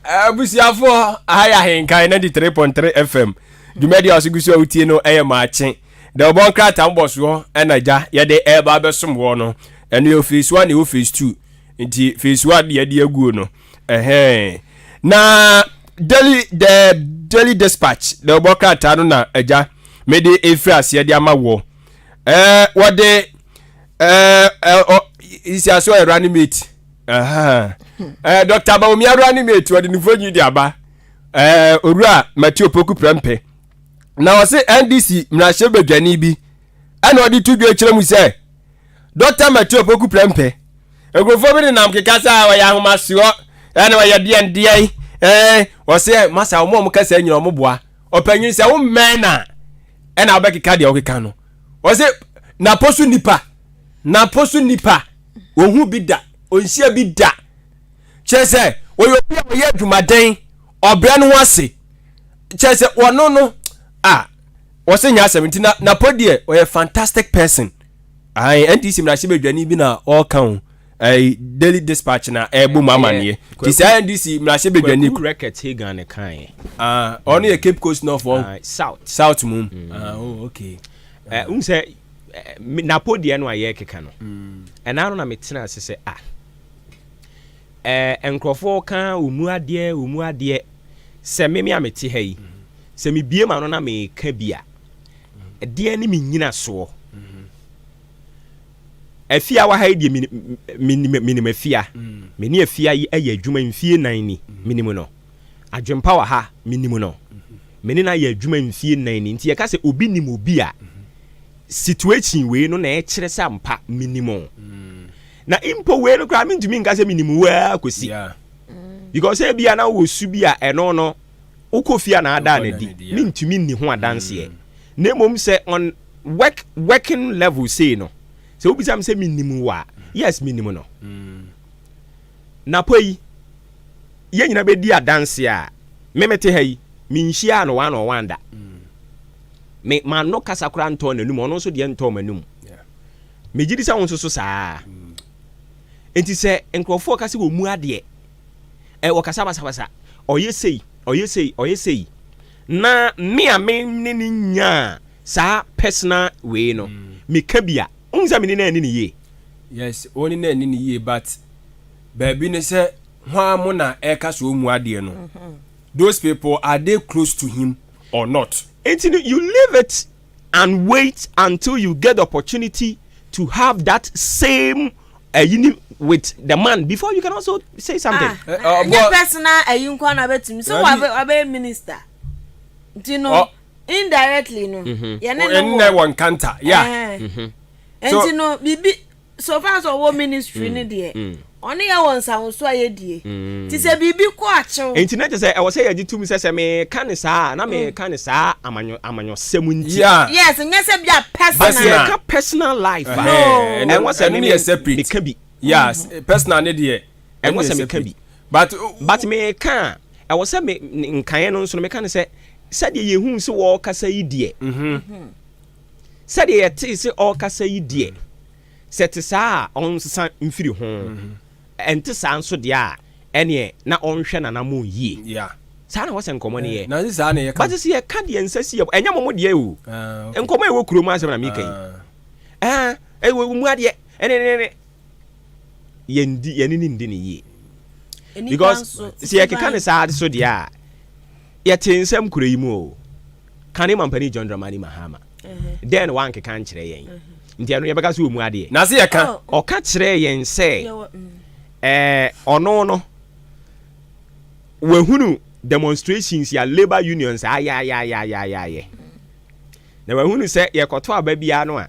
abusiafo aya henkan 93.3 FM Dumedi asigusu utie no Maakye the bon krata mboso enaja ye de eba besom wo no eno yo phase 1 e phase 2 nti phase 1 ye de aguo no na daily dispatch the bon krata no na eja me de efi ase de ama wo wo de isi aso reanimate Dr. Baomi reanimate wo de nfonyi di aba Orua Matthew Poku Prempe na wose NDC mrahye bedwani bi ana odi tudwe kire mu se Dr. Matthew Poku Prempe egrofo bi nam kekasa wa ya homa sio ana wa ya die wose masa wo mo kasa nyina mo boa opanyin se wo mena ana obekeka de okeka no wose na posu nipa ohun bi da onhia bi da chese wo yo bi ya dwumaden obra no wase chese wono no wose nya 17 na podie o a fantastic person NDC mrahye bedwani bi na all count daily dispatch na ebu mamanie ti say NDC mrahye bedwani record Hagan ne kan ono ye Cape Coast North one south mum okay unse na podie no aye keka no enano na metena asese enkrofo kan omu ade se me ameti ha yi se me bie ma no na me ka bia de ni me nyina so afia wa ha de minima afia me ni afia yi aye adwuma mfie nan ni minimu no adwempa wa ha minimu no me ni na aye adwuma mfie nan ni nti ye ka se obi nim obi a situation we no na e kire sa mpa minimum na impo we no kra me ntumi nka se minimum wa kosi because e bia na wo su bia eno no ukofia na ada na di me ntumi ni ho adanse e na mom se on working level say no se obi sam se minimum wa yes minimum no na poi ye nyina be di adanse a memete hayi minhia no one on one da me man no kasa kura nto na num ono so de nto manum me gidi sa won so saa enti se enkrofo kase wo mu ade e wo kasa basa oye sei na me a me ni nya sa personal way no me ka bia unza me ni na ni ye yes oni na ni ye but baby ne se hwa mo na e kasa wo mu ade no those people, are they close to him or not? Until you leave it and wait until you get the opportunity to have that same with the man before you can also say something. Personal, you can bet me. So I be minister. Do you know indirectly? No, yeah, one canter, yeah. And you know, so far as our ministry, no Only I want some so I did. Tis a baby quacho. Internet say I was say I did to me say me can sa na me can sa amanyo semunti. Yes, and yes be personal life. And what's a separate it can be. Yes, personal need and what's a can be. But me can I was say me nkan no so me can say said ye hu so wo kasa yi die. Said ye ti say all kasa yi die. Set sa on sa mfiri ho. Enti sanso dia ene na onhwe na namu yie yeah sa na wose nkomo ne ye na this na ye but see ye ka de nsasi ye enya momo de o nkomo e wo kuro mu asem na mi kai e wo mu ade ene yendi ne yie because see ye ka ne sa so dia ye tinsem kuro yi mu o kane mampani John Dramani Mahama then wan ke kan kire yen nti anu ye beka so wo mu ade na se ye ka o ka kire yen se ono no wehunu demonstrations ya labor unions ya na wehunu se ye koto aba bia no a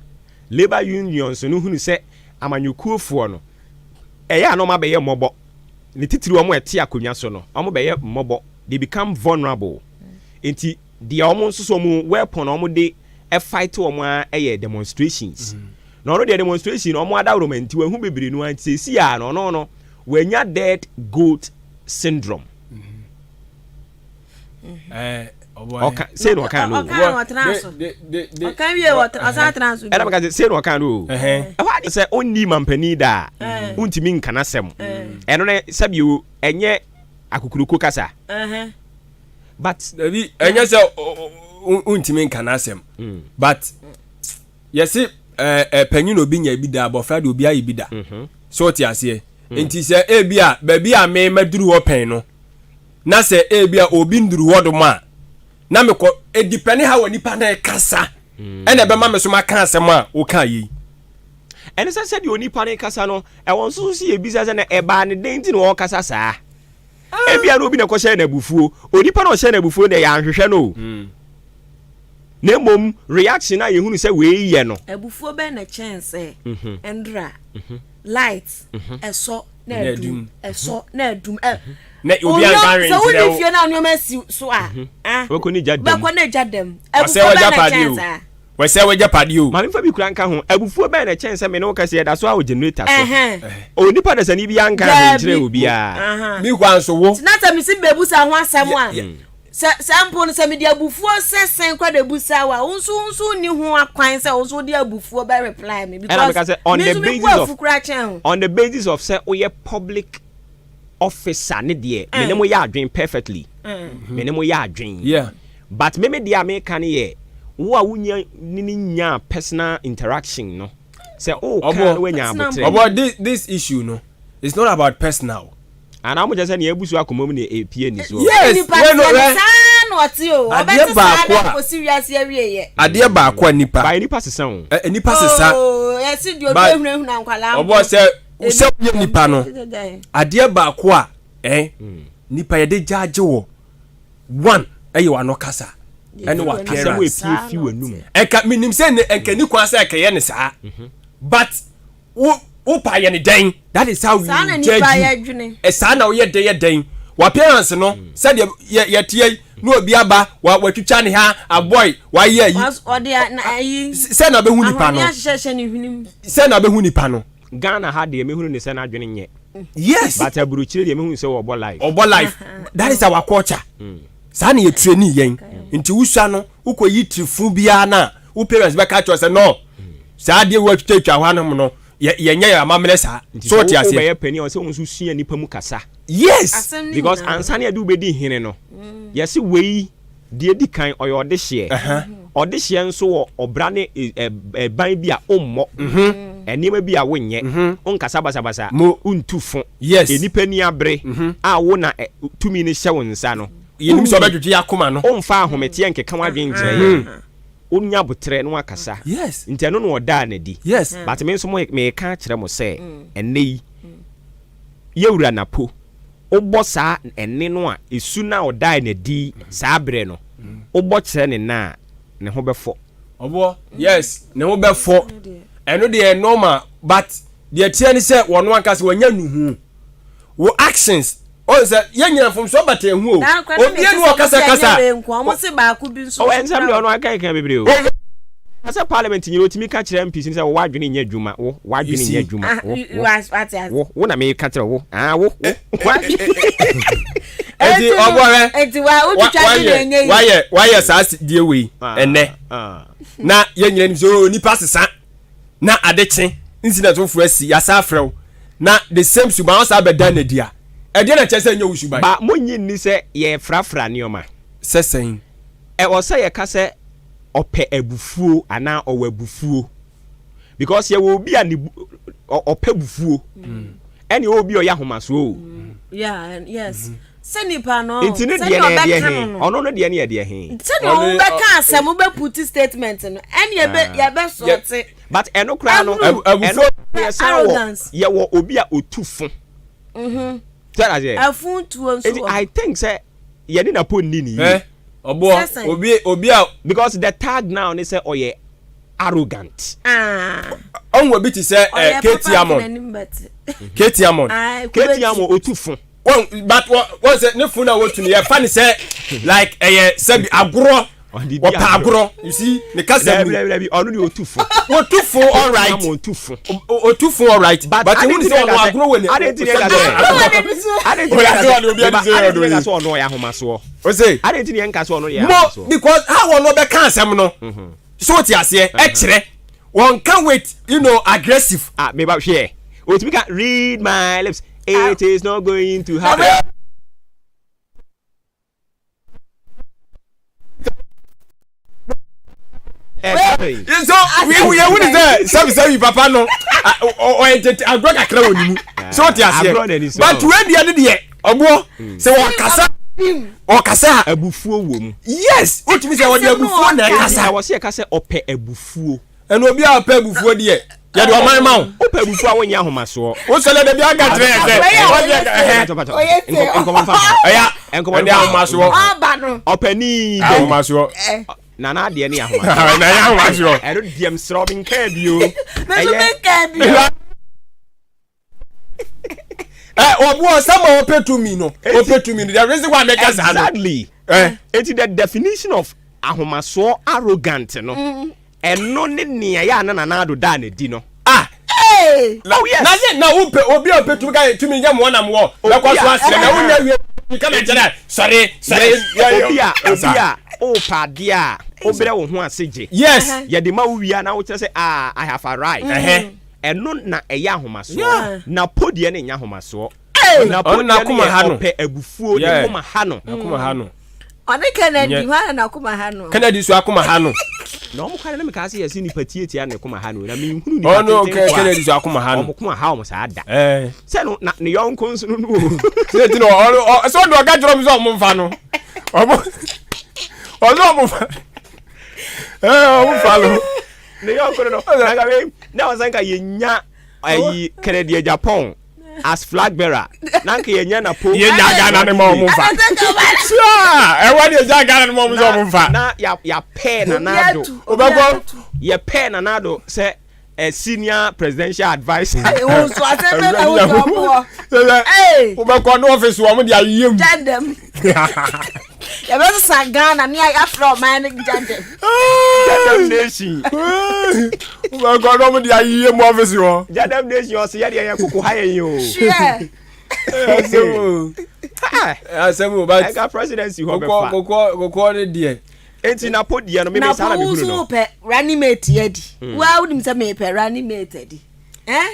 labor unions no hunu se amanyukuofo no eya no ma be ye mobo ne titiri omo ete akonwa so no omo be ye mobo they become vulnerable enti the omo so mu weapon omo de e fight omo a ye demonstrations no no the demonstration omo adawro menti wehu bebiri no anti si ya no when you dead goat syndrome okay say no can no okay we what asa trans era baka say no can no e say onni mampani da untimi nkana sem eno na sabi o enye akukuruko kasa but enye say untimi nkana sem but yes panyin obi nya bi da abofra de obi ayi bi da so ti ase enti se ebia baabi a me maduru ho pen no na se ebia obi nduru ho do ma na me ko edipene ha wani pa na kasa ene be ma me so maka asem a wo ka yi ene se se de oni pa na kasa no e won so si ebisa se na e ba ne denti no wo kasa saa ebia no obi na ko hye na bufuo oni pa na hye na bufuo de ya anhwehwe no na mom reaction na yehunu se we ye no ebufuo be na chance endra light eso na edum eso na edum na obi an carry so we fie na no masi so we ko ni jadem ba ko na jadem ebufuo be na chance we say we japade o mami fa bi kura nka ho ebufuo be na chance me no ka se da so a generator so o nipa da sani bi an ka ntre obi a mi kwa nso wo na ta mi si bebu sa ho asem a sample se me dia bufuo sesen kwa de busa wa unsu ni ho akwan se unsu dia bufuo be reply me because on the basis of say we public officer ne de me ne mo ya adwen perfectly me ne mo ya adwen yeah but me dia me kan ye wo a wunya ni nya personal interaction no say kan we nya abotre about this issue no it's not about personal. and I'm just saying ebusu akomom ne epie ni so yes we no oti o obeti sa ko serious awie ye ade ba akwa nipa ba nipa sesa o nipa sesa oh yes di ohunu ankwala obo se se nipa no ade ba akwa nipa ye de judge wo one eye wa no kasa ene wa kasa we fi wanum ka minim se ne enka ni kwa se ka ye ne saa but Upa yani den. That is how we judge you. Esana oye den. Wa parents no said ye tie no obi aba wa twitwa ne ha aboy wa ye yi. Say na be hu nipa no. Say na be hu nipa no. Ghana ha de mehunu ne say na adwene nye. Yes. But aburuchire de mehunu say obo life. Obo life. That is our culture. Sa na ye training yen. Nti wusua no ukoyi trifu bia na wo parents be catch us say no. Sa de wa twitwa hwa no no. Ye nya ya mamele sa. So ti ase. Obe ye pani o say wonsu sua nipa mu kasa. Yes. Because ansane adu be di hene no. Yes wei de di kan oyo de hye. Ode hye nso wo obra ne ban bi a ommo. Enima bi a wonye. Onkasa basabasa. Untufo. Yes. Enipa ni abre a wo na tumi ne hye wonsa no. Yenim so bedwetwe yakoma no. Omfa ahomete nkeka wadwen kyerɛ. Onya botre no akasa. Yes. Nti no no oda na di. Yes. But me nso me ka kyerɛ mo sɛ enne yewura napo. Obo sa enne no a esu na oda na di sa abre no. Obo kyerɛ ne na ne ho bɛfɔ. Obo yes, ne ho bɛfɔ. Eno de normal but the tie ni sɛ wɔn ankasa wɔnya nuhu. Wo actions o say yenya from so but ehu o. Obi enu okasa kasa. Nko se ba ku bi nso. O ensam de ono aka kan bebre o. Asa parliament nyiro timi ka kyerɛ MPC sɛ wo wadwene nya adwuma wo wadwene nya adwuma wo na me ka kyerɛ wo wo enti obore enti wa wo twitwa de nya why sa die we ene na yenyira ni so nipa sesa na adekye incident of asi yasa afrew na the same suban asa beda na dia e de na kyese nya wusuban ba monyi ni sɛ ye frafra ne oma sesen e wo sɛ ye ka sɛ ope ebufuo ana owa ebufuo because ye wo bi ani ope bufuo any obi oya homaso yeah yes senipa no intine de na de he ono no de na de he seni o be ka asem be put statement no any ye be sorte but eno kra no ebufuo arrogance ye wo obi a otufo tell us afun tuo nso I think say ye ni na ponni ni obo obi because the tag now they say oye arrogant onwo bi ti say Ketiamon Ketiamon otufo but what say ne fun na wotuni ye fa ni say like sabi agro opa agro you see ne kasa bi onu ni otufo all right otufo all right but you say onu agro we ne I didn't think onu ya homaso o say I didn't think nka so onu ya homaso because how onu be kan asem no so ti ase e kire one can wait aggressive me ba hwe o ti can read my lips it is not going to happen so we who is there some papa no o agro kakra wonimu so ti ase but when the dey obo say o kasa abufuo wom yes what me say o dey abufuo na kasa wo say kasa ope abufuo eno obi a ope abufuo dey ye de o man ma ope abufuo a wonya homaso o so le de bi aga tre enko de homaso opani de homaso nana de ne homaso na ya homaso ero diem srobin ka bio obo sama opetumi no the reason why make us exactly it's the definition of ahomaso arrogant no eno ne nia ya na do da na di no oh yes na obi opetumi ka tumi nya mo na mo na kwaso asire na wonya wie ka me jere sorry obi a o padia obere wo ho aseje yes ye de ma wo wia na wo kire say I have arrived eno na eya ahomaso na podie ne nya ahomaso na podie kuma ha no pe abufuo ne kuma ha no oni Kennedy ha na kuma ha no Kennedy so akuma ha no na omo kwale na me ka say yesi ni patietia na kuma ha no na me hunu ni no Kennedy so akuma ha no omo kuma ha omo sa ada se no na ne yonko nso no se ti no so do ga joro mi so omo mfa no omo omo fa omo fa lo ne yonko no na ga we na wasanka yenya ayi Kennedy Japan as flag bearer nanka yenya na po yenya Ghana ne mo mfa e wadi yenya Ghana ne mo mfa na ya pen na nado obego ya pen na nado se a senior presidential advisor. Hey, who so I said that Hey, we back on office. We am the ayem. Jandem. You better say Ghana. Near Afro man, Jandem. Jandem nation. We back on the ayem office. Jandem nation. You see, you kuku hire you. Sure. I got presidency. Go there. Enti na podi no me sala me hunu no. Na pe reanimate yedi. Wa wudi mse me pe reanimate yedi.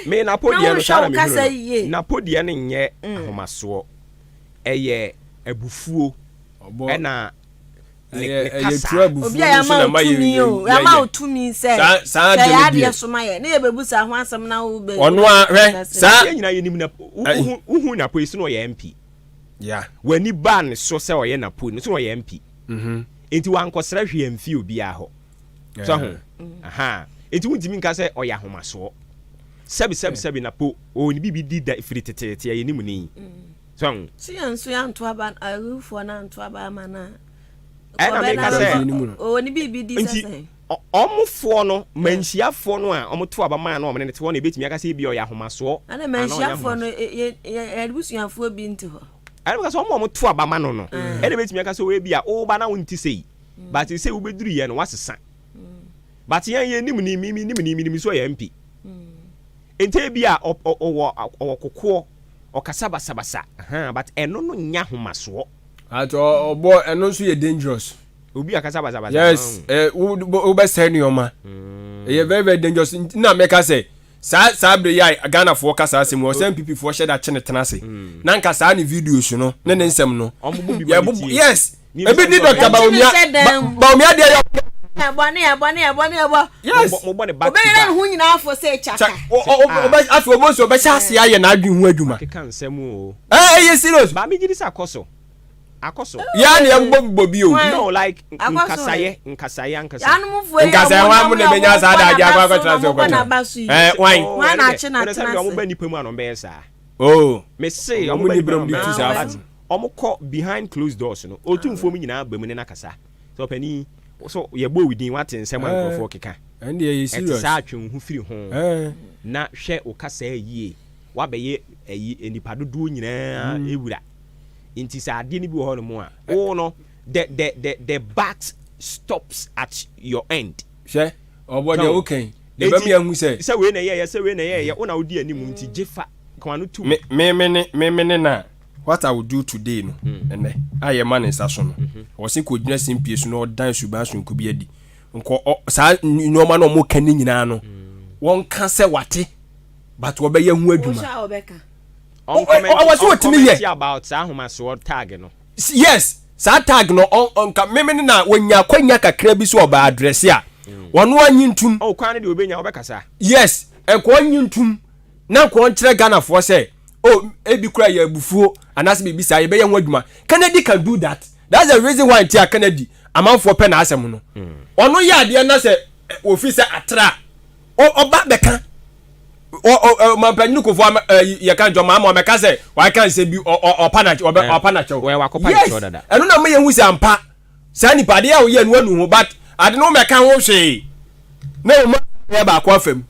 Me na podi no sala me hunu. Na podi no nye ahomaso. Eye ebufuo. E na eye true ebufuo so na maye. Ya ma otumi se. Sa ya de so maye. Na ebebusa ho asem na wo be. Ono a hwe sa nyina ye nim na uhu na po no ye MP. Yeah. Wani ban so se oye na po no so oye MP. Enti wankosra hwe amfi obi a ho so ho aha enti wuntimi nka se oya homaso sebi na po oni bibi di da ifiri tetete ya ni muni so ho si anso ya nto aba arufo na nto aba mana na me ka se oni bibi di sese omufo no manhiafo no a omoto aba man na omne ne te wona ebetimi aka se bi oya homaso ana manhiafo no ebusuafo bi nti ho I because some to abama no. Ene betimi aka so we bia o ba na wonti sei. But say we beduru ye no wasesa. But ye nim ni so ye MP. Ente bia o kokko o kasaba sabasa. But eno no nya homaso. At obo eno so ye dangerous. Obi akasaba sabasa. Yes, we be say ni oma. Ye very dangerous. Na make say sa bre ya Ghana for kasa asem o sem pipi for share that chene tenase na nka sa ni videos no ne nsem no yes ebi ni Dr. Baumia de yes mo bone back obe na hu nyina afo se chaka afo mo so be chase aye na adwen hu adwuma ke kan nsem o yes serious ba mi gidi sa akoso ya na embo bi o no like nkasaye nkasaye wa mu ne benya sa da adia kwa transfer kwa wan na chi na transfer omo ba nipa mu anon be sa me say omo ni brom di tu sa omo ko behind closed doors no otumfo mu nyina ba mu ne na kasa so pani so ye bo within what nsem ankofo keka and ye serious sa atwen hu firi ho na hwe o kasa yie wa be ye enipa dodo nyina ewura inti sa ade ni bi ho no mo a o no the bat stops at your end she obode okay the be me ahu say we na ye o na odi animu nti jefa kwanu tu me na what I will do today no ene aye man is aso no o se ko gyina simpie so no dan suban so nko bi adi nko sa no ma no mo kan nyina no won ka se wate but wo be ye hu adwuma was what me here about ahomaso tag no yes sa tag no on ka me na wonya kwanya kakra bi so oba address a wono anyintum kwan de obenya obekasa yes enko anyintum na ko nkyere Ghana for say ebi kura ya bufuo anase bibi sa ye be ye hu adwuma Kennedy can do that. That's the reason why Tia Kennedy amanfo pe na asem no ono ya de na se officer atra oba beka mampanyinu kofo ye kan joma ma meka se wa kan se bi opana cho we wakopa cho dada eno na me ye hu se ampa sa ni pade a wo ye no anu ho but ade no meka ho hwe na o ma ye ba kwa fam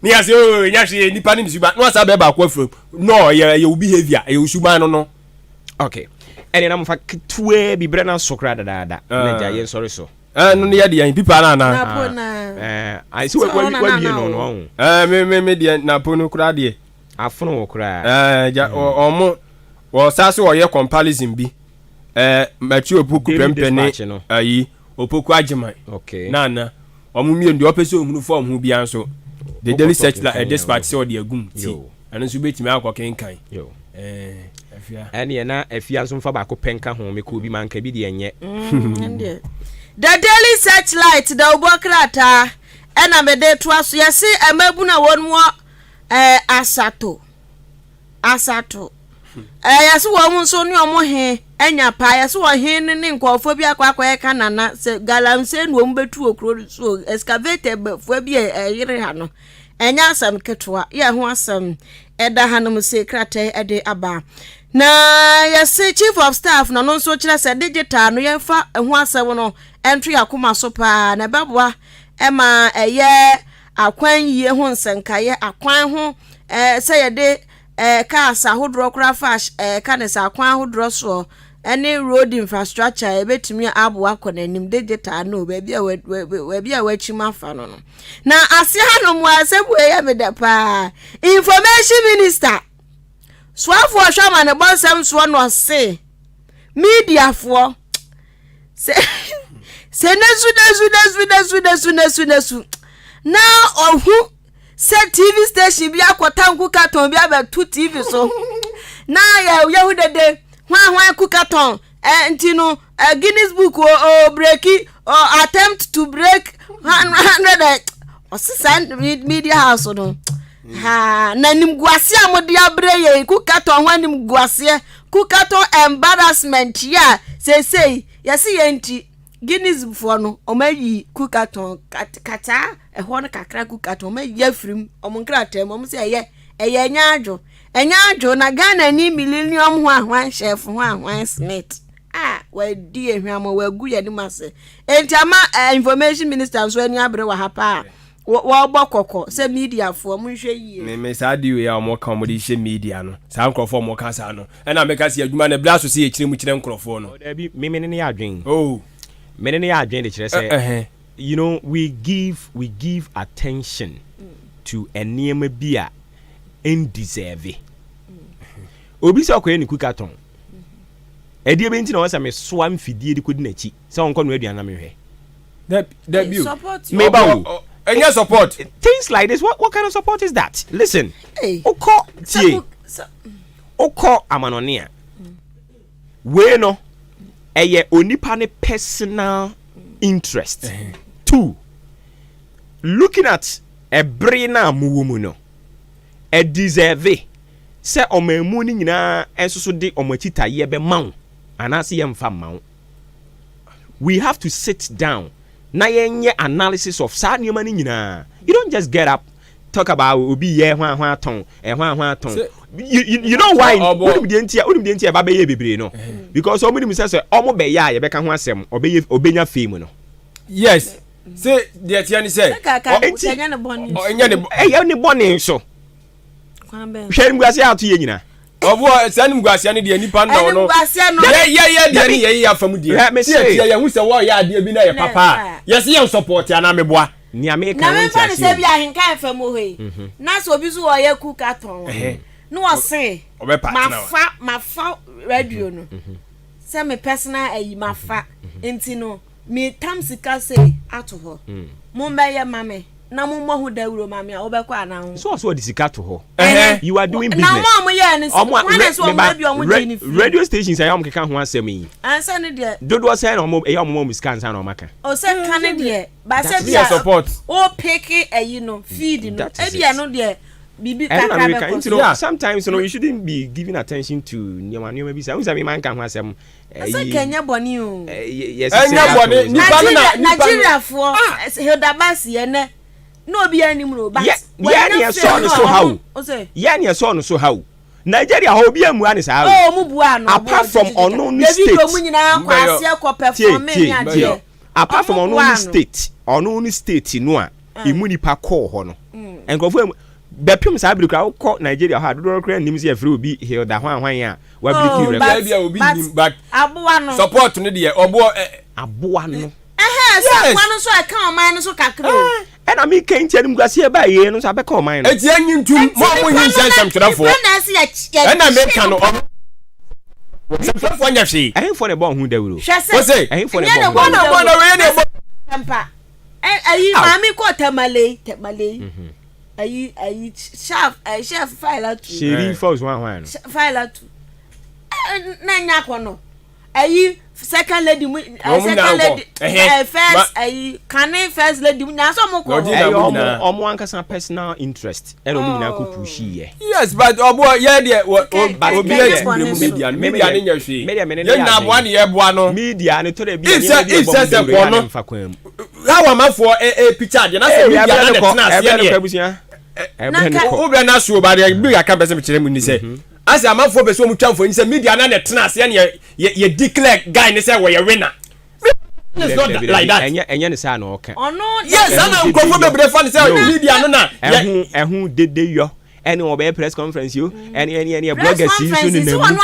ni ase nya hwe nipa ni suba no asa be ba kwa fam no ye behavior ye suba no okay ene na mfa ketue bibre na sokra dada na ja ye sorry so no ne yade yan pipa na I see what we no me de na pono kura de afono wo kura ja omo wo saso wo ye comparison bi machi opoku pempene ayi opoku agiman okay na omo mi ndi opese ohunu form hu bia nso the daily search la dispatch say odi agum ti ana so betimi akọ kenkan afia ene na afia nso mfa ba ko penka ho me ko bi manka bi de enye the daily searchlight da obokrata ena me de to aso yesi emabu na won mo asato yesi wo nso ni omo he enya pa yesi wo he ne nkofo bi akwa kanana se galamse no mbetu okro so excavator befo bi yire ha no enya asam ketwa ye ho asam eda hanum se krata ede aba na yesi chief of staff na no nso kire se digital no yemfa ho asam no entry akoma so pa na beboa ema eye akwan yie ho nsenkaye akwan ho say de cars ahodro kra fash kanes akwan ahodro so any road infrastructure ebetimi abo akonanim digital no baby a wachima fa no na ase hanom asebu ya meda pa information minister swafo hwama ne bonsam so no se media for se nesu now ohu se TV station bi akotanku katon bi abetu TV so na ya hu dede hwan kukaton ntino Guinness book o breaki or attempt to break 100 osisa media house no ha na nim guase amode abreye kukaton hwanim guase kukaton embarrassment ya say yesi yenti Guinness for no omayi kukaton kata ehwo no kakra kukaton omayi afrim omunkra om say eye enyajo na Ghana ni millennium ho chef ho Smith we di ehwamo we gu ye ni mase entiama information minister so ani abre wa hapa wo bokoko se media for mo hwe yie me sa di we ya mo kan mo di hwe media no sa nkrofo mo kan sa no na me ka se adwuma na bla so se ekire mu kire nkrofo no da bi me ne ya adwen me ne ya adwen de kire se you know we give attention to enema bia undeserved obi se okoye ni kukaton edi ebe nti na wasa me soa mfidie di kodi na chi se onko no aduana me hwe that you me ba wo any support things like this what kind of support is that listen oko tie oko amanonea we no eye onipa ne personal interest two looking at a brain na muwo no e deserve se omamu ni nyina enso de omachita ye be mawo anase ye mfa mawo we have to sit down na yenye analysis of sa nioma ni nyina you don't just get up talk about obi ye hwan ton you know why onim de ntia ba be ye bebre no because omo say omo be ya ye be ka ho asem obenya fame no yes say the tiani say enya ne boni so hwere mguase ato ye nyina obo sani mguase ne de nipa no no ye de ne ye ya fam de ye hu se wo ya de bi na ye papa yes ye support ya na meboa ni America na me fa ne se bi ahenkan fam hoyi na so bi so wo ye kukaton no wo se mafa radio no se me personal ayi mafa enti no me tamsika say ato ho mo mbe ye mame na mo hu dawuro mame a obekọ ana ho so disika to ho you are doing business na mo ye ni radio stations ay am keka ho asem yi ansa ne de dodo say na mo mo scan san na maka o se kan de ba se bia support o pick no feed no e bia no de bibi kakra be ko sometimes you shouldn't be giving attention to nyama bi say unsa me man kan ho asem asa kenya boni o yes enya boni nipa na Nigeria for Hildabasi ene no be anim no but yeah so how yeah so how Nigeria how be amu ani sa mu bua no apart from unknown state apart from unknown state no a immunipa call ho no enkofo bepim sa abirikra ko Nigeria ha do kra nim se afre obi Hilda hwan a wa biriki record bia obi nim but aboa no support no de obo aboa no so kwano so e kan man no so kakra na me kan tianim guase ba ye no so abeka o man no eti anyi ntum mo hin sensam twrafo na me kan no sensafo anya hwe ahin for the bon hu dawuro o say ahin for the bon no we ne bo tempa ayi mami ko temale ayi chef file to sheri force one file to na nya ko no ayi second lady first ayi can first lady na so mo ko omo ankasa personal interest e no nyina ko pushi ye yes but obo ye de obi media ne nya hwe ye na abo ne ye boa no media ne to de bi ye bo no how am for a picture de na say media na tena se obi na so ba de bi aka bese me kire mu ni say as a man for person mu twamfo ni say media na tena se ne ye declare guy ni say we ye winner It's not like that. Enya ne sa na oka. Yes, ana nkofo bebre fa ne say media no na. Ehun dede yo. Any obe press conference you. Any bloggers see so ne na. One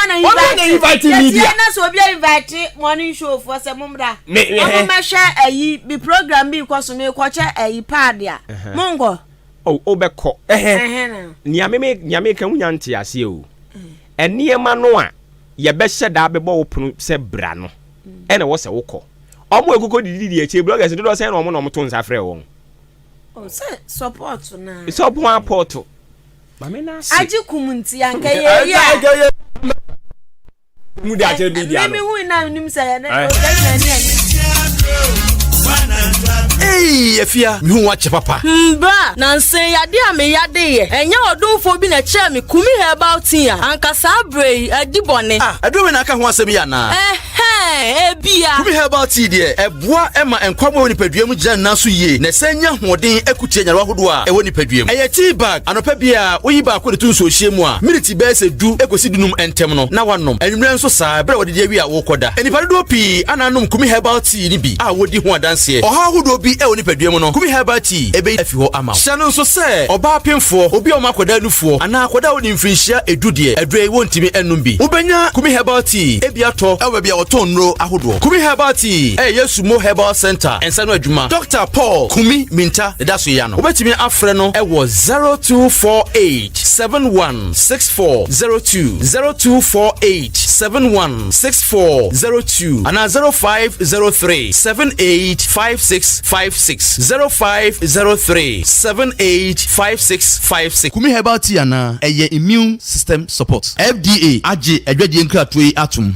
invite media. Yes, na so be invite morning show for se mumda. Mo ma share ayi bi program bi ko so me ko che ayi pad ya. Mongo. Oh, obekọ. Nyame ka hunya nte ase o. Eniema no a ye be hye da be bo opunu se bra no. Ene wo se wokọ. Omo ekuko didi eche bloggers do say na omo no to nsa frɛ won. Oh, say support na. Support. Mame na se. Aji kumunti anka ye ya. Mu da che media. Me hu na nim say na. Hey, Efia, me hu wache papa. Bra, nanse yade a me yade ye. Enya odunfo bi na che me kumi herbal tea. Anka sabre adibone. Adu me na aka ho asem ya na. Ebia. Kumi herbal tea de eboa ema enkwamo woni paduam gya na so ye. Na senya hoden akutie nyarwa hodo a ewo ni paduam. Eye tea bag anopa bia oyi ba ko de tun so hye mu a. Minute be se du ekosi dunum entem no na wanom. Enwure nso saa bra wode de awi a wo koda. Enipa do pi ananom kumi herbal tea ni bi a wodi ho adanse. Oha hodo bi ewo ni paduam no. Kumi herbal tea ebe afi ho ama. Shano nso se oba pemfo obi o makoda nufuo ana akoda woni mfinhia edudie edre wontimi enum bi. Ubenya kumi herbal tea ebia to ewe bia oton no ahodo. Kumi herbal tea Yesumo Herbal Center ensano adwuma. Dr. Paul Kumi Minta edaso ya no. Obetimi afre no ewo 0248 716402 0248 716402 ana 0503 785656 0503 785656. Kumi herbal tea ana eye immune system support. FDA age adwade nkratoi atum.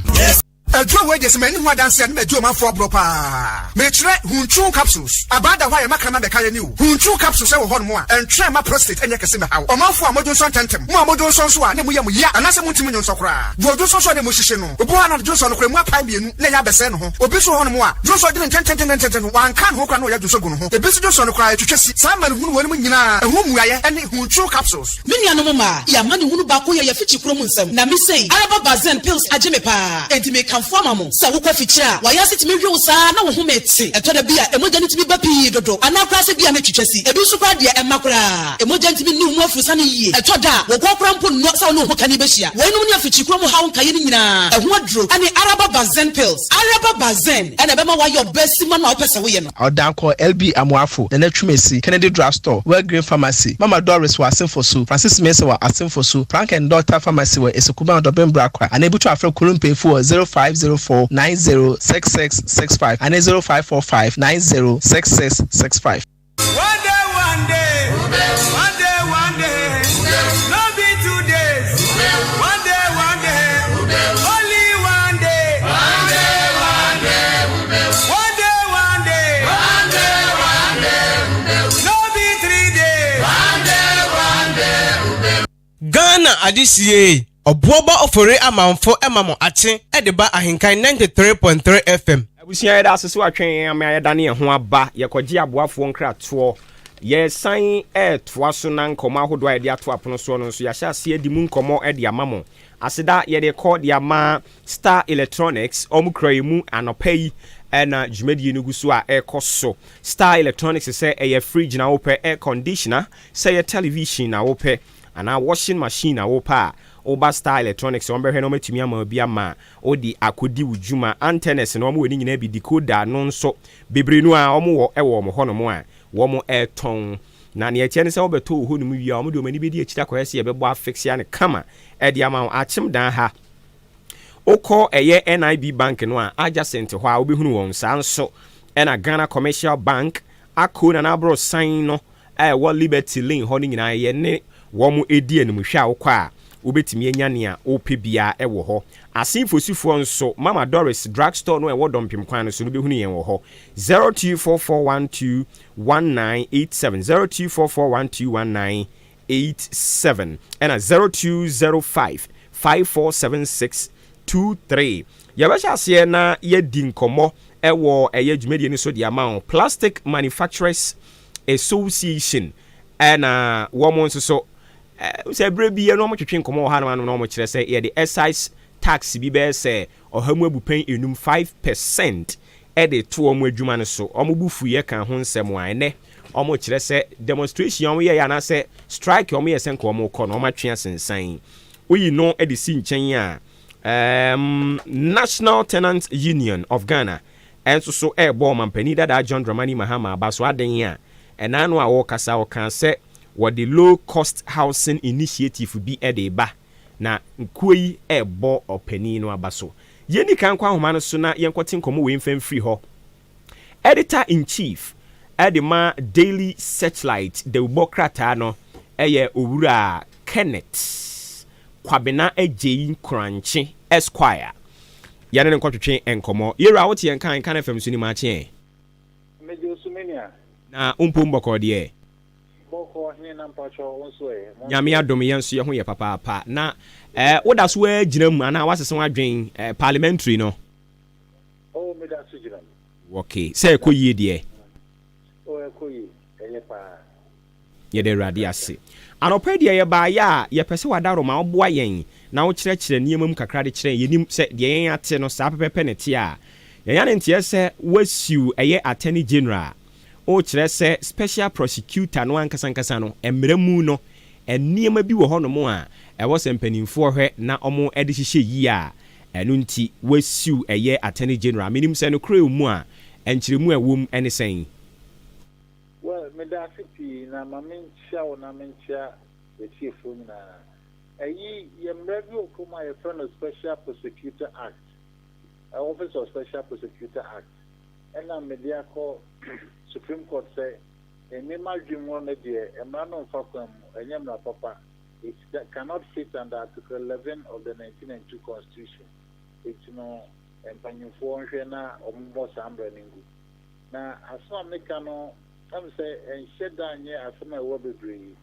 Adwo we just many who dance and medjo man for bropa. Me tre hunchu capsules. Abada why makana be kaya new. Hunchu capsules e wo hono mo a entre ma prostate enye kese me hawo. Omanfo amodun so tentem. Mo amodun so a ne mo yam ya. Anase mo ntimi nyonso kra. Vodu so ne mo hihye no. Obo ana do so no kra mu apan bienu na ya bese no ho. Obi so hono mo a. Do so de tenten wan kan ho kra no ya do so gu no ho. Ebi so do so no kra twetwesi. Sa man hunu woni mo nyina. Ehu muaye ene hunchu capsules. Me nuano mo ma. Ya mani hunu ba ko ya fichi kro mu nsam. Na me sei Araba Bazen pills ageme pa. Enti me kan forma mo. Sa wo kwa fichira. Wa ya sitimi hwe wo sa na wo ho meti. Eto da bia emoja ntimi ba pii dodo. Ana kra se bia na twetwesi. Ebi so kra de emakra. Emoja ntimi ni mu afusa na yie. Eto da wo kwa kra mpo no sa wo ho kani be hia. Wo enum ni afichi kro mu ha wo nkaye ni nyina. Eho adro. Ani Araba Bazen pills. Araba Bazen. Ena be ma wa your best man na opese wo ye no. Odanko LB Amuafo. The Netwumesi. Kennedy Drugstore. Well Green Pharmacy. Mama Doris wa Asimfosu. Francis Mesa wa Asimfosu. Frank and Daughter Pharmacy wa Esekuba Odobembra kwa. Anabu to afre Kurumpe for 0504 906665 and 0545 906665. One day, no be 2 days. One day, only one day. One day, no be 3 days. Ghana adisiye Obuoba ofore amanfo emamo ache edeba ahenkan 93.3 FM. Abusia ya da so atwen ama ya da ne ho aba yekoje aboafo nkratoɔ ye san toa so na nkɔmɔ ahodo a de ato apono so no so ya hya se adi mu nkɔmɔ de amamo aseda ye de call de ama Star Electronics omukroimu anopa yi na dwumadi no gu so a ekoso Star Electronics say a fridge na wopɛ air conditioner say a television na wopɛ ana washing machine na wopɛ Oba Star Electronics on behwe no matumi ama bia ma odi akodi wujuma antennas no mo woni nyina bi decoder no nso bebre no a omo wo ewo mo hono mo a wo mo eton na ne eche ne se obeto ho no mu wi a omo de omani be di ekita ko hese ye bebo affix ya ne kama e di ama achim dan ha okọ eye NIB bank no a adjacent ho a obehunu won sa nso e na Ghana Commercial Bank akọ na abro sign no wo Liberty Lane ho ni nyina ye ne wo mo edi anim hwa okọ a ubetimi enya ne a opebia ewo ho asinfosifo nso Mama Doris Drugstore no ewo dompim kwan no so no behunu yen wo ho 0244121987 0244121987 and 0205547623 yabasha se na yedi nkomo ewo eye dwumadi ni so di ama Plastic Manufacturers Association and woman so say brebi no mo twetwe nkomo ha no mo kire say ye the excise tax bi be say ohamu abupan enum 5% ɛde to ɔmo adwuma no so ɔmo bufu yɛ kan ho nsɛm a ɛnɛ ɔmo kyerɛ sɛ demonstration ɔmo yɛ ana sɛ strike ɔmo yɛ sɛ nka ɔmo kɔ no ɔmo atwe asensan oyi no ɛde si nkyɛn a National Tenants Union of Ghana ɛnso so ɛbɔ ɔmampani dada John Dramani Mahama aba so aden a ɛna no a wɔkasa wɔka sɛ wɔde low cost housing initiative bi ɛde ba na nkuo yi ɛbɔ ɔpani no aba so yɛni kan kwa ahoma no so na yɛnkɔte nkɔmɔ wɔ mfɛm firi hɔ editor in chief ɛde ma Daily Searchlight de wobɔ krataa no ɛyɛ owura Kenneth Kwabena Ejeyi Kranche Esquire yɛne ne nkɔtwetwe nkɔmɔ yɛwura wote yɛn kan FM so ni ma kye mejo sumenia na umpum bɔkɔ deɛ bɔkɔ he na mpacho wonso nyame adom yɛn so yɛ ho yɛ papaapa na woda so agyina mu ana wasese wadwen parliamentary no oh me da so gyina okay sɛ ɛkɔ yie deɛ oh ɛkɔ yie ɛyɛ pa yɛde awurade ase anɔpɛ deɛ yɛbaa yɛ a yɛpɛ sɛ wadaro ma woboa yɛn na wokyerɛkyerɛ nneɛma mu kakra de kyerɛ yɛnim sɛ deɛ yɛn ate no saa pɛpɛpɛ ne te a yɛyɛ ne nteɛ sɛ wasiw ɛyɛ attorney general o kyerɛ sɛ special prosecutor no ankasa no mmerɛ mu no nneɛma bi wɔ hɔ no mu a ɛwɔ sɛ mpanimfoɔ hwɛ na ɔmo ɛde hyehyɛ yie a ɛno nti wasiw ɛyɛ attorney general menim sɛ no kura mu a nkyerɛmu a ɛwɔ mu ɛne sɛn well me da fiti na ma menkyia wo na menkyia yɛtiefo nyinaa ɛyi yɛmmerɛ bi wɔ kom a yɛfrɛ no Special Prosecutor Act Office of Special Prosecutor Act ɛna mede akɔ Supreme Court say nneɛma adwene ho no deɛ mmara no mfa kwan mu ɛnyɛ mmara papa it cannot fit under Article 11 of the 1992 Constitution it no mpanyinfoɔ nhwɛ na ɔmmɔ saa mmara no ngu na aso a meka no am sɛ ɛnhyɛ da nyɛ asɛm a ɛwɔ bebree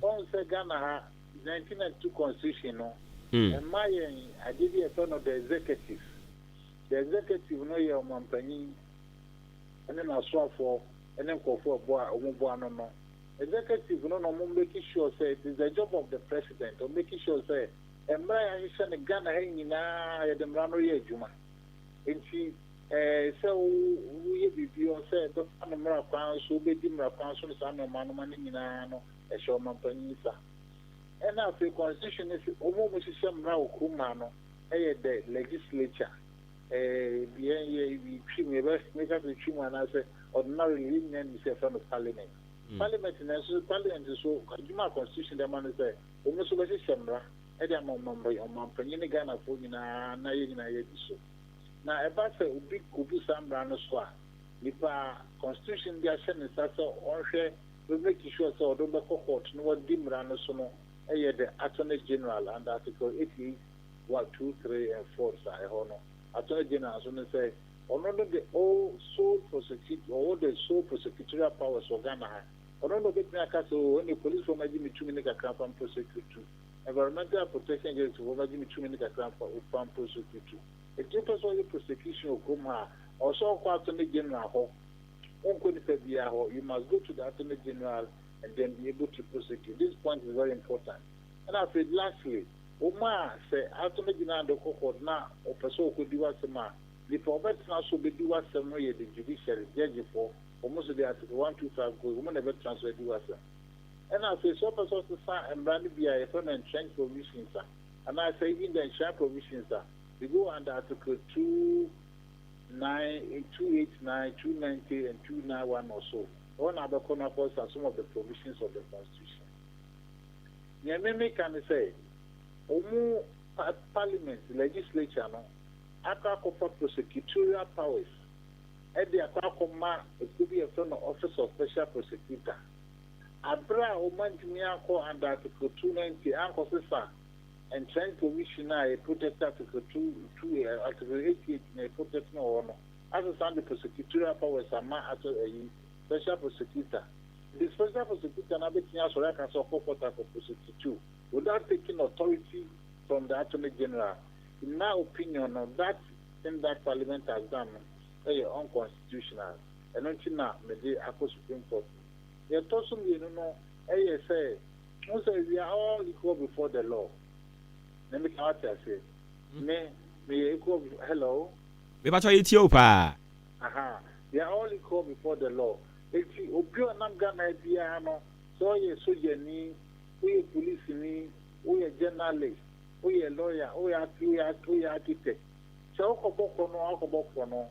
ɔn sɛ Ghana ha 1992 Constitution no ɛma yɛn agye bi ɛfɛ no the executive no yɛ ɔmampanyin ɛne n'asoafoɔ ɛne nkɔfoɔ ɛbɔ a ɔmo bɔ ano no executive no na ɔmo making sure say it is the job of the president or making sure say mmara yɛ ahyehyɛ ne Ghana ha nyinaa yɛde mmara no yɛ adwuma nti sɛ woyɛ biribi ɔ sɛ dɔfa no mmara kwan so wobɛdi mmara kwan so no saa nɔɔma no ma no nyinaa no ɛhyɛ ɔmampanyin sa ɛna afei constitution no sɛ ɔmo mo hyehyɛ mmara wɔ kurom ha no ɛyɛ the legislature ordinarily parliament. Parliament so Juma Constitution the man say almost over Shamra, Edam Mampanini Ghana for Nayina so. Now about a big Kubu Sambra no swa. Nipa Constitution the Ashen is also on share, we make sure so don't the cohort no Dimrano Sono, the Attorney General and Article 80, 1, 2, 3, and 4 I honor. Attorney General so say under the all sole prosecute or the sole prosecutorial powers of Ghana. Under the Nakaso when the police from Jimmy 2 minutes can prosecute to environmental protection agency for Jimmy 2 minutes can prosecute to. A difference of the prosecution of Goma also quite Attorney General. You must go to the Attorney General and then be able to prosecute. This point is very important. And I said lastly, Oma say Attorney General the court now or person could do what some the province now so be do what some way the judiciary judge for almost the Article 125 go woman never transfer do what and I say so person to sign and brand be a fund and change provisions and I say in the insurance provisions we go under Article 289, 290 and 291 or so. One other corner points are some of the provisions of the Constitution. Nyameme can say Omu Parliament, legislature, no, Akakopa prosecutorial powers. At the Akakoma, it could be a firm of Office of Special Prosecutor. Abra Omantimiako under Article 290, Uncle Sister, and Trend Commissioner, protect Article 2, Article 88, and protect no honor. As a standard prosecutorial powers are as a special prosecutor. The special prosecutor now making us like as a court of prosecutor without taking authority from the Attorney General. In my opinion, that thing that Parliament has done is unconstitutional. And until now, maybe I go Supreme Court. You're talking, you know, say, we are all equal before the law. Let me say, me equal. Hello. Me bacho Ethiopia. They are all equal before the law. If you nam Ghana piano, so you soldier ni, we police ni, we a journalist, we a lawyer, we are architect. So no,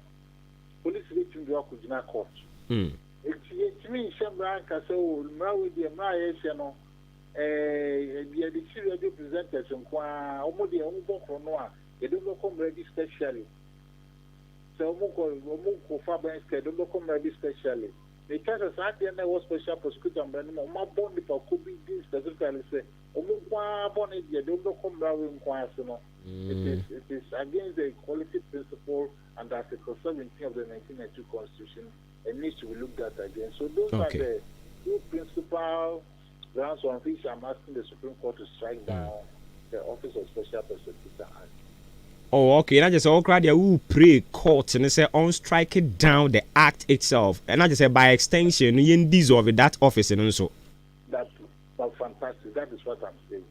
police reaching the Okujina court. It's me, Shambranka, so Maui, the Maya, the serious representatives and Omodi Omobokonoa, they don't come ready specially. So Moko Fabian said, don't come ready specially. Because as I didn't was special prosecutor, and my bond for could be this specifically say, Omokwa Bonnet, they don't come ready in It is against the equality principle and Article 17 of the 1992 Constitution. It needs to be looked at again. So those are the two principal grounds on which I'm asking the Supreme Court to strike down the Office of Special Prosecutor Act. Oh, okay. And I just all crowd who pray court and say on striking down the act itself. And I just say by extension, you dissolve that office and also. That's fantastic. That is what I'm saying.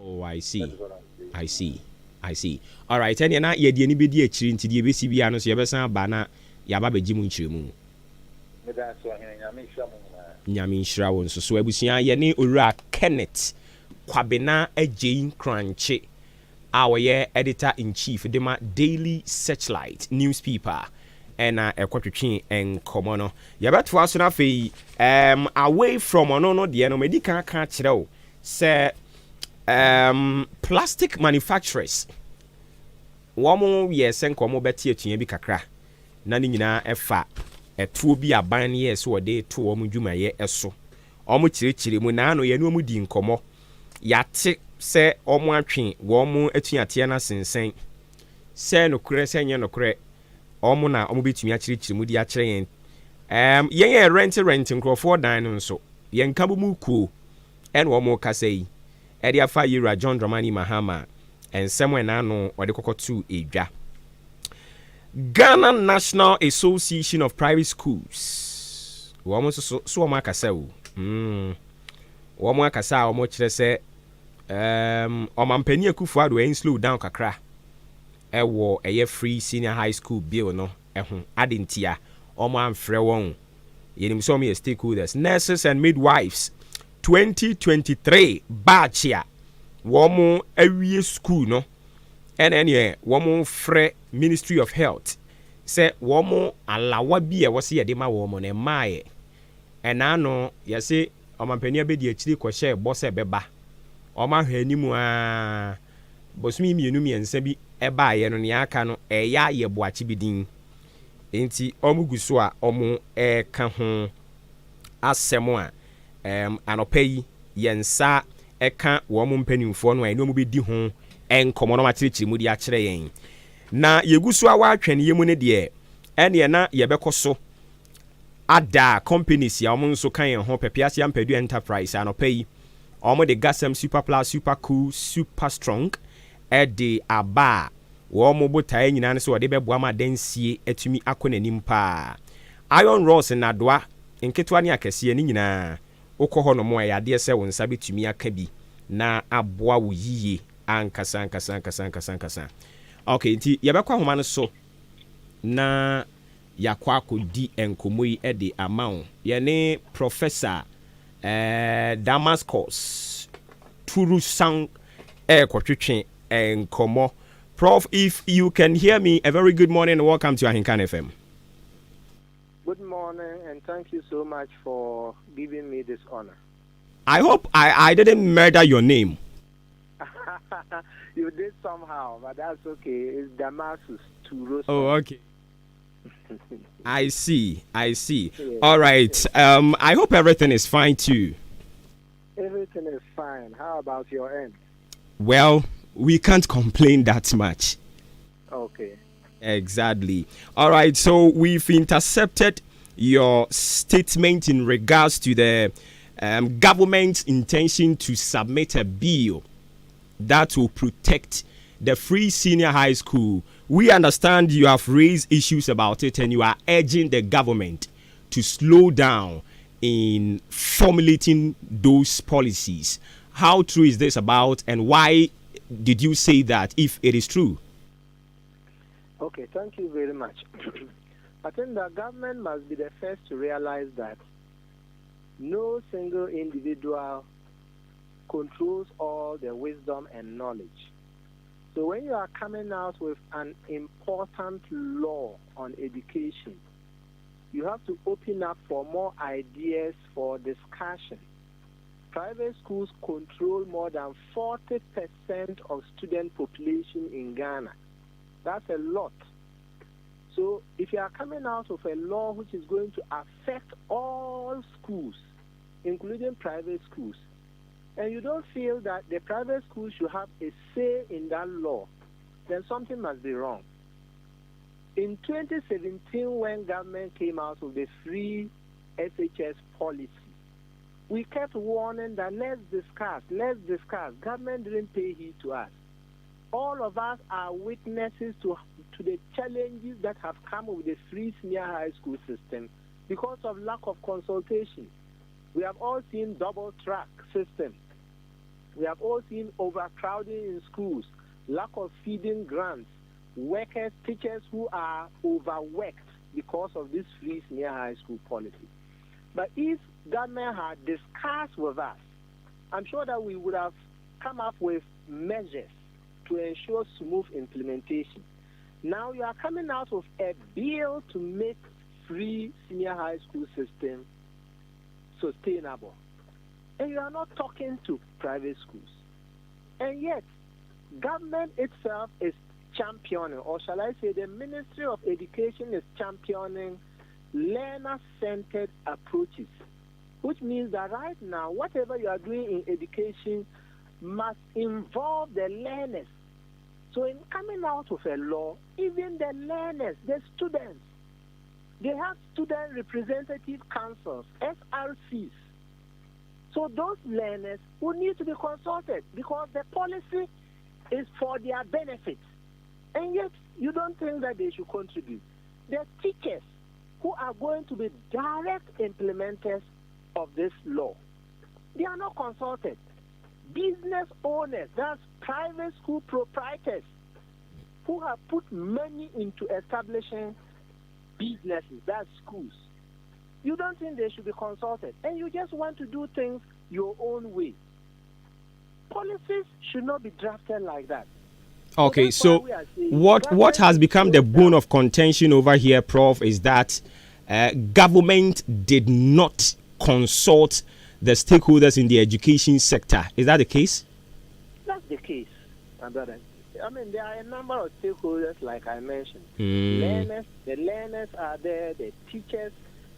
Oh, I see. That is what I'm saying. I see. All right. And na ye di anybody a chirin to the BCB and so yabesan bana yaba be jimu nchiremu. Me da so Nyame nhyira won so abusua ye ne owura Kenneth Kwabena Ajein Kranche our editor in chief dema Daily Searchlight newspaper and ekwatwetwe en komono yabeto aso na fei away from ono de no medical ka kire o say plastic manufacturers womo yesen komo beti atua bi kakra na ni nyina efa etuo bi aban ne yeso wode to womo dwumaye eso omo kirikiri mu na no ye no mu di nkomo yate se omo atwe womo atuate na sensen se no kure se nye no kure omo na omo betumi akirikiri mu di akire yen yen rent nkrofo dan no nso yen kabu mu ku en womo kasei edi afa yira John Dramani Mahama and someone ano wode kokotu edwa Ghana National Association of Private Schools womo so womo akasa o womo akasa womo kire se omampani Akufo-Addo en slow down kakra ewo eye free senior high school bill no eho adentia omo amfre won yenim so me stakeholders nurses and midwives 2023 batch ya womo awie school no ene womo frɛ Ministry of Health say womo alawa bi e wose yede ma womo ne maaye ena no yese omampani abedi akiri ko hye bose beba oma hwanimu a bosumi mienu miensa bi eba ye no ne aka no eya ye boachi bidin enti omuguso a omo ka ho asemo a anopai yensa eka womo mpanimfo no eno mu bedi ho enkomo no matirikiri mu di akire yen na yeguso a watwene yemu ne de ene na yebekoso ada companies ya omo nso kan ho pepiase ampadu enterprise anopai omo de gasam super plus super cool super strong de aba womo botae nyina ne so wode beboa ma dansie atumi akonanim pa iron rods na doa nketwa ne akese ni nyina ukọ no mo ya de se won sa betumi aka bi na aboa wo yiye ankasa okay nti yebekwa homa no so na yakwa akodi enkomoyi e de amount ye ne professor Damascus Turu Sang kwatwetwe enkomo. Prof, if you can hear me, a very good morning and welcome to Ahenkan FM. Good morning and thank you so much for giving me this honor. I hope I didn't murder your name. You did somehow, but that's okay. It's Damascus Turu. Oh, okay. I see. Yeah. All right. I hope everything is fine too. Everything is fine. How about your end? Well, we can't complain that much. Okay. Exactly. All right. So we've intercepted your statement in regards to the government's intention to submit a bill that will protect the free senior high school. We understand you have raised issues about it and you are urging the government to slow down in formulating those policies. How true is this about and why did you say that if it is true? Okay, thank you very much. I think the government must be the first to realize that no single individual controls all the wisdom and knowledge. So when you are coming out with an important law on education, you have to open up for more ideas for discussion. Private schools control more than 40% of student population in Ghana. That's a lot. So if you are coming out of a law which is going to affect all schools, including private schools, and you don't feel that the private schools should have a say in that law, then something must be wrong. In 2017, when government came out with the free SHS policy, we kept warning that let's discuss. Government didn't pay heed to us. All of us are witnesses to the challenges that have come with the free senior high school system because of lack of consultation. We have all seen double track system. We have all seen overcrowding in schools, lack of feeding grants, workers, teachers who are overworked because of this free senior high school policy. But if government had discussed with us, I'm sure that we would have come up with measures to ensure smooth implementation. Now you are coming out with a bill to make free senior high school system sustainable. And you are not talking to private schools. And yet, government itself is championing, or shall I say the Ministry of Education is championing learner-centered approaches, which means that right now, whatever you are doing in education must involve the learners. So in coming out of a law, even the learners, the students, they have student representative councils, SRCs. So those learners will need to be consulted because the policy is for their benefit. And yet, you don't think that they should contribute. The teachers who are going to be direct implementers of this law, they are not consulted. Business owners, that's private school proprietors, who have put money into establishing businesses, that's schools. You don't think they should be consulted, and you just want to do things your own way. Policies should not be drafted like that. Okay, so what has become the bone of contention over here, Prof, is that government did not consult the stakeholders in the education sector. Is that the case? That's the case, my brother. I mean, there are a number of stakeholders, like I mentioned. Mm. The learners are there, the teachers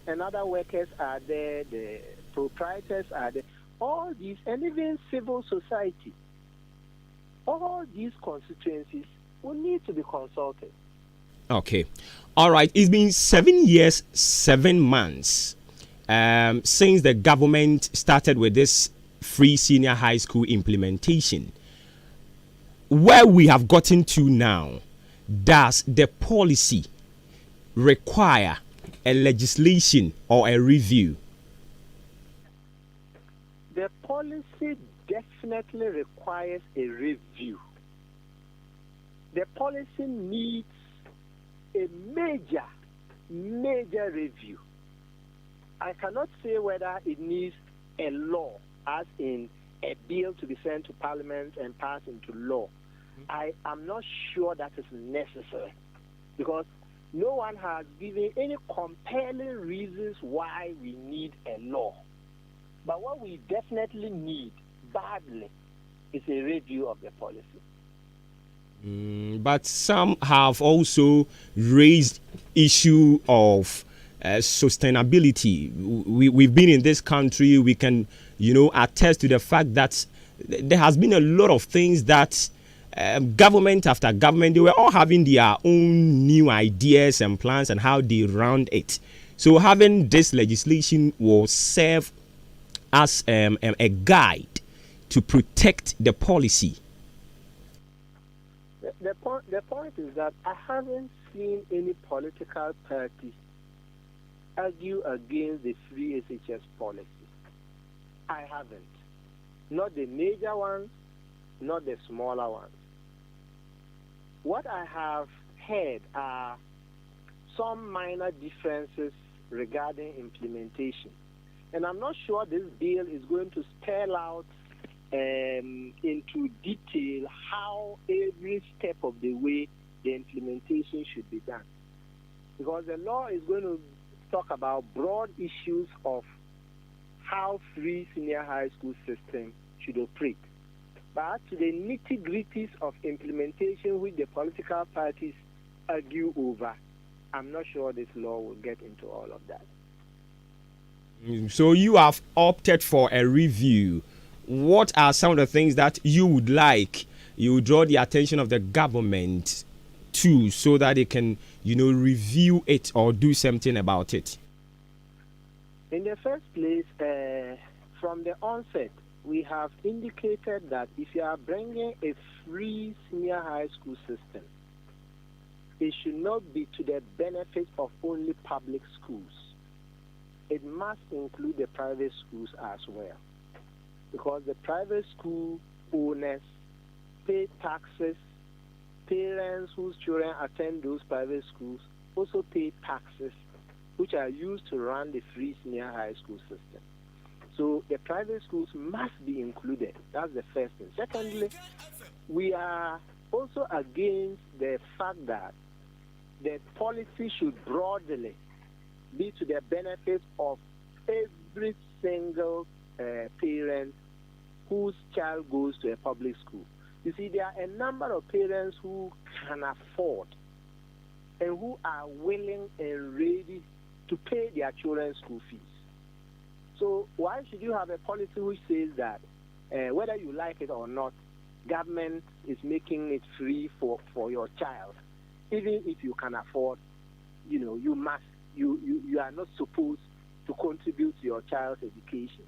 and other workers are there, the proprietors are there. All these, and even civil society, all these constituencies will need to be consulted. Okay. All right. It's been 7 years, 7 months since the government started with this free senior high school implementation. Where we have gotten to now, does the policy require a legislation or a review? The policy definitely requires a review. The policy needs a major review. I cannot say whether it needs a law, as in a bill to be sent to Parliament and passed into law. I am not sure that is necessary because no one has given any compelling reasons why we need a law. But what we definitely need badly is a review of the policy. But some have also raised issue of sustainability. We've been in this country. We can, attest to the fact that there has been a lot of things that government after government, they were all having their own new ideas and plans and how they round it. So having this legislation will serve as a guide to protect the policy. The point is that I haven't seen any political party argue against the free SHS policy. I haven't. Not the major ones, not the smaller ones. What I have heard are some minor differences regarding implementation. And I'm not sure this bill is going to spell out into detail how every step of the way the implementation should be done. Because the law is going to talk about broad issues of how free senior high school system should operate. But to the nitty-gritties of implementation which the political parties argue over, I'm not sure this law will get into all of that. So you have opted for a review. What are some of the things that you would like, you would draw the attention of the government to so that they can, review it or do something about it? In the first place, from the onset, we have indicated that if you are bringing a free senior high school system, it should not be to the benefit of only public schools. It must include the private schools as well. Because the private school owners pay taxes, parents whose children attend those private schools also pay taxes, which are used to run the free senior high school system. So the private schools must be included. That's the first thing. Secondly, we are also against the fact that the policy should broadly be to the benefit of every single parent whose child goes to a public school. You see, there are a number of parents who can afford and who are willing and ready to pay their children's school fees. So why should you have a policy which says that whether you like it or not, government is making it free for your child, even if you can afford, you are not supposed to contribute to your child's education.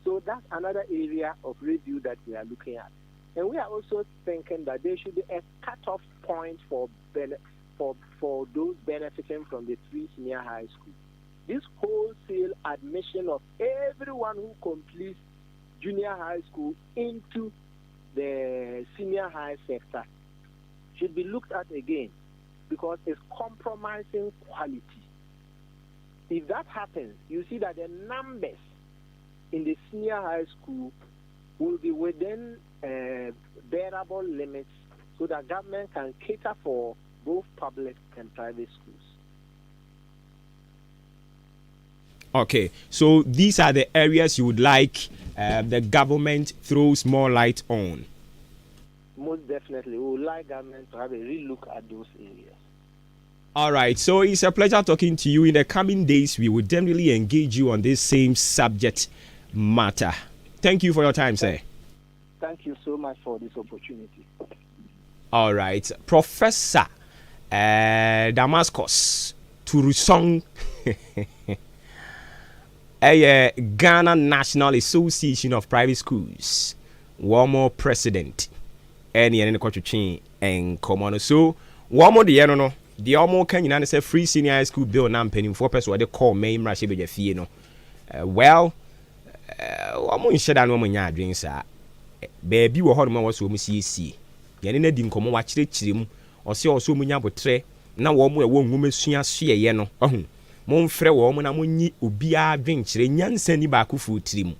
So that's another area of review that we are looking at. And we are also thinking that there should be a cut-off point for those benefiting from the free senior high school. This wholesale admission of everyone who completes junior high school into the senior high sector should be looked at again, because it's compromising quality. If that happens, you see that the numbers in the senior high school will be within bearable limits so that government can cater for both public and private schools. Okay, so these are the areas you would like the government throws more light on. Most definitely, we would like government to have a real look at those areas. All right, so it's a pleasure talking to you. In the coming days, we will definitely engage you on this same subject matter. Thank you for your time, sir. Thank you so much for this opportunity. All right, Professor Damascus Turusong, Ghana National Association of Private Schools, Wamo President, any Kochuchin and Common. So, Wamo the no. The Omo can say free senior high school bill now penny 4% what they call main rashi be fee no. Well, Omo in sheda no munya adwen sa. Baby wo hodoma wo so mu CC. Yene na di nkomo wa kyerɛkyerɛ mu. Ɔse ɔso munya botre na wo mu ɛwɔ nwuma sua soyeye no. Ohun. Mo mfrɛ wo mu na mo nyi obi adwen kyerɛ nyansa ni ba akofo tiri mu.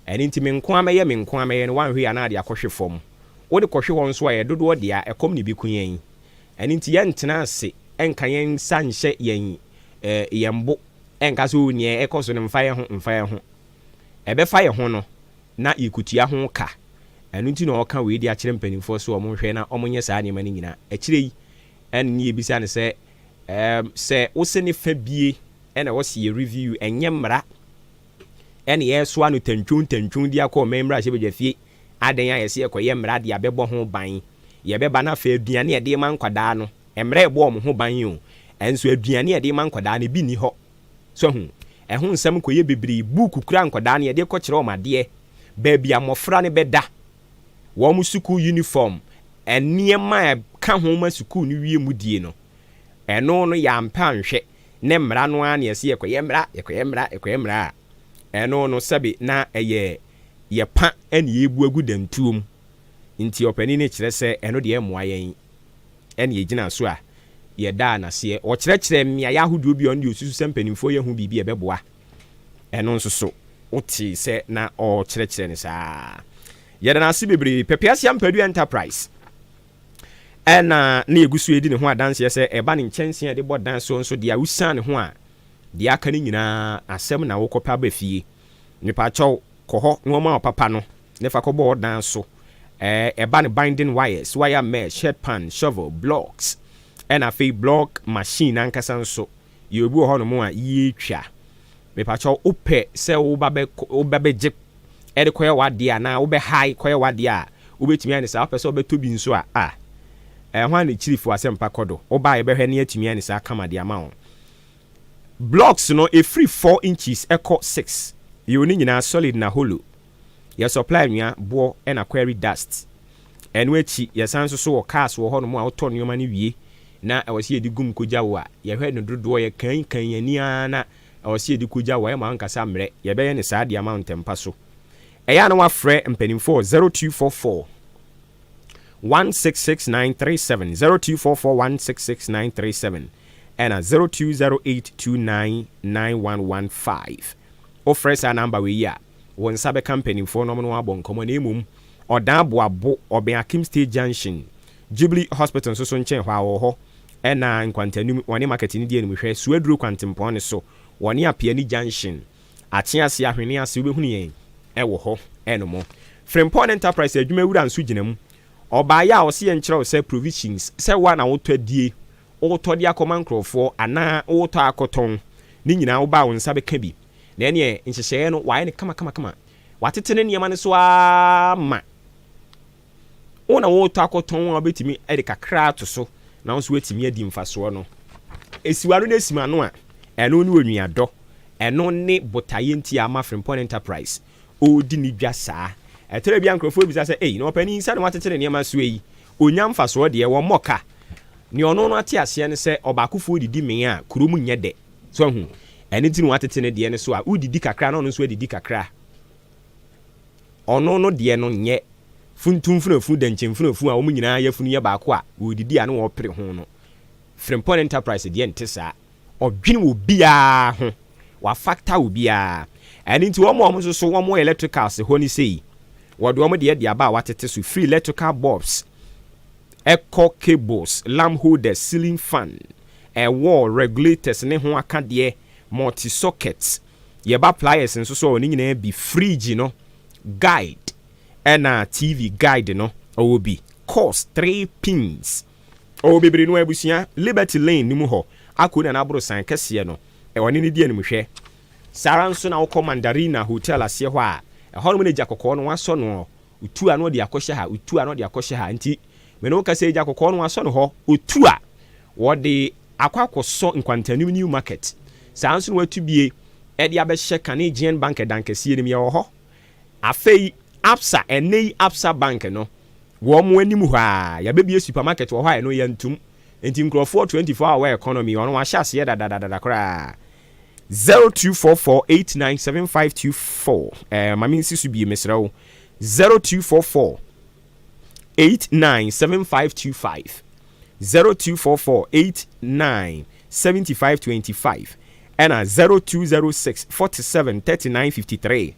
Ɛne nti me nko ameye no wanhwe ya na de akɔhwe fam. Wo de kɔhwe won so ayɛ dodo de a ɛkom ne bi kunyan. And into yen tenase, and can san shet yen yambo, and casu near echoes and fire home. Ebe fire hono, not you could ya honka. And into no can we dear chimping for so a monshena, omonius animanina, a tree, and ye bisan say, Oseni Febie, and I was see a review and yamra. And yes, one who ten tune, dear call members of your feet, adding I see a coyamra, the abebo home buying. Yebe bana fe aduane e de man kwada no emre ebo mo ho ban yo enso aduane e de man kwada ne bi ni ho so hu ho nsem koye bebiri buku kura nkwada ne de ko kire o made baabi amofra ne beda wo mu suku uniform eniema ka ho ma suku ni wie mu die no eno no ya mpa nhwe ne mra no a ne se ekoye mra eno no sabi na eye ye pa ene ebu agu dantuom nti opani ne kire se eno de emoa yen ene ye gina so a ye da na se o kyerɛkyerɛ mmea ya ahodoɔ bi on de osusu sɛ mpanimfoɔ yɛ hu biribi ɛbɛboa ɛno nso so wote sɛ na o kyerɛkyerɛ ne saa yɛda na ase bebree pepeasia mpadu enterprise ɛna na yegusu edi ne ho adanse sɛ ɛba ne nkyɛnse de bɔ dan so nso de a usan ne ho a de aka ne nyinaa asɛm na wokɔpa ba fie nipa kyɛw kɔhɔ nwoma papa no ne fa kɔbɔ dan so ɛba ne binding wires wire mesh shed pan shovel blocks ɛna afei block machine ankasa nso yɛbi wɔ hɔ no mu a yɛtwa nipa kyɛw wopɛ sɛ woba bɛgye ɛde kɔyɛ wadeɛ a na wobɛ high kɔyɛ wadeɛ a wobɛtumi ane saa wopɛ sɛ wobɛtɔ bi nso a ɛhɔ a ne kyirifo asɛmpa kɔdo woba yɛbɛhwɛ ne atumi ane saa kama de ama wo blocks no free 4 inches ɛkɔ 6 yɛwɔ ne nyinaa solid na hollow yɛ supply nua boɔ ɛna quarry dust ɛno akyi yɛsan nso so wɔ cars wɔ hɔ no mu a wotɔ nneɛma no wie na ɛwɔ sɛ yɛde gum kogya wo a yɛhwɛ no dodoɔ yɛ kan yɛnia na ɛwɔ sɛ yɛde kogya wo ɛma nkasa mmerɛ yɛbɛyɛ ne saa de ama ntɛmpa so ɛyɛ na wafrɛ mpanimfoɔ 0244 166937 0244 166937 ɛna 0208299115 ofrɛ saa number wei a wɔn nsa bɛka mpanimfoɔ no no abɔ nkɔmmɔ na emom ɔdan aboabo ɔbɛn Akim State Junction Jubilee Hospital nso so nkyɛn hɔ a wɔ hɔ ɛna nkwantanum wɔne market ni die no hwɛ suaduro kwantempɔn ne so wɔne Apiani Junction Akyase ahwene ase wobɛhunu yɛn ɛwɔ hɔ ɛnomo Frimpon Enterprise adwuma wura nso gyina mu ɔbaayɛ a ɔse yɛn kyerɛw sɛ provisions sɛ wa na wotɔ adie wotɔ de akɔma nkurɔfoɔ anaa wotɔ akɔtɔn ne nyinaa woba wo nsa bɛka bi na ɛneɛ nhyehyɛeɛ no waayɛ ne kama watete ne nneɛma no so ama wo na wotɔ akɔtɔn a wobɛtumi ɛde kakra to so na wo nso watumi adi mfasoɔ no esiwa no na esima no a ɛno ne onuadɔ ɛno ne botaye nti ama Frimpon Enterprise odi ni dwa saa ɛtɛrɛ bi ankrofo bi sa sɛ na ɔpani nsa no watete ne nneɛma so yi onya mfasoɔ deɛ wɔ mɔka ne ɔno no ate aseɛ ne sɛ ɔbaakofo didi men a kurom nyɛ dɛ so hu ɛne ti no watete ne deɛ ne so a udidi kakra na ɔno nso adidi kakra ɔno no deɛ no nyɛ funtum funafu dankyem funafu a wɔn nyinaa yɛfunu yɛ baako a wɔdidi a no wɔpere ho no Frimpon Enterprise deɛ nte saa ɔdwene wɔ biara ho wa factor wɔ biara ɛne nti wɔn nso so wɔn electricals hɔ ne sei wɔde wɔn deɛ de aba a watete so free electrical bulbs echo cables lamp holders ceiling fan wall regulators ne ho akadeɛ multi sockets yɛba pliers nso so wɔn nyinaa bi fridge no guide ɛna TV guide no ɔwɔ bi cost 3 pins ɔwɔ bebree no abusua Liberty Lane ni mu hɔ akɔ na n'aboro san kɛseɛ no ɛwɔ ne die no mu hwɛ sara nso na wokɔ Mandarina Hotel aseɛ hɔ a ɛhɔ no mu ne gya kɔkɔɔ no wasɔ no otu a no de akɔhyɛ ha otu a no de akɔhyɛ ha nti me no kasa gya kɔkɔɔ no wasɔ no hɔ otu a wɔde akɔsɔ nkwantanim new market saa nso no watu bie ɛde abɛhyɛ Canadian Bank dankɛseɛ nim yɛ wɔ hɔ afei Absa ɛnei Absa Bank no wɔn mo anim hɔ a yɛbɛbie supermarket wɔ hɔ a ɛno yɛ ntum nti nkurɔfoɔ 24 hour economy ɔno wahyɛ aseɛ dadadada koraa 0244897524 mame nsi so bie mesrɛ wo 0244 897525 0244897525 ɛna 0206 47 3953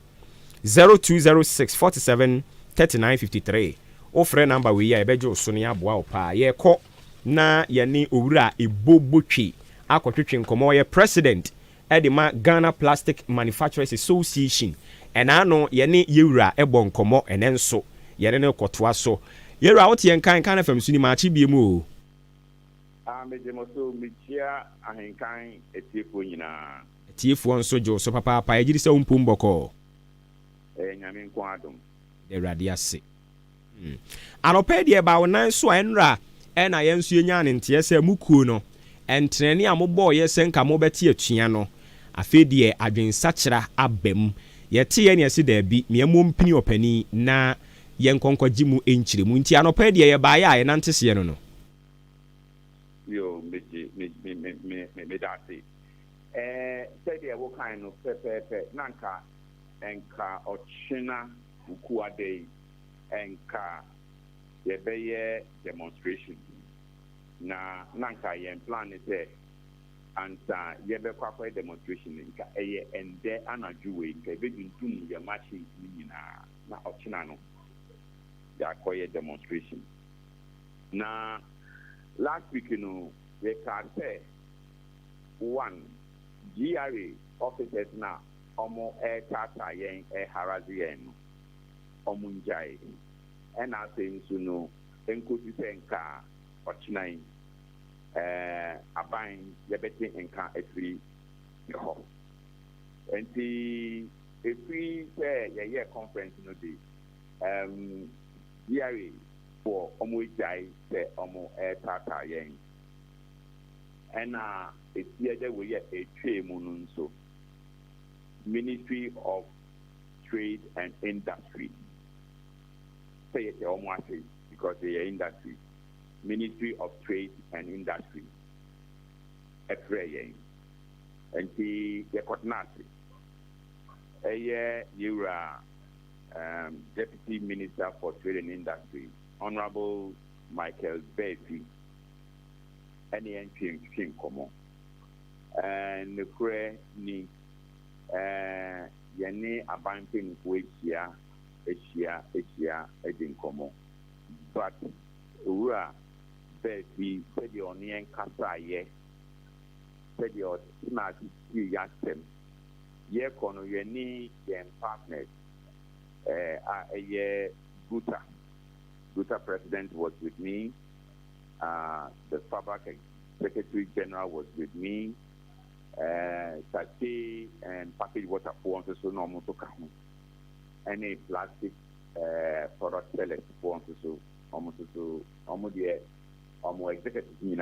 0206 47 3953 ofrɛ number wei a ɛbɛgye so no yɛaboa wo paa yɛkɔ na yɛne owura ebobotwe akɔtwetwe nkɔmmɔ yɛ president ɛde ma Ghana Plastic Manufacturers Association ɛna no yɛne yɛwura ɛbɔ nkɔmmɔ ɛnɛ nso yɛne ne kɔtoa so yɛwura wote yɛn kan fam so ni maakye bie mu o mejemoso mekyia ahenkan etiefoɔ nyinaa etiefoɔ nso gye so papaapa yɛgyiri sɛ wompom bɔkɔ nyame nko adom awurade ase anɔpɛ deɛ ba wo nan so a ɛnra ɛna yɛn nso yɛnya ne nteɛ sɛ mukuo no ɛntrɛne a mobɔɔ yɛ sɛ nka mobɛte atua no afei deɛ adwensakyera abam yɛte yɛ ne ɛse daabi meɛmɔ mpini ɔpani na yɛnkɔnkɔgye mu ɛnkyerɛ mu nti anɔpɛ deɛ yɛbaeɛ a yɛnante seɛ no no yo me da ase sɛdeɛ wokan no pɛpɛɛpɛ na nka ɔkyena ukuade enka yɛbɛyɛ demonstration na nanka yɛn plan is sɛ ansa yɛbɛkɔ akɔyɛ demonstration nka ɛyɛ ɛndɛ anadwo wei nka ɛbɛduntum yɛ machines no nyinaa na ɔkyena no yɛakɔyɛ demonstration na last week no yɛkaa sɛ one GRA officers na ɔmo ɛtata yɛn ɛharass yɛn no ɔmo ngyae ɛna afei nso no nkosi sɛ nka ɔkyenan aban yɛbɛte nka afiri hɔ nti efiri sɛ yɛyɛ conference no de GRA for ɔmo gyae sɛ ɔmo ɛtata yɛn ɛna esi ɛdɛ wɔyɛ etwa mu no nso Ministry of Trade and Industry say it ɔmo ase because they are industry Ministry of Trade and Industry ɛfrɛ yɛn nti yɛkɔtena ase ɛyɛ yɛwura Deputy Minister for Trade and Industry Honorable Michael Beatty ɛne yɛn twɛntwɛn nkɔmɔ nokorɛ ni yɛne aban mpanyinfoɔ ahyia adi nkɔmɔ but owura Beatty sɛdeɛ ɔne yɛn kasaeɛ sɛdeɛ ɔtena ase tie yɛasɛm yɛkɔ no yɛne yɛn partners a ɛyɛ Guta president was with me. The FABAC Secretary General was with me. Sachet and packaged water for so normal to come. Any plastic product sellers for so almost executive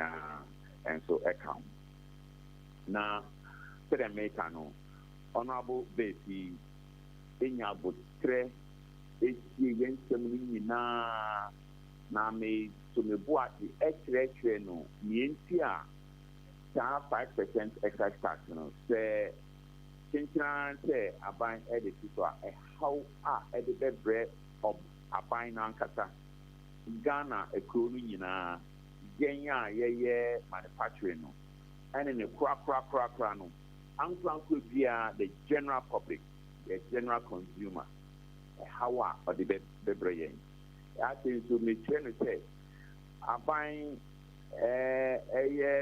and so account. Now, said Americano, Honorable Beatty, in your book, na me so me boa the extra no mientia ta 5% excise tax no say chinchina say aban e de so how e de bebre of aban na nkata Ghana ekro no nyina genya ye manufacturing no and in the kra no ankranko bia the general public the general consumer how or the bebre yen I think to me to say aban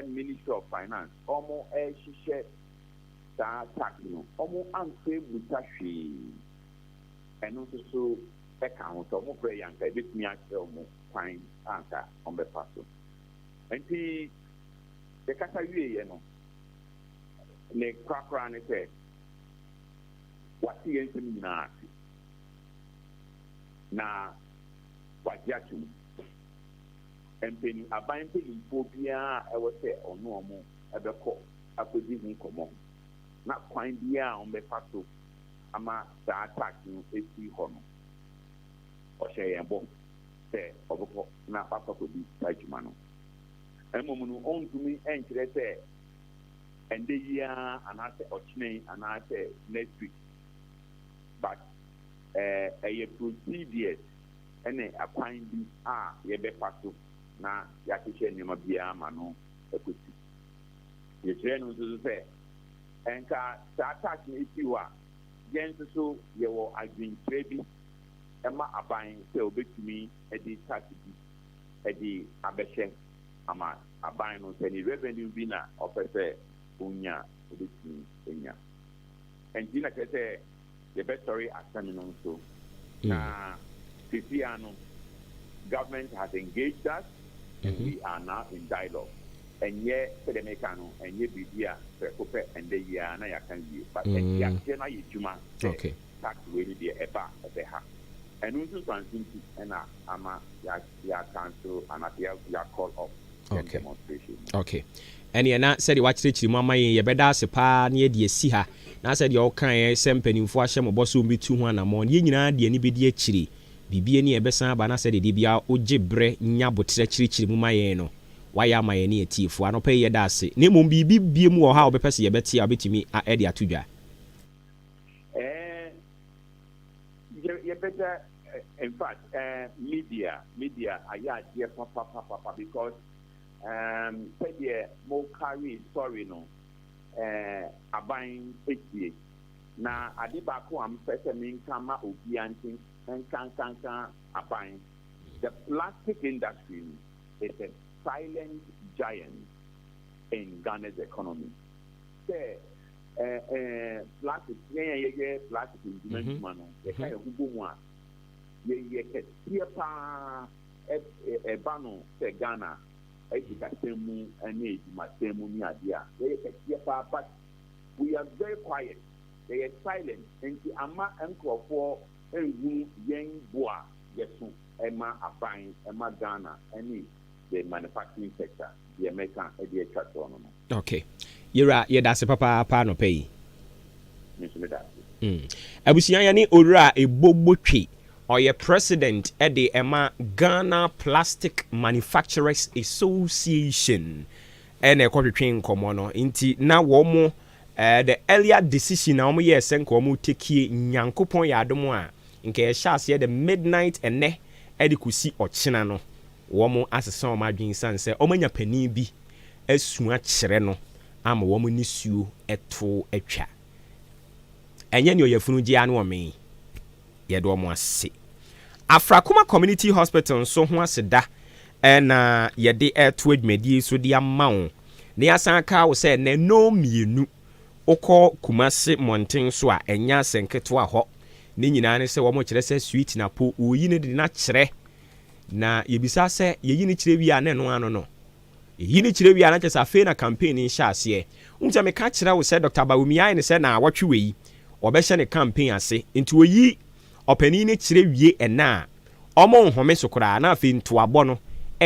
Ministry of Finance almost share tax no almost unfair butashi and also so account almost very young bit me actually fine answer on the passo and the kasa you know ne cracker ne say what the anything na wajiatu empeni aban mpanyinfo biara ɛwɔ sɛ ɔno ɔmo ɛbɛkɔ akɔdi ho nkɔmɔ na kwan biara ɔmbɛfa so ama saa tax no esi hɔ no ɔhyɛ yɛn bɔ sɛ ɔbɛkɔ na papa kɔdi saa adwuma no ɛmom no ɔntumi ɛnkyerɛ sɛ ɛnde yia anaasɛ ɔkyene anaasɛ next week but ɛyɛ procedures ɛne akwan bi a yɛbɛfa so na yɛahyehyɛ nneɛma biara ma no ɛkɔsi yɛkyerɛ no nso so sɛ ɛnka saa tax no ɛsi hɔ a yɛn nso so yɛwɔ adwenkyerɛ bi ɛma aban sɛ obɛtumi de tax bi de abɛhyɛ ama aban no sɛ ne revenue bi na ɔpɛ sɛ ɔnya obɛtumi anya ɛnti na kyerɛ sɛ yɛbɛsɔre asɛm no nso na Sisiano government has engaged us and we are now in dialogue. And yet, the Americano and yet Bibia, Precope and the Yana Yakan, but Yakena Yuma, okay, tax will be a bar of the ha. And also transmitted and Ama Yak Council and Atia call of demonstration. Okay. And you're not said watch the Mama, you better sepa near the Siha. Now said your kind sempeni for Sham Bosu be 200 more. You know, the anybody chili. Bibi ni ebesa ba na se de bia oje bre nya botre chirichiri mu maye no waya maye ni etifo ano pe ye da ase ne mom bibi bie mu wo ha obepese ye beti abetimi a ede atudwa you better in fact media aya dia papa because Pedia mo carry sorry no abain etie na adibako am pese min kama obiantin enkankanka abain. The plastic industry is a silent giant in Ghana's economy. Plastic plastic instrument man the kind of one ye pa bano se Ghana education and age matemu ni adia but we are very quiet, they are silent and the ama enkrofo enhu yen boa yesu ema aban ema Ghana any the manufacturing sector the American the attraction no. Okay, yera that's papa no pay abusia ya ni owura ebobotwe oye president at the Emma Ghana Plastic Manufacturers Association and a quarter komono inti na womo the earlier decision na omo ye senko omo take nyankopon ya adomo a nke ye shase the midnight ene edikusi ochina no womo asesa omo adwen sanse omo nya pani bi asua kire no ama womo nisuo eto atwa enye ne oyafunu ji anu omen yedo omo ase Afrakuma Community Hospital so ho aseda na yede eto adwumadi so dia mawo ne asanka wo se ne no mienu okọ Kumase Mountain so a enya senketo ho ne nyina ne se wo mo kire se sweet na po oyi ne de na kire na yebisa se yeyi ne kire wi a ne no ano no yeyi ne kire wi a na kesa fe na campaign in sha ase unja me ka kire wo se Dr. Bawumia ne se na awotwe we yi obehye ne campaign ase nti oyi opani ne kire wie ena omo nhome sokora na afi ntoabo no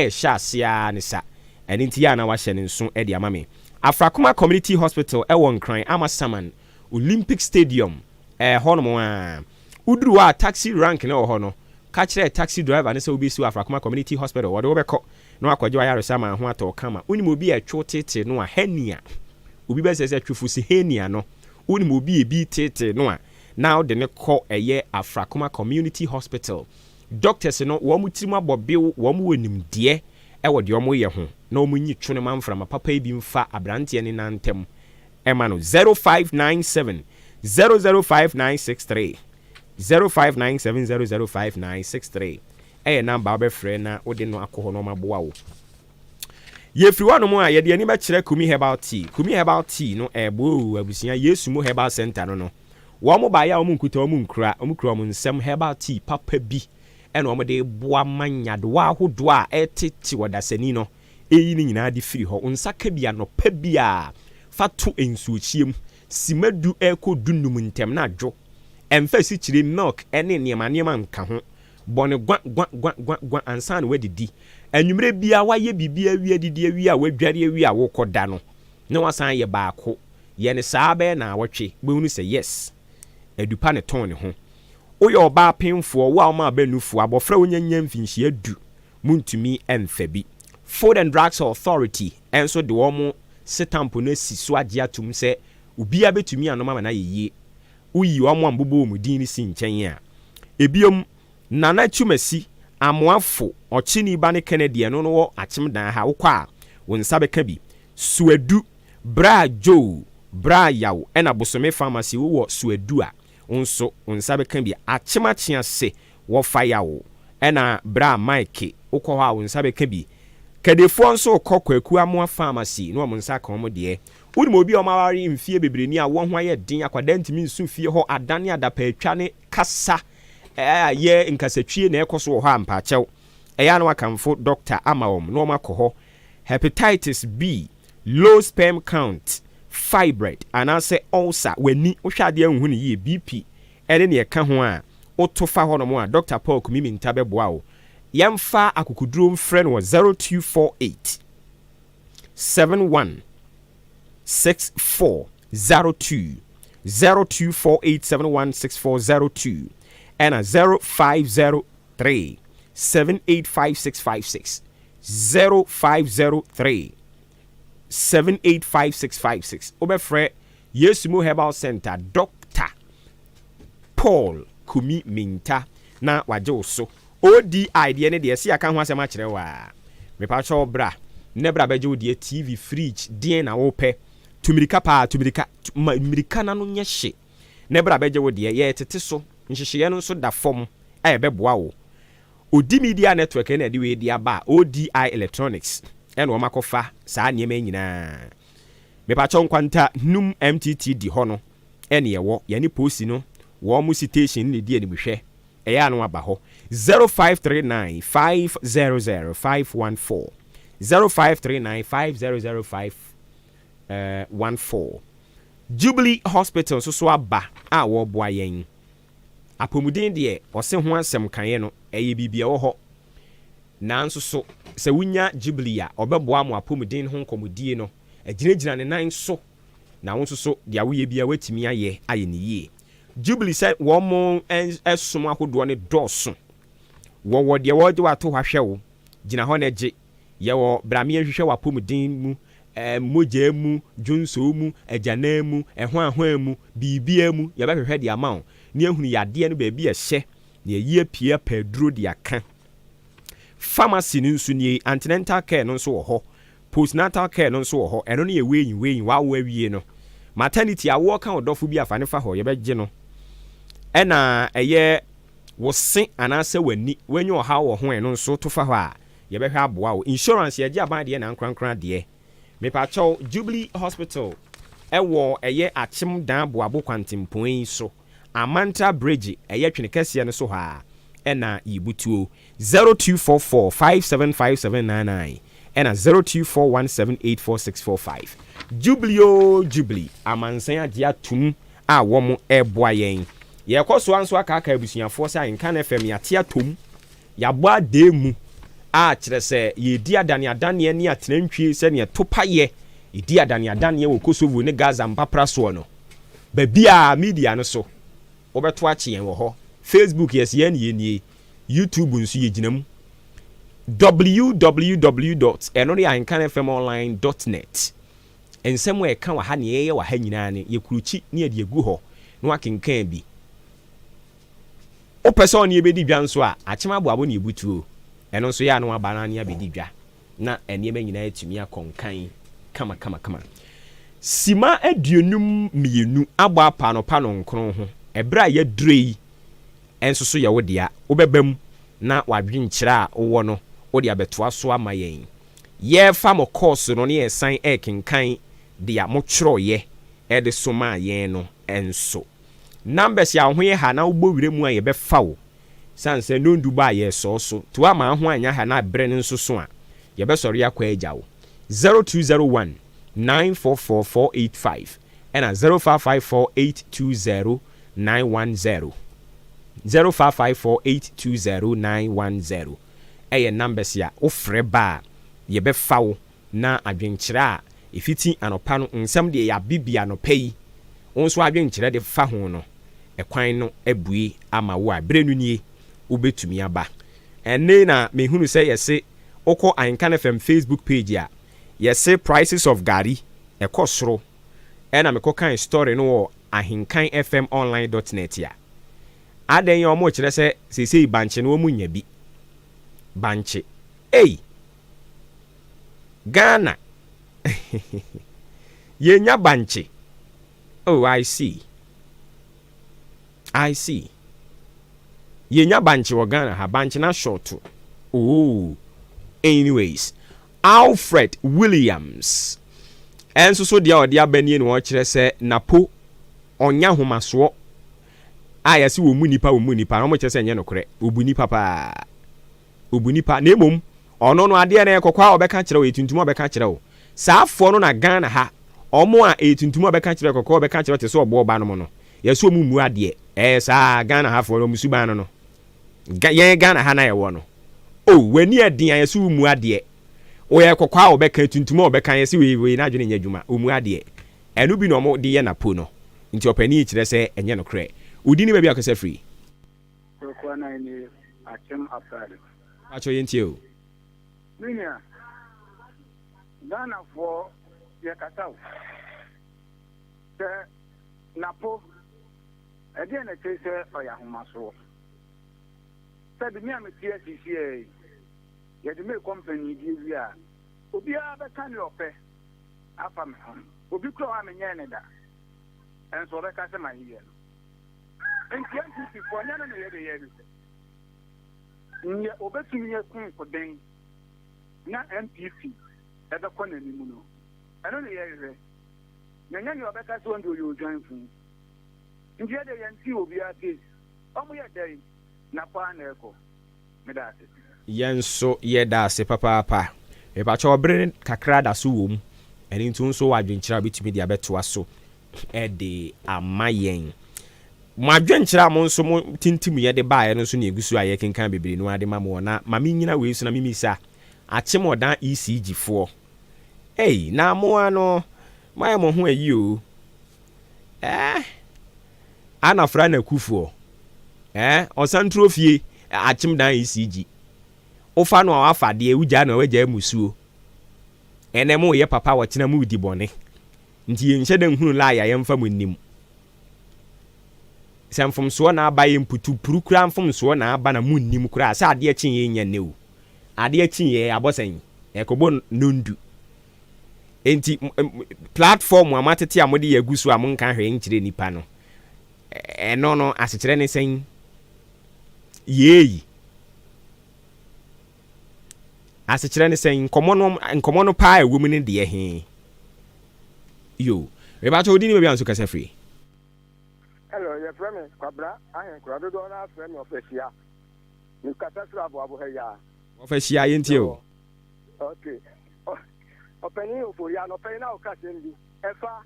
sha ase a ne sa eni nti ya na wa hye ne nso de amame Afrakuma Community Hospital ewon kran Amasaman Olympic Stadium hono a uduru a taxi rank na ho no ka kire taxi driver ne se obi si Afrakuma Community Hospital wo de wo beko no akwaje wa yare sama ho ato kama uni mo bi atwo tete no a hania obi be se atwofu si hania no uni mo bi ebi tete no a now the ne call Afrakuma Community Hospital doctors no wo mutirima bobew wo mu wenim de wo de omo ye ho na omo nyi twone manframa papa bi mfa abrante ne nantem ema no 0597 005963 0597 005963 number be frɛ na wo de no akɔ no maboa wo ye free one mo a ye de ani ba kire Kumi Herbal Tea no ebo abusia Yesu mo Herbal Center no womo ba ya omo nkuta omo nkura omo nsem Herbal Tea papa bi ena omo de boa manyado wa hodo a etete wadasani no eyi ni nyina de free ho unsa ka bia no pa bia fatu ensuochiem simadu ekodunum ntem na adwo emfa si kire milk ene niema nka ho bone gwa ansa na wadidi anwumre bia waye bibia wi adidi awi a wadware awi a wokoda no ne wasan ye baako ye ne saabe na awotwe behunu se yes edupa ne ton ne ho oye oba penfo wa ma banufu abofra wonyanya mfinhie adu muntumi emfa bi Food and Drugs Authority enso de womo setampo na si so age atum se ubia betumi anoma na yeye uyi womo ambobo mu din ni si nchen a ebiom nana tumasi amoafo ochini ba ne Kennedy no no wo achim dan ha wokwa wonsa beka bi suadu bra joe bra yaw ena bosome pharmacy wo suadu a nso wonsa beka bi achimachia se wo fa yaw ena bra Mike wokwa ha wonsa beka bi kadefo nso kokwaku amoa pharmacy no monsa ka omo de woni obi o mawari mfie bebreni a wo ho aye den akwada ntimi nsu fie ho adane adapa atwa ne kasa ye nkasatwie na ekoso ho ampa chew eya na wakamfo doctor amawom no makoho hepatitis B, low sperm count, fibroid anase ulcer wani ohwade anhu ne ye BP ene ne ka ho a otofa ho no mo a Dr. Paul Kumimi ntabe boa wo yemfa akukuduro mfrɛ no 0248 71 6402 0248716402 and 0503 785656 0503 785656 obefrɛ Yesumo Herbal Center Dr. Paul Kumi Minta na waje so ODI de ne de si aka ho asɛm akyerɛ wa mepacho bra nebra beje wo de TV fridge den na wo pe tumirika pa tumirika na no nye hye nebra beje wo de ye tete so nhyehyeye no so da fom a beboa wo odi media network na de we dia ba ODI Electronics ena o makofa saa niema nyina me pa chon kwanta num MTT di ho no ene ye wo ye ni posi no wo mu station ni di ani hwe eya no aba ho 0539 500 514 0539 500 514 Jubilee Hospital so aba a wo boa yen apomuden de ose ho asem kan no eye bibia wo ho nanso so se wunya Jubilee a obeboa mo apomuden ho nkomodie no aginagina ne nan so na won so dia wo ye bia watimi aye ni yie Jubilee said wo mo esom ahodo ne doso wo de wo de wato hwahwe wo gina ho na ge ye wo brame hwehwe wa apomuden mu moja mu junso mu agana mu ehwan mu bibia mu ye behwehwe de ama wo ne ehunu yade no ba bi ehye ne yie pie pedro de aka pharmacy nso ne antenatal care no nso wo ho postnatal care no nso wo ho eno ne ye weyin wa wo awie no maternity awo kan odofo bi afane fa ho ye begye no ena eye wo se anase wani wanyi oha wo ho eno nso to fa ho a ye behwe aboa wo insurance ye gye aban de na nkrankran de me pa chow Jubilee Hospital ewo eye achim dan boabo kwantempoin so Amanta Bridge eye twene kese no so ha ena ibutuo 0244 575799 ena 0241784645 Jubilee amansan ade atum a wo mo eboa yen ye koso anso aka abusuafo se Ahenkan FM ya te atom ya bo ademu a kire se ye di adane ni atenantwie se ne topaye ye di adane wo Kosovo ne Gaza mpapra so no ba bia media no so obeto ache yen wo ho Facebook yes ye nie YouTube nso ye ginam www.enoriahenkanfmonline.net ensem we kan wa ha ne ye wa ha nyina ne ye kuruchi ne de egu ho no akenkan bi o person ne be di dwa nso a achema boabo ne ebutuo eno nso ya no abana ne abedi dwa na eniema nyina etumi akonkan kama sima aduonum mienu agba pano nkron ho ebra ya drei enso so ye wo dia obebam na wadwenkyira a wo no wo dia betoa so ama yen ye fa mo course no ne esan ekenkan dia mo tworo ye e de so ma yen no enso numbers ya ho ye ha na wo bowire mu a ye be fa wo sanse no nduba ye so to ama ho anya ha na bre nso so a ye be sori akwa agya wo 0201 944485 and 0554820910 0554820910 eye numbers ya ofre ba ye be fawo na adwenkyere a efiti anopa no nsem de ya bibia no pei onso adwenkyere de fa ho no ekwan no abue ama wo a bre no nie ubetumi aba enne na mehunu se yese okọ Ahenkan FM Facebook page a yese prices of gari ekosoro ena meko kan story no wo ahenkanfmonline.net ya aden yo mo kire se sesei banche no mu nya bi banche Ghana yenya banche oh I see yenya banche wo Ghana ha banche na short oh anyways Alfred Williams enso so dia odi abani no kire se napo onya homaso ayase wo mu nipa no mo kire se nye nokore obu nipa na emom ono no ade na ekokwa obeka kire wo etuntum obeka kire wo saafo no na Ghana ha omo a etuntum obeka kire kokwa obeka kire te so obo ba no mo no yeso mu ade saa Ghana ha fo no musuba no ye Ghana ha na ye wo no weni adin yeso mu ade oye kokwa obeka etuntum obeka yesi we na adwene nya dwuma omu ade enu bi no mo de ye na po no nti opani kire se enye no kre udi ni ba bi akose free kokwa na ni achem afade acho yenti o minia Ghana for ye kataw se napo ede na tese oya homaso se bi mi ametie sisi ye de me company di wi a obiara bɛka ne ɔpɛ afa me ho obi kura wa menyɛ ne da ɛnso ɔbɛka sɛ ma yiyɛ no nti NPP fo ɔnyɛ no na yɛde yɛ bi sɛ nyɛ obɛtumi yɛ konkoden na NPP ɛbɛkɔ n'anim no ɛno na yɛhwɛ nyanya ne ɔbɛka sɛ ɔnde ɔyɛ odwanfo nti yɛde yɛnti obiara ke ɔmo yɛ dɛn na paa na ɛkɔ meda ase yɛn so yɛda ase papaapa ɛbakyɛ ɔbere kakra da so wɔ mu ɛne nti nso wɔ adwenkyerɛ a bɛtumi de abɛtoa so ɛde ama yɛn mo adwenkyerɛ a mo nso mo tintim yɛde baeɛ no nso ne ɛgu so a yɛkenkan bebree no ade ma mo na ma menyina wei so na memisa akyem ɔdan ECG foɔ na mo ano moayɛ mo ho ayi o anafra na kufoɔ ɔsantro fie akyem dan ECG ofa no afa de ewugya na wagya musuo ene mo ye papa wɔkyena mu di bɔne nti yenhyɛ da nhunu la ya yɛmfa mu nim sɛmfom so na aba yemputu purukura mfom so na aba na mu nim kura sɛ ade akyin ye nya new ade akyin ye abɔsan ekobo nondu enti platform amatete amode yagu so am nka hwe nkyire nipa no ɛno no asekyerɛ ne sɛn yeyi asekyerɛ ne sɛn nkɔmɔ no paa ɛwɔ mu ne deɛ he yo rebato odi ni bia nso kasa free hello your friend kwabra ahenkura dodo na friend of Asia ni kasa sra abo ha ya of Asia yenti o okay openi oforia no peni na o ka sendi efa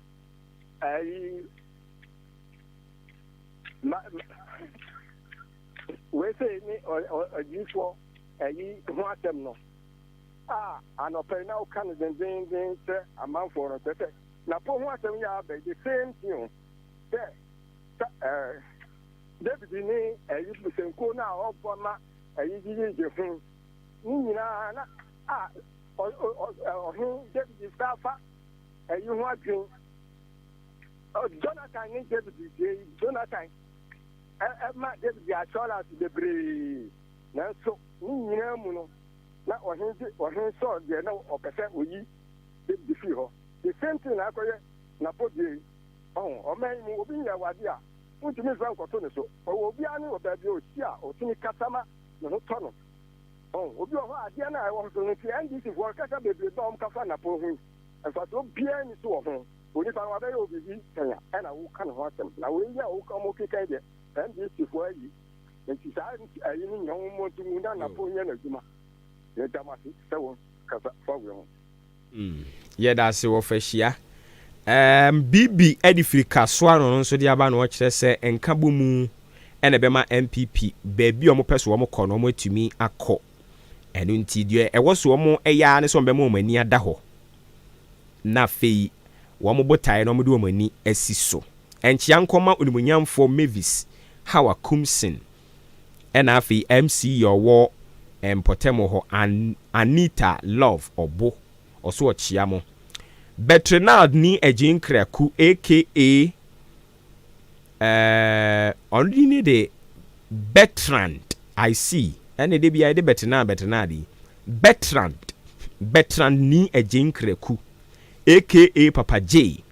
we say ni ajifo ho atem no anɔpɛ na woka no dendenden sɛ amanfoɔ no sɛ na po ho asɛm yɛ aba the same thing sɛ David ne busenko no a ɔbɔ ma gyigye ho ne nyinaa na ɔhe David safa ho adwen Jonathan ne David Jonathan ɛma David assurance bebree nanso ne nyinaa mu no na ɔhen sɔ deɛ na ɔpɛsɛ oyi de fi hɔ the same thing na akɔyɛ na podie ɔman mu obi nyɛ wade a wontumi mfa nkɔto ne so ɔwɔ obiara ne wɔ baabi a ɔsi a ɔtumi kasama ne ho tɔ no obi wɔ hɔ adeɛ no a ɛwɔ so no nti NDC foɔ kasa bebree ba ɔm kafa napo ho mfaso obiara ni so wɔ ho onipa no wabɛyɛ obibi sɛnya ɛna woka ne ho asɛm na woyi a woka ɔmo kekan deɛ NDC foɔ ayi nti saa ayi no nyɛ ho mmɔntomu na napo nyɛ n'adwuma yɛda ase wɔ fahia bibi edifiri kasoa no nso de aba no kyerɛ sɛ enka bɔ mu ene bɛma MPP baabi ɔmo pɛ so ɔmo kɔ no ɔmo atumi akɔ ɛno nti deɛ ɛwɔ so ɔmo ɛya ne so ɔmo bɛma ɔmo ani ada hɔ na fei ɔmo botae no ɔmo de ɔmo ani asi so ɛnkyia nkɔma onimunyamfo Mavis Hawa Kumsin ɛna afei MC yɔwɔ Mpotemo ho Anita Love Obo oso ochia mo Bertrand ni Ejin Kraku aka only de Bertrand I see ene de bia de Bertrand ni Ejin Kraku aka Papa J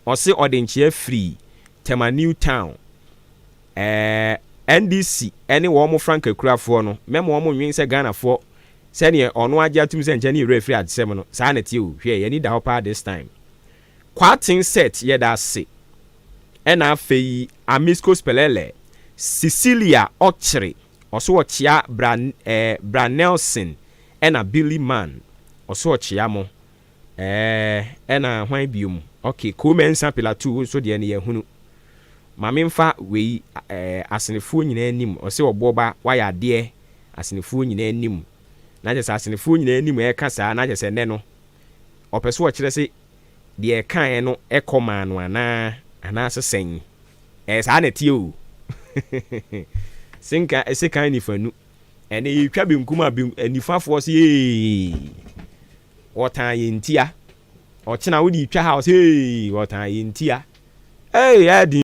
ose odenchie free Tema New Town NDC any woman Frank Craftfo no memo woman nwin se Ghana for senior ono agye atum se nche ne referee adesem no saa neti o hwe ye ni da hopa this time kwatin set ye da se ena afei Amisco Spelele Cecilia Ochre oso ochia Bra Nelson ena Billy Man oso ochia mo ena hwan biom okay komen sample 2 so de ne ye hunu mamemfa wei asenefuo nyina anim ɔse ɔbɔba wayɛ adeɛ asenefuo nyina anim na kyɛ sɛ asenefuo nyina anim ɛka saa na kyɛ sɛ nɛ no ɔpɛ so ɔkyerɛ sɛ deɛ ɛkaeɛ no ɛkɔmaa no anaasɛ sɛn saa na tie o senka ɛsɛ kan nifanu ɛne yɛtwa benkum a nifafoɔ sɛ wɔtaa yɛntia ɔkyena wode twa ha ɔsɛ wɔtaa yɛntia adi